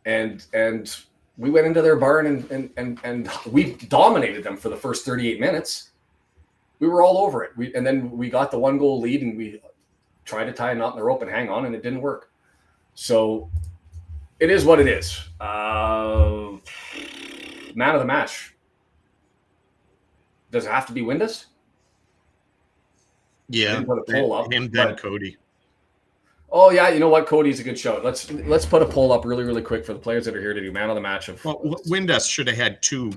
A: And we went into their barn and we dominated them for the first 38 minutes. We were all over it. And then we got the 1-goal lead and we tried to tie a knot in the rope and hang on, and it didn't work. So it is what it is. Man of the match. Does it have to be Windus?
B: Yeah,
A: put a poll up,
B: him then Cody.
A: Oh yeah, you know what? Cody's a good shout. Let's put a poll up really, really quick for the players that are here to do man of the match.
B: Windus should have had 2,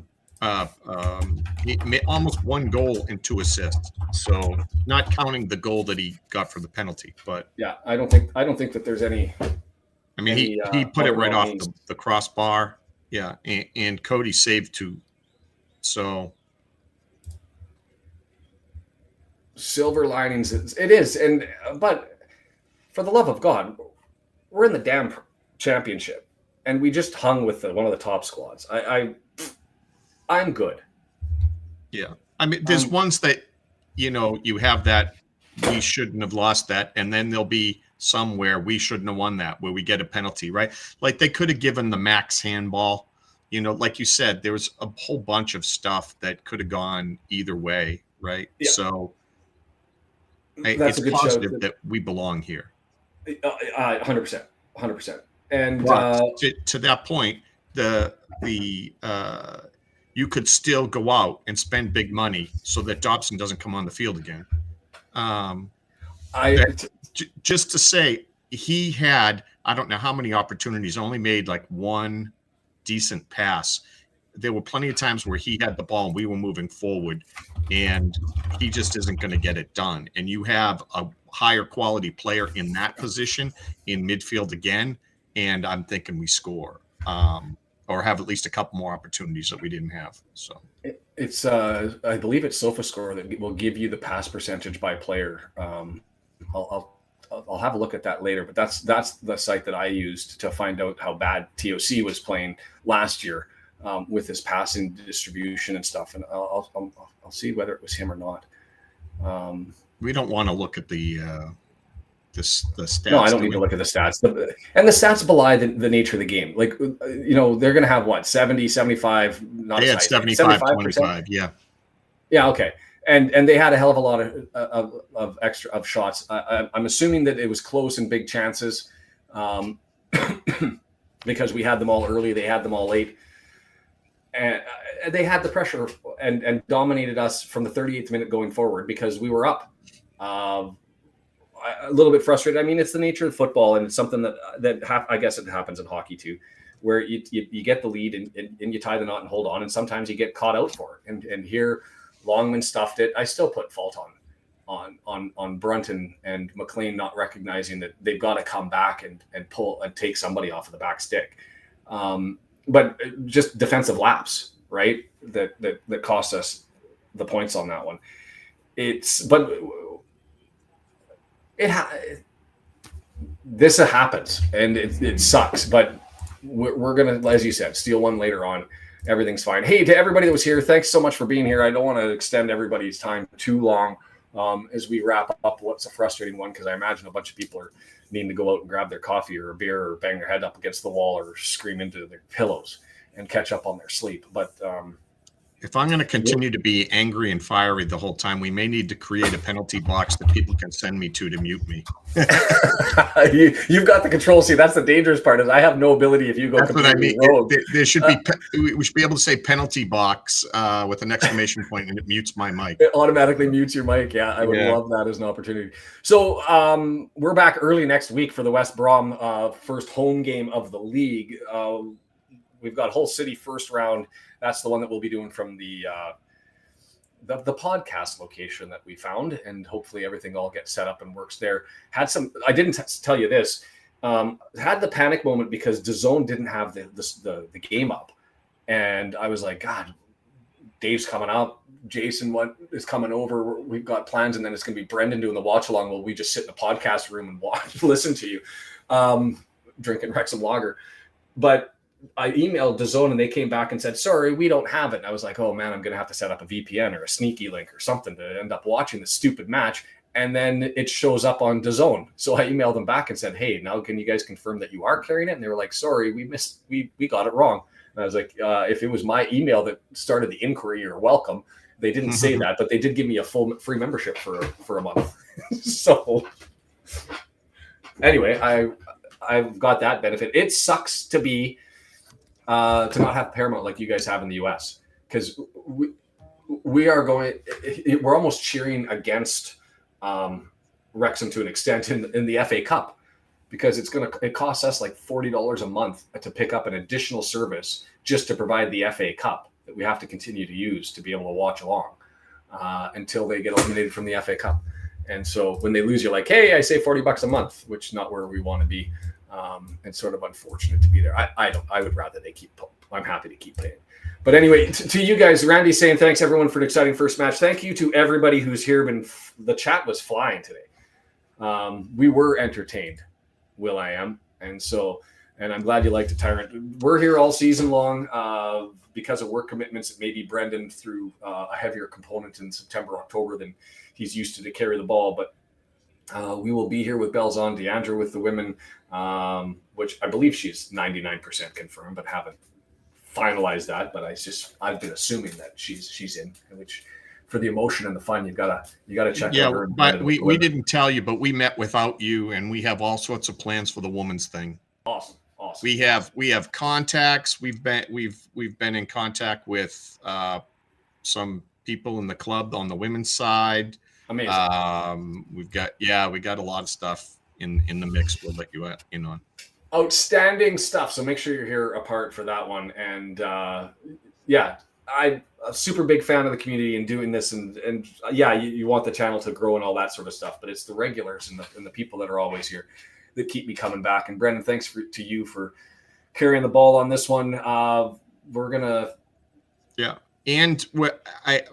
B: almost 1 goal and 2 assists. So not counting the goal that he got for the penalty, but
A: yeah, I don't think that there's any.
B: I mean, he put it right off the crossbar. Yeah, and Cody saved 2. So
A: silver linings, it is, but. For the love of God, we're in the damn championship, and we just hung with one of the top squads. I'm good.
B: Yeah, I mean, there's ones that you have that we shouldn't have lost that, and then there'll be somewhere we shouldn't have won that where we get a penalty, right? Like they could have given the Max handball. Like you said, there was a whole bunch of stuff that could have gone either way, right? Yeah. So it's positive that we belong here.
A: 100%. And
B: to that point, you could still go out and spend big money so that Dobson doesn't come on the field again. Just to say, he had, I don't know how many opportunities, only made like 1 decent pass. There were plenty of times where he had the ball and we were moving forward, and he just isn't going to get it done. And you have a higher quality player in that position in midfield again, and I'm thinking we score or have at least a couple more opportunities that we didn't have. So
A: it's I believe it's SofaScore that will give you the pass percentage by player. I'll have a look at that later, but that's the site that I used to find out how bad TOC was playing last year with his passing distribution and stuff, and I'll see whether it was him or not.
B: We don't want to look at the stats.
A: No, I don't need to look at the stats. And the stats belie the nature of the game. Like, they're going to have what, 70, 75?
B: They had 75, 25. Yeah.
A: Yeah. Okay. And they had a hell of a lot of extra shots. I'm assuming that it was close and big chances because we had them all early. They had them all late. And they had the pressure and dominated us from the 38th minute going forward because we were up. A little bit frustrated. I mean, it's the nature of football, and it's something that I guess it happens in hockey too, where you get the lead and you tie the knot and hold on, and sometimes you get caught out for it. And here, Longman stuffed it. I still put fault on Brunton and McLean not recognizing that they've got to come back and pull and take somebody off of the back stick. But just defensive lapse, right? That cost us the points on that one. This happens and it sucks, but we're gonna, as you said, steal one later on. Everything's fine. Hey, to everybody that was here, thanks so much for being here. I don't want to extend everybody's time too long as we wrap up what's a frustrating one, because I imagine a bunch of people are needing to go out and grab their coffee or a beer or bang their head up against the wall or scream into their pillows and catch up on their sleep. But
B: if I'm going to continue to be angry and fiery the whole time, we may need to create a penalty box that people can send me to mute me.
A: You've got the control. See, that's the dangerous part, is I have no ability if you go.
B: That's what I mean. There should be. We should be able to say penalty box with an exclamation point, and it mutes my mic.
A: It automatically mutes your mic. Yeah, I would love that as an opportunity. So we're back early next week for the West Brom first home game of the league. We've got Hull City first round. That's the one that we'll be doing from the podcast location that we found, and hopefully everything all gets set up and works there. I didn't tell you this. Had the panic moment because DAZN didn't have the game up, and I was like, God, Dave's coming up. Jason is coming over. We've got plans, and then it's going to be Brendan doing the watch along while we just sit in the podcast room and watch, listen to you, drinking Wrexham lager. But I emailed DAZN and they came back and said, sorry, we don't have it. And I was like, oh man, I'm going to have to set up a VPN or a sneaky link or something to end up watching the stupid match. And then it shows up on DAZN. So I emailed them back and said, hey, now can you guys confirm that you are carrying it? And they were like, sorry, we got it wrong. And I was like, if it was my email that started the inquiry, you're welcome. They didn't say that, but they did give me a full free membership for a month. So anyway, I've got that benefit. It sucks to be to not have Paramount like you guys have in the US, because we're almost cheering against Wrexham to an extent in the FA Cup, because it costs us like $40 a month to pick up an additional service just to provide the FA Cup that we have to continue to use to be able to watch along until they get eliminated from the FA Cup. And so when they lose, you're like, hey, I save $40 a month, which is not where we want to be. And sort of unfortunate to be there. I would rather they keep. I'm happy to keep paying. But anyway, to you guys, Randy's saying thanks everyone for an exciting first match. Thank you to everybody who's here. The chat was flying today. We were entertained, Will.i.am, and I'm glad you liked the Tyrant. We're here all season long because of work commitments. Maybe Brendan threw a heavier component in September, October than he's used to carry the ball, but we will be here with bells on. Deandra with the women, which I believe she's 99% confirmed, but haven't finalized that. But I've been assuming that she's in, which for the emotion and the fun, you gotta check.
B: Yeah,
A: her
B: but we didn't tell you, but we met without you, and we have all sorts of plans for the women's thing.
A: Awesome.
B: We have contacts. We've been in contact with some people in the club on the women's side.
A: Amazing.
B: We got a lot of stuff in the mix. We'll let you in on.
A: Outstanding stuff. So make sure you're here apart for that one. And I'm a super big fan of the community and doing this. And you want the channel to grow and all that sort of stuff. But it's the regulars and the people that are always here that keep me coming back. And Brendan, thanks to you for carrying the ball on this one. We're gonna. Yeah.
B: And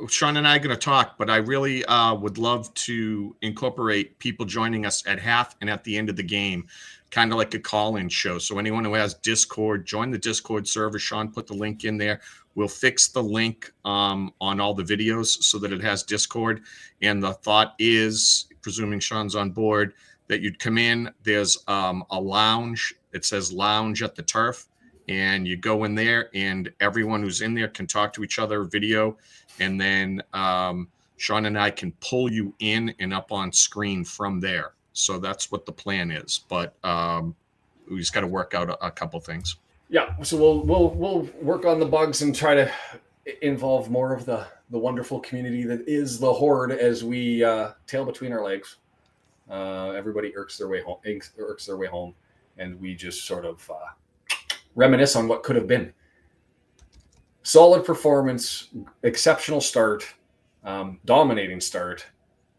B: Sean and I are going to talk, but I really would love to incorporate people joining us at half and at the end of the game, kind of like a call-in show. So anyone who has Discord, join the Discord server. Sean put the link in there. We'll fix the link on all the videos so that it has Discord. And the thought is, presuming Sean's on board, that you'd come in. There's a lounge. It says lounge at the turf. And you go in there and everyone who's in there can talk to each other video. And then Sean and I can pull you in and up on screen from there. So that's what the plan is. But we just got to work out a couple things.
A: Yeah. So we'll work on the bugs and try to involve more of the wonderful community that is the Horde as we tail between our legs. Everybody irks their way home. And we just sort of reminisce on what could have been. Solid performance, exceptional start, dominating start,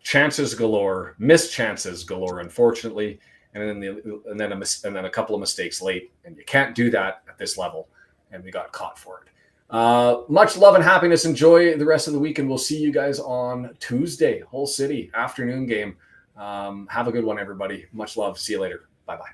A: chances galore, missed chances galore, unfortunately, and then a couple of mistakes late, and you can't do that at this level, and we got caught for it. Much love and happiness. Enjoy the rest of the week, and we'll see you guys on Tuesday, Hull City afternoon game. Have a good one, everybody. Much love. See you later. Bye-bye.